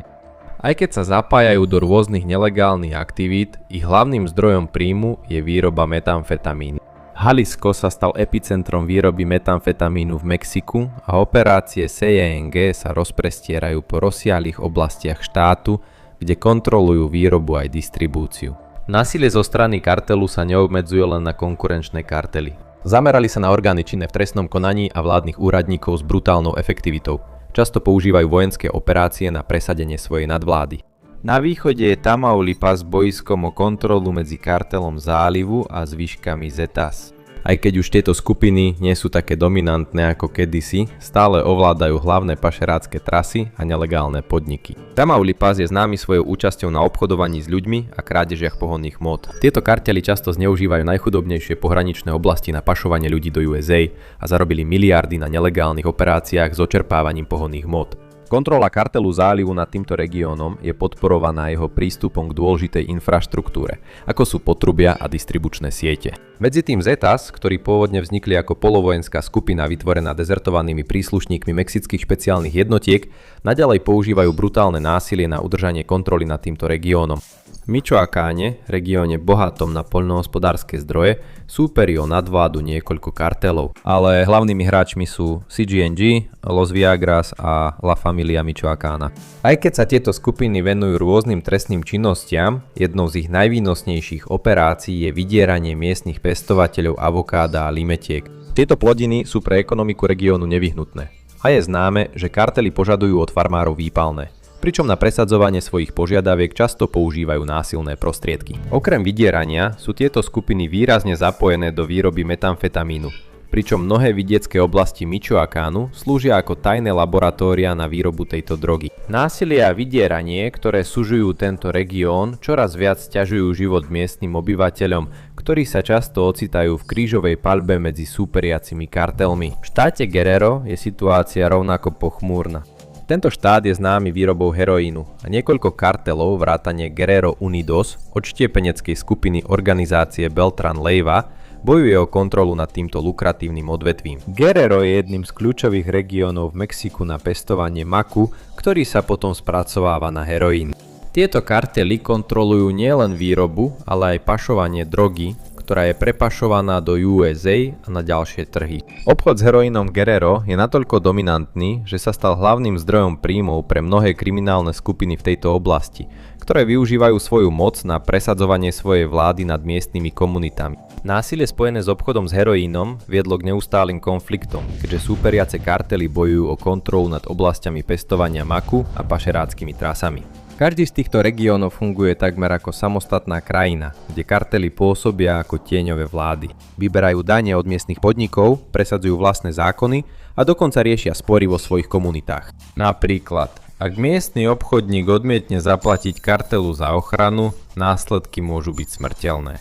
Aj keď sa zapájajú do rôznych nelegálnych aktivít, ich hlavným zdrojom príjmu je výroba metamfetamínu. Jalisco sa stal epicentrom výroby metamfetamínu v Mexiku a operácie CJNG sa rozprestierajú po rozsiahlych oblastiach štátu, kde kontrolujú výrobu aj distribúciu. Násilie zo strany kartelu sa neobmedzuje len na konkurenčné kartely. Zamerali sa na orgány činné v trestnom konaní a vládnych úradníkov s brutálnou efektivitou. Často používajú vojenské operácie na presadenie svojej nadvlády. Na východe je Tamaulipas bojiskom o kontrolu medzi kartelom Zálivu a zvyškami Zetas. Aj keď už tieto skupiny nie sú také dominantné ako kedysi, stále ovládajú hlavné pašerácke trasy a nelegálne podniky. Tamaulipas je známy svojou účasťou na obchodovaní s ľuďmi a krádežiach pohonných môd. Tieto kartely často zneužívajú najchudobnejšie pohraničné oblasti na pašovanie ľudí do USA a zarobili miliardy na nelegálnych operáciách s očerpávaním pohonných môd. Kontrola kartelu Zálivu nad týmto regiónom je podporovaná jeho prístupom k dôležitej infraštruktúre, ako sú potrubia a distribučné siete. Medzi tým Zetas, ktorí pôvodne vznikli ako polovojenská skupina vytvorená dezertovanými príslušníkmi mexických špeciálnych jednotiek, naďalej používajú brutálne násilie na udržanie kontroly nad týmto regiónom. V Michoacáne, regióne bohatom na poľnohospodárske zdroje, súperí o nadvládu niekoľko kartelov, ale hlavnými hráčmi sú CJNG, Los Viagras a La Familia Michoacána. Aj keď sa tieto skupiny venujú rôznym trestným činnostiam, jednou z ich najvýnosnejších operácií je vydieranie miestnych pestovateľov avokáda a limetiek. Tieto plodiny sú pre ekonomiku regiónu nevyhnutné a je známe, že kartely požadujú od farmárov výpalné, pričom na presadzovanie svojich požiadaviek často používajú násilné prostriedky. Okrem vydierania sú tieto skupiny výrazne zapojené do výroby metamfetamínu, pričom mnohé vidiecké oblasti Michoacánu slúžia ako tajné laboratória na výrobu tejto drogy. Násilie a vydieranie, ktoré sužujú tento región, čoraz viac sťažujú život miestnym obyvateľom, ktorí sa často ocitajú v krížovej paľbe medzi súperiacimi kartelmi. V štáte Guerrero je situácia rovnako pochmúrna. Tento štát je známy výrobou heroínu a niekoľko kartelov vrátane Guerrero Unidos, odštiepeneckej skupiny organizácie Beltran Leiva, bojuje o kontrolu nad týmto lukratívnym odvetvím. Guerrero je jedným z kľúčových regiónov v Mexiku na pestovanie maku, ktorý sa potom spracováva na heroín. Tieto kartely kontrolujú nielen výrobu, ale aj pašovanie drogy, ktorá je prepašovaná do USA a na ďalšie trhy. Obchod s heroínom Guerrero je natoľko dominantný, že sa stal hlavným zdrojom príjmov pre mnohé kriminálne skupiny v tejto oblasti, ktoré využívajú svoju moc na presadzovanie svojej vlády nad miestnymi komunitami. Násilie spojené s obchodom s heroínom viedlo k neustálym konfliktom, keďže súperiace kartely bojujú o kontrolu nad oblastiami pestovania maku a pašeráckymi trasami. Každý z týchto regiónov funguje takmer ako samostatná krajina, kde kartely pôsobia ako tieňové vlády. Vyberajú dane od miestnych podnikov, presadzujú vlastné zákony a dokonca riešia spory vo svojich komunitách. Napríklad, ak miestny obchodník odmietne zaplatiť kartelu za ochranu, následky môžu byť smrteľné.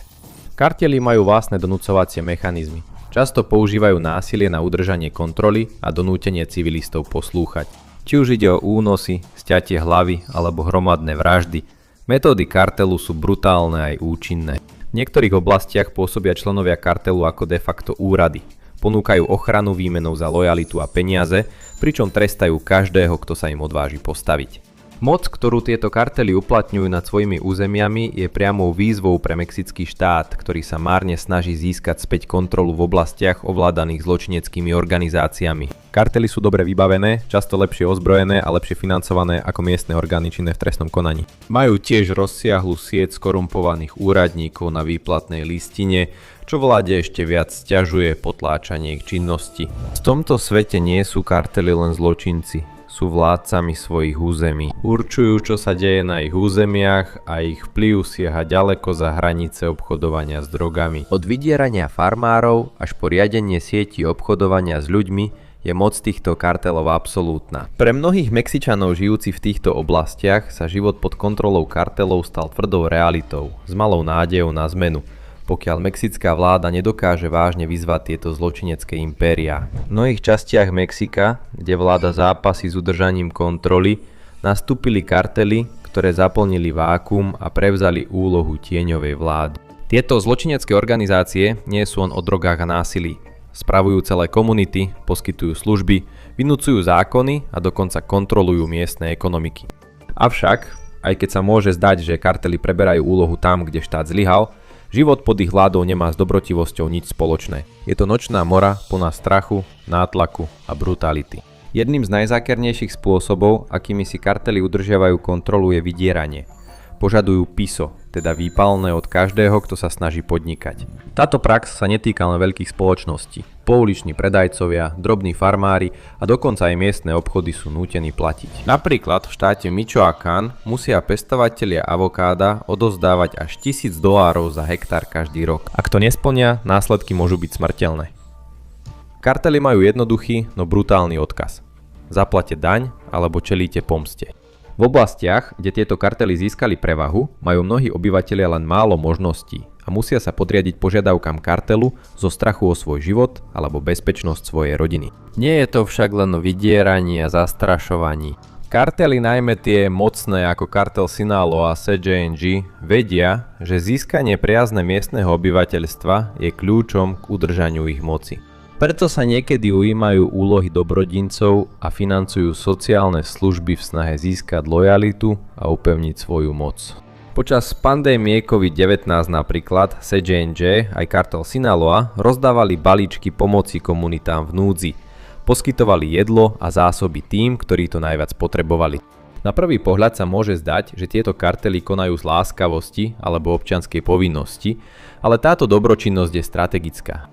Kartely majú vlastné donúcovacie mechanizmy. Často používajú násilie na udržanie kontroly a donútenie civilistov poslúchať. Či už ide o únosy, sťatie hlavy alebo hromadné vraždy, metódy kartelu sú brutálne aj účinné. V niektorých oblastiach pôsobia členovia kartelu ako de facto úrady. ponúkajú ochranu výmenou za lojalitu a peniaze, pričom trestajú každého, kto sa im odváži postaviť. Moc, ktorú tieto kartely uplatňujú nad svojimi územiami, je priamou výzvou pre mexický štát, ktorý sa márne snaží získať späť kontrolu v oblastiach ovládaných zločineckými organizáciami. Kartely sú dobre vybavené, často lepšie ozbrojené a lepšie financované ako miestne orgány činné v trestnom konaní. Majú tiež rozsiahlu sieť skorumpovaných úradníkov na výplatnej listine, čo vláde ešte viac sťažuje potláčanie ich činnosti. V tomto svete nie sú kartely len zločinci. Sú vládcami svojich území. Určujú, čo sa deje na ich územiach a ich vplyv siaha ďaleko za hranice obchodovania s drogami. Od vydierania farmárov až po riadenie sietí obchodovania s ľuďmi je moc týchto kartelov absolútna. Pre mnohých Mexičanov žijúcich v týchto oblastiach sa život pod kontrolou kartelov stal tvrdou realitou, s malou nádejou na zmenu, pokiaľ mexická vláda nedokáže vážne vyzvať tieto zločinecké impériá. V mnohých častiach Mexika, kde vláda zápasí s udržaním kontroly, nastúpili kartely, ktoré zaplnili vákuum a prevzali úlohu tieňovej vlády. Tieto zločinecké organizácie nie sú len o drogách a násilí. Spravujú celé komunity, poskytujú služby, vynúcujú zákony a dokonca kontrolujú miestne ekonomiky. Avšak, aj keď sa môže zdať, že kartely preberajú úlohu tam, kde štát zlyhal, život pod ich vládou nemá s dobrotivosťou nič spoločné. Je to nočná mora plná strachu, nátlaku a brutality. Jedným z najzákernejších spôsobov, akými si kartely udržiavajú kontrolu, je vydieranie. Požadujú piso, teda výpalné od každého, kto sa snaží podnikať. Táto prax sa netýka len veľkých spoločností. Pouliční predajcovia, drobní farmári a dokonca aj miestne obchody sú nútení platiť. Napríklad v štáte Michoacán musia pestovatelia avokáda odozdávať až $1000 za hektár každý rok. Ak to nesplnia, následky môžu byť smrteľné. Kartely majú jednoduchý, no brutálny odkaz. Zaplate daň alebo čelíte pomste. V oblastiach, kde tieto kartely získali prevahu, majú mnohí obyvatelia len málo možností a musia sa podriadiť požiadavkám kartelu zo strachu o svoj život alebo bezpečnosť svojej rodiny. Nie je to však len o vydieraní a zastrašovaní. Kartely, najmä tie mocné ako kartel Sinaloa a CJNG, vedia, že získanie priazne miestneho obyvateľstva je kľúčom k udržaniu ich moci. Preto sa niekedy ujímajú úlohy dobrodincov a financujú sociálne služby v snahe získať lojalitu a upevniť svoju moc. Počas pandémie COVID-19 napríklad CJNG aj kartel Sinaloa rozdávali balíčky pomoci komunitám v núdzi, poskytovali jedlo a zásoby tým, ktorí to najviac potrebovali. Na prvý pohľad sa môže zdať, že tieto kartely konajú z láskavosti alebo občianskej povinnosti, ale táto dobročinnosť je strategická.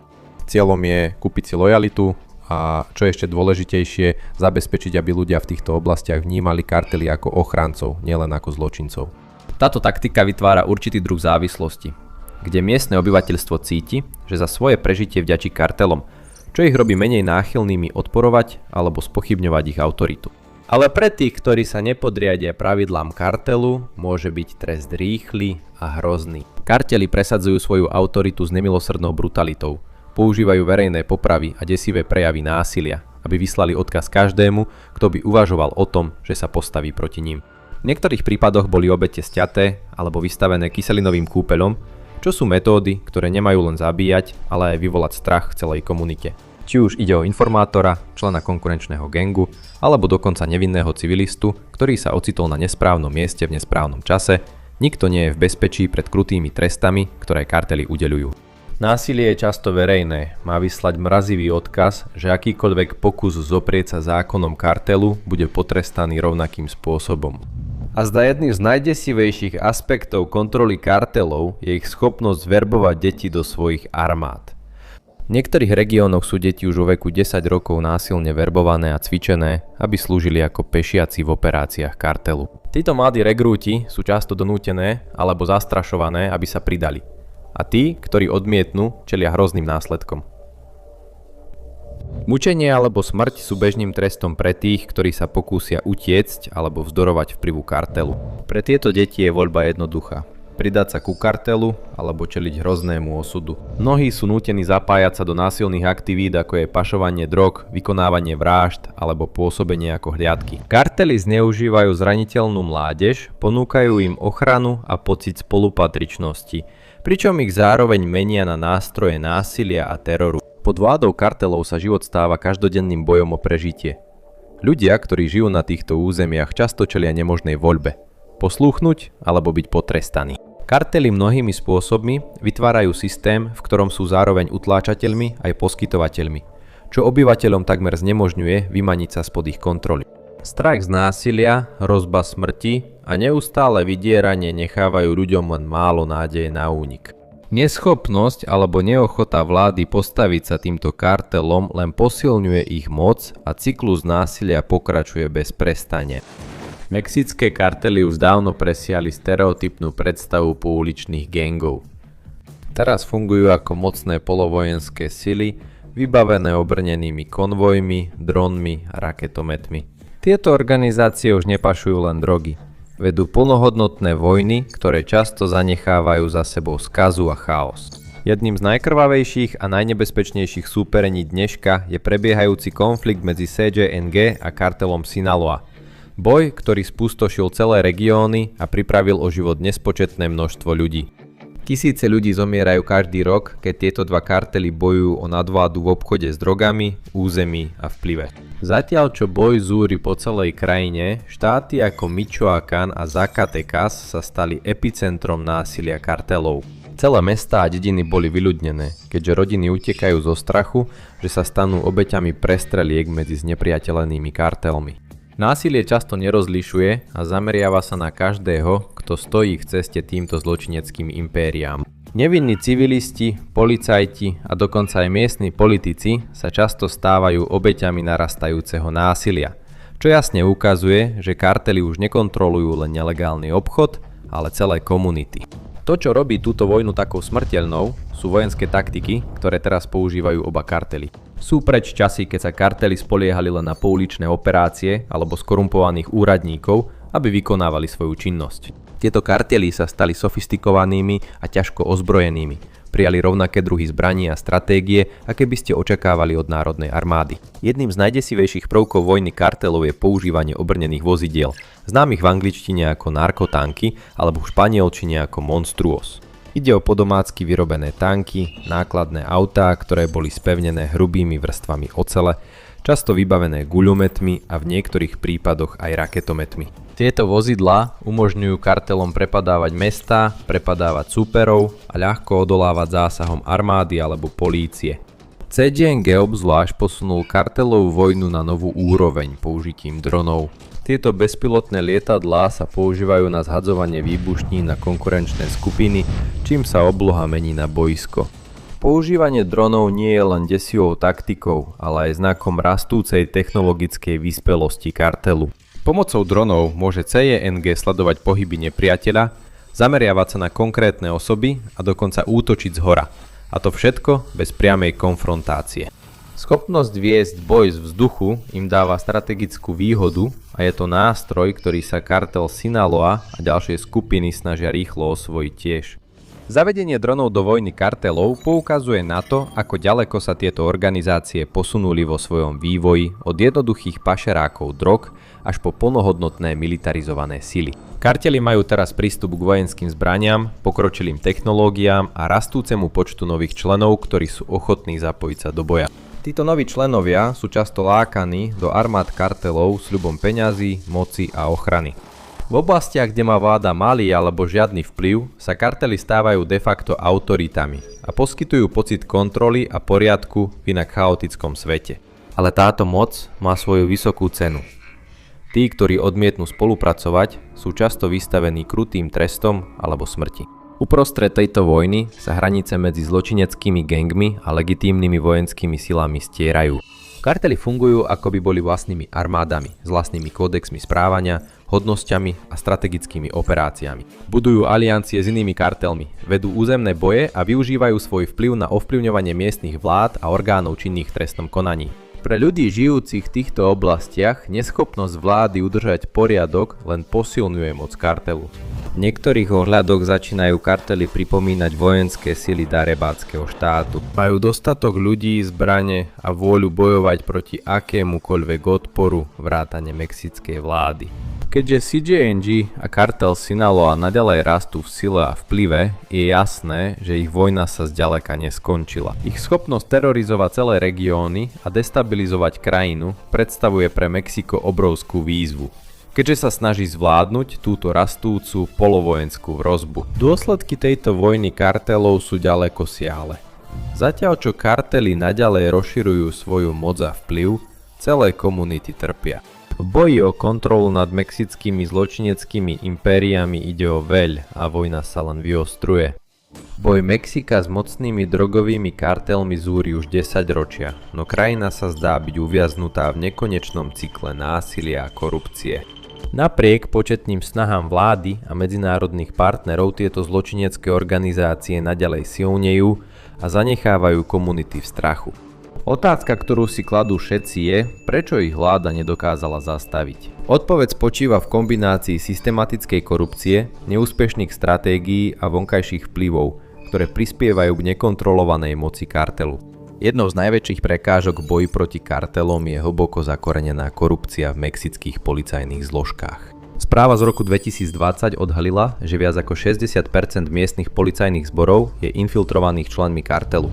Cieľom je kúpiť si lojalitu a čo je ešte dôležitejšie, zabezpečiť, aby ľudia v týchto oblastiach vnímali kartely ako ochrancov, nielen ako zločincov. Táto taktika vytvára určitý druh závislosti, kde miestne obyvateľstvo cíti, že za svoje prežitie vďačí kartelom, čo ich robí menej náchylnými odporovať alebo spochybňovať ich autoritu. Ale pre tých, ktorí sa nepodriadia pravidlám kartelu, môže byť trest rýchly a hrozný. Kartely presadzujú svoju autoritu s nemilosrdnou brutalitou. Používajú verejné popravy a desivé prejavy násilia, aby vyslali odkaz každému, kto by uvažoval o tom, že sa postaví proti ním. V niektorých prípadoch boli obete sťaté alebo vystavené kyselinovým kúpeľom, čo sú metódy, ktoré nemajú len zabíjať, ale aj vyvolať strach v celej komunite. Či už ide o informátora, člena konkurenčného gangu, alebo dokonca nevinného civilistu, ktorý sa ocitol na nesprávnom mieste v nesprávnom čase, nikto nie je v bezpečí pred krutými trestami, ktoré kartely udeľujú. Násilie je často verejné, má vyslať mrazivý odkaz, že akýkoľvek pokus zoprieť sa zákonom kartelu bude potrestaný rovnakým spôsobom. A zda jedným z najdesivejších aspektov kontroly kartelov je ich schopnosť verbovať deti do svojich armád. V niektorých regiónoch sú deti už vo veku 10 rokov násilne verbované a cvičené, aby slúžili ako pešiaci v operáciách kartelu. Títo mladí regrúti sú často donútené alebo zastrašované, aby sa pridali. A tí, ktorí odmietnú, čelia hrozným následkom. Mučenie alebo smrť sú bežným trestom pre tých, ktorí sa pokúsia utiecť alebo vzdorovať vplyvu kartelu. Pre tieto deti je voľba jednoduchá. Pridať sa ku kartelu alebo čeliť hroznému osudu. Mnohí sú nútení zapájať sa do násilných aktivít, ako je pašovanie drog, vykonávanie vražd alebo pôsobenie ako hliadky. Kartely zneužívajú zraniteľnú mládež, ponúkajú im ochranu a pocit spolupatričnosti, pričom ich zároveň menia na nástroje násilia a teroru. Pod vládou kartelov sa život stáva každodenným bojom o prežitie. Ľudia, ktorí žijú na týchto územiach, často čelia nemožnej voľbe. Poslúchnuť alebo byť potrestaní. Kartely mnohými spôsobmi vytvárajú systém, v ktorom sú zároveň utláčateľmi aj poskytovateľmi, čo obyvateľom takmer znemožňuje vymaniť sa spod ich kontroly. Strach z násilia, hrozba smrti a neustále vydieranie nechávajú ľuďom len málo nádeje na únik. Neschopnosť alebo neochota vlády postaviť sa týmto kartelom len posilňuje ich moc a cyklus násilia pokračuje bez prestania. Mexické kartely už dávno presiali stereotypnú predstavu pouličných gangov. Teraz fungujú ako mocné polovojenské sily, vybavené obrnenými konvojmi, dronmi a raketometmi. Tieto organizácie už nepašujú len drogy. Vedú plnohodnotné vojny, ktoré často zanechávajú za sebou skazu a chaos. Jedným z najkrvavejších a najnebezpečnejších súperení dneška je prebiehajúci konflikt medzi CJNG a kartelom Sinaloa. Boj, ktorý spustošil celé regióny a pripravil o život nespočetné množstvo ľudí. Tisíce ľudí zomierajú každý rok, keď tieto dva kartely bojujú o nadvládu v obchode s drogami, území a vplyve. Zatiaľ čo boj zúri po celej krajine, štáty ako Michoacán a Zacatecas sa stali epicentrom násilia kartelov. Celé mestá a dediny boli vyľudnené, keďže rodiny utekajú zo strachu, že sa stanú obeťami prestreliek medzi znepriateľenými kartelmi. Násilie často nerozlišuje a zameriava sa na každého, kto stojí v ceste týmto zločineckým impériám. Nevinní civilisti, policajti a dokonca aj miestni politici sa často stávajú obeťami narastajúceho násilia, čo jasne ukazuje, že kartely už nekontrolujú len nelegálny obchod, ale celé komunity. To, čo robí túto vojnu takou smrteľnou, sú vojenské taktiky, ktoré teraz používajú oba kartely. Sú preč časy, keď sa kartely spoliehali len na pouličné operácie alebo skorumpovaných úradníkov, aby vykonávali svoju činnosť. Tieto kartely sa stali sofistikovanými a ťažko ozbrojenými. Prijali rovnaké druhy zbraní a stratégie, aké by ste očakávali od národnej armády. Jedným z najdesivejších prvkov vojny kartelov je používanie obrnených vozidiel, známych v angličtine ako narkotanky alebo v španielčine ako monstruos. Ide o podomácky vyrobené tanky, nákladné autá, ktoré boli spevnené hrubými vrstvami ocele, často vybavené guľometmi a v niektorých prípadoch aj raketometmi. Tieto vozidlá umožňujú kartelom prepadávať mestá, prepadávať súperov a ľahko odolávať zásahom armády alebo polície. CJNG obzvlášť posunul kartelovú vojnu na novú úroveň použitím dronov. Tieto bezpilotné lietadlá sa používajú na zhadzovanie výbušní na konkurenčné skupiny, čím sa obloha mení na boisko. Používanie dronov nie je len desivou taktikou, ale aj znakom rastúcej technologickej vyspelosti kartelu. Pomocou dronov môže CJNG sledovať pohyby nepriateľa, zameriavať sa na konkrétne osoby a dokonca útočiť zhora. A to všetko bez priamej konfrontácie. Schopnosť viesť boj z vzduchu im dáva strategickú výhodu a je to nástroj, ktorý sa kartel Sinaloa a ďalšie skupiny snažia rýchlo osvojiť tiež. Zavedenie dronov do vojny kartelov poukazuje na to, ako ďaleko sa tieto organizácie posunuli vo svojom vývoji od jednoduchých pašerákov drog až po plnohodnotné militarizované sily. Kartely majú teraz prístup k vojenským zbraniam, pokročilým technológiám a rastúcemu počtu nových členov, ktorí sú ochotní zapojiť sa do boja. Títo noví členovia sú často lákaní do armád kartelov sľubom peňazí, moci a ochrany. V oblastiach, kde má vláda malý alebo žiadny vplyv, sa kartely stávajú de facto autoritami a poskytujú pocit kontroly a poriadku v inak chaotickom svete. Ale táto moc má svoju vysokú cenu. Tí, ktorí odmietnú spolupracovať, sú často vystavení krutým trestom alebo smrti. Uprostred tejto vojny sa hranice medzi zločineckými gangmi a legitímnymi vojenskými silami stierajú. Kartely fungujú, ako by boli vlastnými armádami, s vlastnými kódexmi správania, hodnosťami a strategickými operáciami. Budujú aliancie s inými kartelmi, vedú územné boje a využívajú svoj vplyv na ovplyvňovanie miestnych vlád a orgánov činných v trestnom konaní. Pre ľudí žijúcich v týchto oblastiach neschopnosť vlády udržať poriadok len posilňuje moc kartelu. V niektorých ohľadoch začínajú kartely pripomínať vojenské sily darebátskeho štátu. Majú dostatok ľudí, zbrane a vôľu bojovať proti akémukoľvek odporu vrátane mexickej vlády. Keďže CJNG a kartel Sinaloa naďalej rastú v sile a vplyve, je jasné, že ich vojna sa zďaleka neskončila. Ich schopnosť terorizovať celé regióny a destabilizovať krajinu predstavuje pre Mexiko obrovskú výzvu, keďže sa snaží zvládnuť túto rastúcu polovojenskú hrozbu. Dôsledky tejto vojny kartelov sú ďaleko siahle. Zatiaľ čo kartely naďalej rozširujú svoju moc a vplyv, celé komunity trpia. V boji o kontrolu nad mexickými zločineckými impériami ide o veľ a vojna sa len vyostruje. Boj Mexika s mocnými drogovými kartelmi zúri už 10 ročia, no krajina sa zdá byť uviaznutá v nekonečnom cykle násilia a korupcie. Napriek početným snahám vlády a medzinárodných partnerov tieto zločinecké organizácie naďalej silnejú a zanechávajú komunity v strachu. Otázka, ktorú si kladú všetci je, prečo ich vláda nedokázala zastaviť. Odpoveď spočíva v kombinácii systematickej korupcie, neúspešných stratégií a vonkajších vplyvov, ktoré prispievajú k nekontrolovanej moci kartelu. Jednou z najväčších prekážok v boji proti kartelom je hlboko zakorenená korupcia v mexických policajných zložkách. Správa z roku 2020 odhalila, že viac ako 60% miestnych policajných zborov je infiltrovaných členmi kartelu.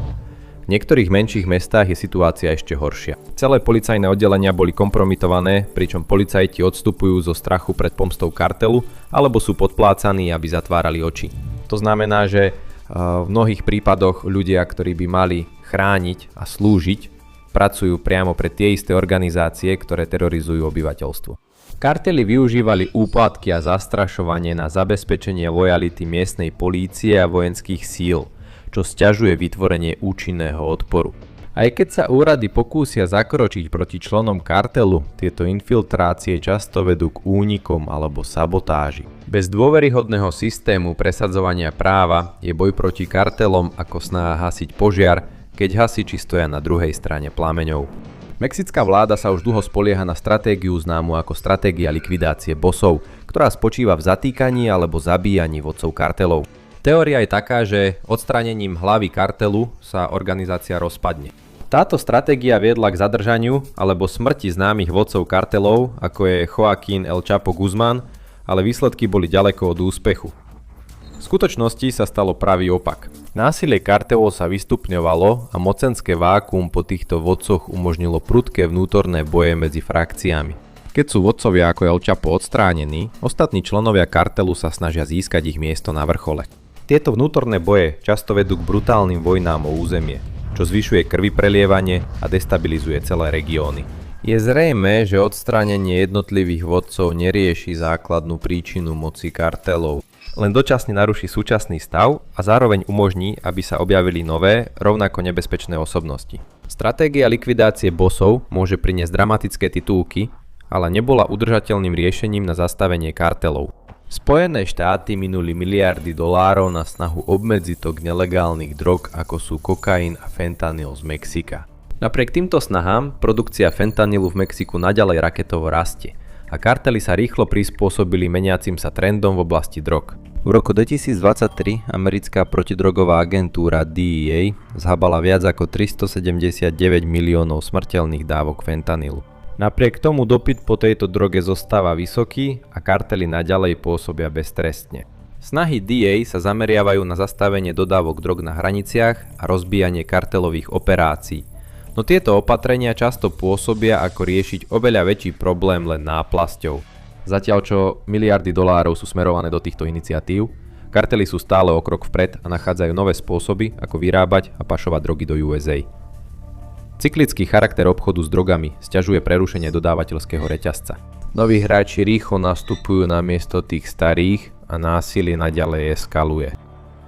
V niektorých menších mestách je situácia ešte horšia. Celé policajné oddelenia boli kompromitované, pričom policajti odstupujú zo strachu pred pomstou kartelu alebo sú podplácaní, aby zatvárali oči. To znamená, že v mnohých prípadoch ľudia, ktorí by mali chrániť a slúžiť, pracujú priamo pre tie isté organizácie, ktoré terorizujú obyvateľstvo. Kartely využívali úplatky a zastrašovanie na zabezpečenie lojality miestnej polície a vojenských síl, čo sťažuje vytvorenie účinného odporu. Aj keď sa úrady pokúsia zakročiť proti členom kartelu, tieto infiltrácie často vedú k únikom alebo sabotáži. Bez dôveryhodného systému presadzovania práva je boj proti kartelom ako snaha hasiť požiar, keď hasiči stoja na druhej strane plameňov. Mexická vláda sa už dlho spolieha na stratégiu známu ako stratégia likvidácie bosov, ktorá spočíva v zatýkaní alebo zabíjaní vodcov kartelov. Teória je taká, že odstránením hlavy kartelu sa organizácia rozpadne. Táto stratégia viedla k zadržaniu alebo smrti známych vodcov kartelov, ako je Joaquín El Chapo Guzmán, ale výsledky boli ďaleko od úspechu. V skutočnosti sa stalo pravý opak. Násilie kartelov sa vystupňovalo a mocenské vákuum po týchto vodcoch umožnilo prudké vnútorné boje medzi frakciami. Keď sú vodcovia ako El Chapo odstránení, ostatní členovia kartelu sa snažia získať ich miesto na vrchole. Tieto vnútorné boje často vedú k brutálnym vojnám o územie, čo zvyšuje krviprelievanie a destabilizuje celé regióny. Je zrejmé, že odstránenie jednotlivých vodcov nerieši základnú príčinu moci kartelov, len dočasne naruší súčasný stav a zároveň umožní, aby sa objavili nové, rovnako nebezpečné osobnosti. Stratégia likvidácie bossov môže priniesť dramatické titulky, ale nebola udržateľným riešením na zastavenie kartelov. Spojené štáty minuli miliardy dolárov na snahu obmedziť tok nelegálnych drog, ako sú kokain a fentanyl z Mexika. Napriek týmto snahám produkcia fentanylu v Mexiku naďalej raketovo rastie a kartely sa rýchlo prispôsobili meniacim sa trendom v oblasti drog. V roku 2023 americká protidrogová agentúra DEA zhabala viac ako 379 miliónov smrteľných dávok fentanylu. Napriek tomu dopyt po tejto droge zostáva vysoký a kartely naďalej pôsobia beztrestne. Snahy DEA sa zameriavajú na zastavenie dodávok drog na hraniciach a rozbíjanie kartelových operácií. No tieto opatrenia často pôsobia ako riešiť oveľa väčší problém len náplasťou. Zatiaľ čo miliardy dolárov sú smerované do týchto iniciatív, kartely sú stále o krok vpred a nachádzajú nové spôsoby, ako vyrábať a pašovať drogy do USA. Cyklický charakter obchodu s drogami sťažuje prerušenie dodávateľského reťazca. Noví hráči rýchlo nastupujú na miesto tých starých a násilie naďalej eskaluje.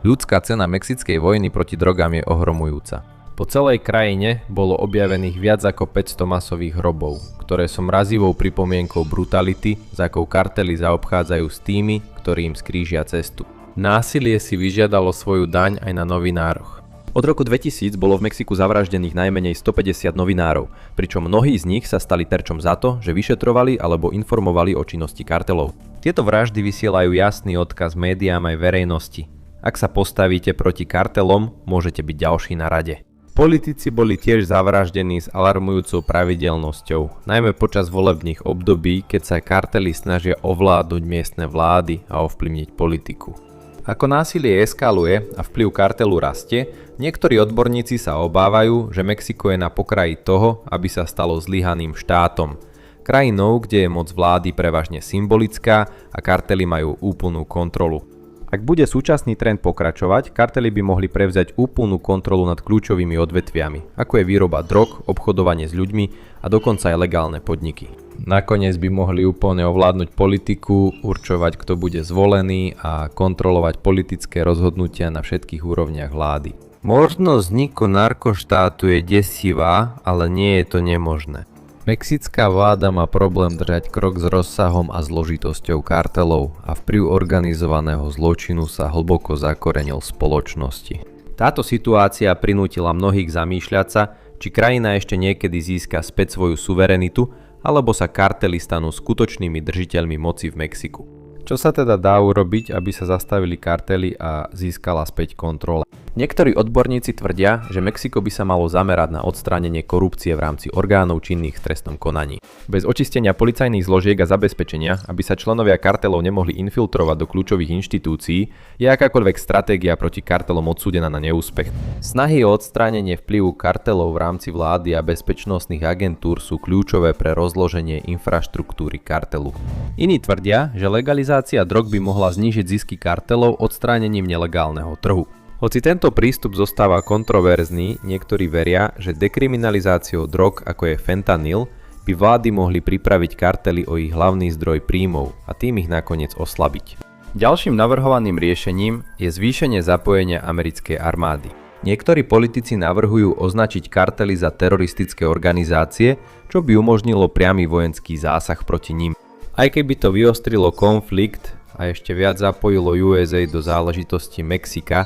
Ľudská cena mexickej vojny proti drogám je ohromujúca. Po celej krajine bolo objavených viac ako 500 masových hrobov, ktoré sú mrazivou pripomienkou brutality, za akou kartely zaobchádzajú s tými, ktorí im skrížia cestu. Násilie si vyžiadalo svoju daň aj na novinároch. Od roku 2000 bolo v Mexiku zavraždených najmenej 150 novinárov, pričom mnohí z nich sa stali terčom za to, že vyšetrovali alebo informovali o činnosti kartelov. Tieto vraždy vysielajú jasný odkaz médiám aj verejnosti. Ak sa postavíte proti kartelom, môžete byť ďalší na rade. Politici boli tiež zavraždení s alarmujúcou pravidelnosťou, najmä počas volebných období, keď sa kartely snažia ovládnuť miestne vlády a ovplyvniť politiku. Ako násilie eskaluje a vplyv kartelu rastie, niektorí odborníci sa obávajú, že Mexiko je na pokraji toho, aby sa stalo zlyhaným štátom. Krajinou, kde je moc vlády prevažne symbolická a kartely majú úplnú kontrolu. Ak bude súčasný trend pokračovať, kartely by mohli prevziať úplnú kontrolu nad kľúčovými odvetviami, ako je výroba drog, obchodovanie s ľuďmi a dokonca aj legálne podniky. Nakoniec by mohli úplne ovládnuť politiku, určovať, kto bude zvolený a kontrolovať politické rozhodnutia na všetkých úrovniach vlády. Možnosť vzniku narkoštátu je desivá, ale nie je to nemožné. Mexická vláda má problém držať krok s rozsahom a zložitosťou kartelov a vplyv organizovaného zločinu sa hlboko zakorenil v spoločnosti. Táto situácia prinútila mnohých zamýšľať sa, či krajina ešte niekedy získa späť svoju suverenitu, alebo sa kartely stanú skutočnými držiteľmi moci v Mexiku. Čo sa teda dá urobiť, aby sa zastavili kartely a získala späť kontrola? Niektorí odborníci tvrdia, že Mexiko by sa malo zamerať na odstránenie korupcie v rámci orgánov činných v trestnom konaní. Bez očistenia policajných zložiek a zabezpečenia, aby sa členovia kartelov nemohli infiltrovať do kľúčových inštitúcií, je akákoľvek stratégia proti kartelom odsúdená na neúspech. Snahy o odstránenie vplyvu kartelov v rámci vlády a bezpečnostných agentúr sú kľúčové pre rozloženie infraštruktúry kartelu. Iní tvrdia, že legalizácia drog by mohla znížiť zisky kartelov odstránením nelegálneho trhu. Hoci tento prístup zostáva kontroverzný, niektorí veria, že dekriminalizáciou drog, ako je fentanyl, by vlády mohli pripraviť kartely o ich hlavný zdroj príjmov a tým ich nakoniec oslabiť. Ďalším navrhovaným riešením je zvýšenie zapojenia americkej armády. Niektorí politici navrhujú označiť kartely za teroristické organizácie, čo by umožnilo priamy vojenský zásah proti nim. Aj keby to vyostrilo konflikt a ešte viac zapojilo USA do záležitosti Mexika,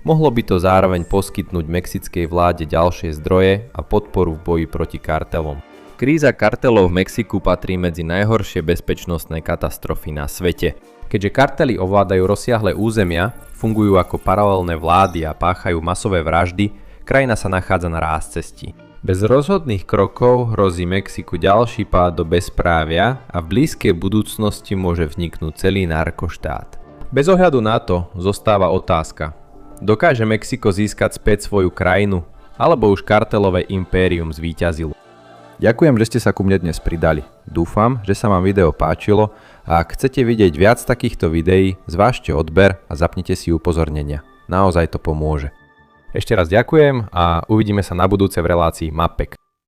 mohlo by to zároveň poskytnúť mexickej vláde ďalšie zdroje a podporu v boji proti kartelom. Kríza kartelov v Mexiku patrí medzi najhoršie bezpečnostné katastrofy na svete. Keďže kartely ovládajú rozsiahle územia, fungujú ako paralelné vlády a páchajú masové vraždy, krajina sa nachádza na rázcestí. Bez rozhodných krokov hrozí Mexiku ďalší pád do bezprávia a v blízkej budúcnosti môže vzniknúť celý narkoštát. Bez ohľadu na to zostáva otázka. Dokáže Mexiko získať späť svoju krajinu, alebo už kartelové impérium zvíťazilo? Ďakujem, že ste sa ku mne dnes pridali. Dúfam, že sa vám video páčilo a ak chcete vidieť viac takýchto videí, zvážte odber a zapnite si upozornenia. Naozaj to pomôže. Ešte raz ďakujem a uvidíme sa na budúce v relácii Mapek.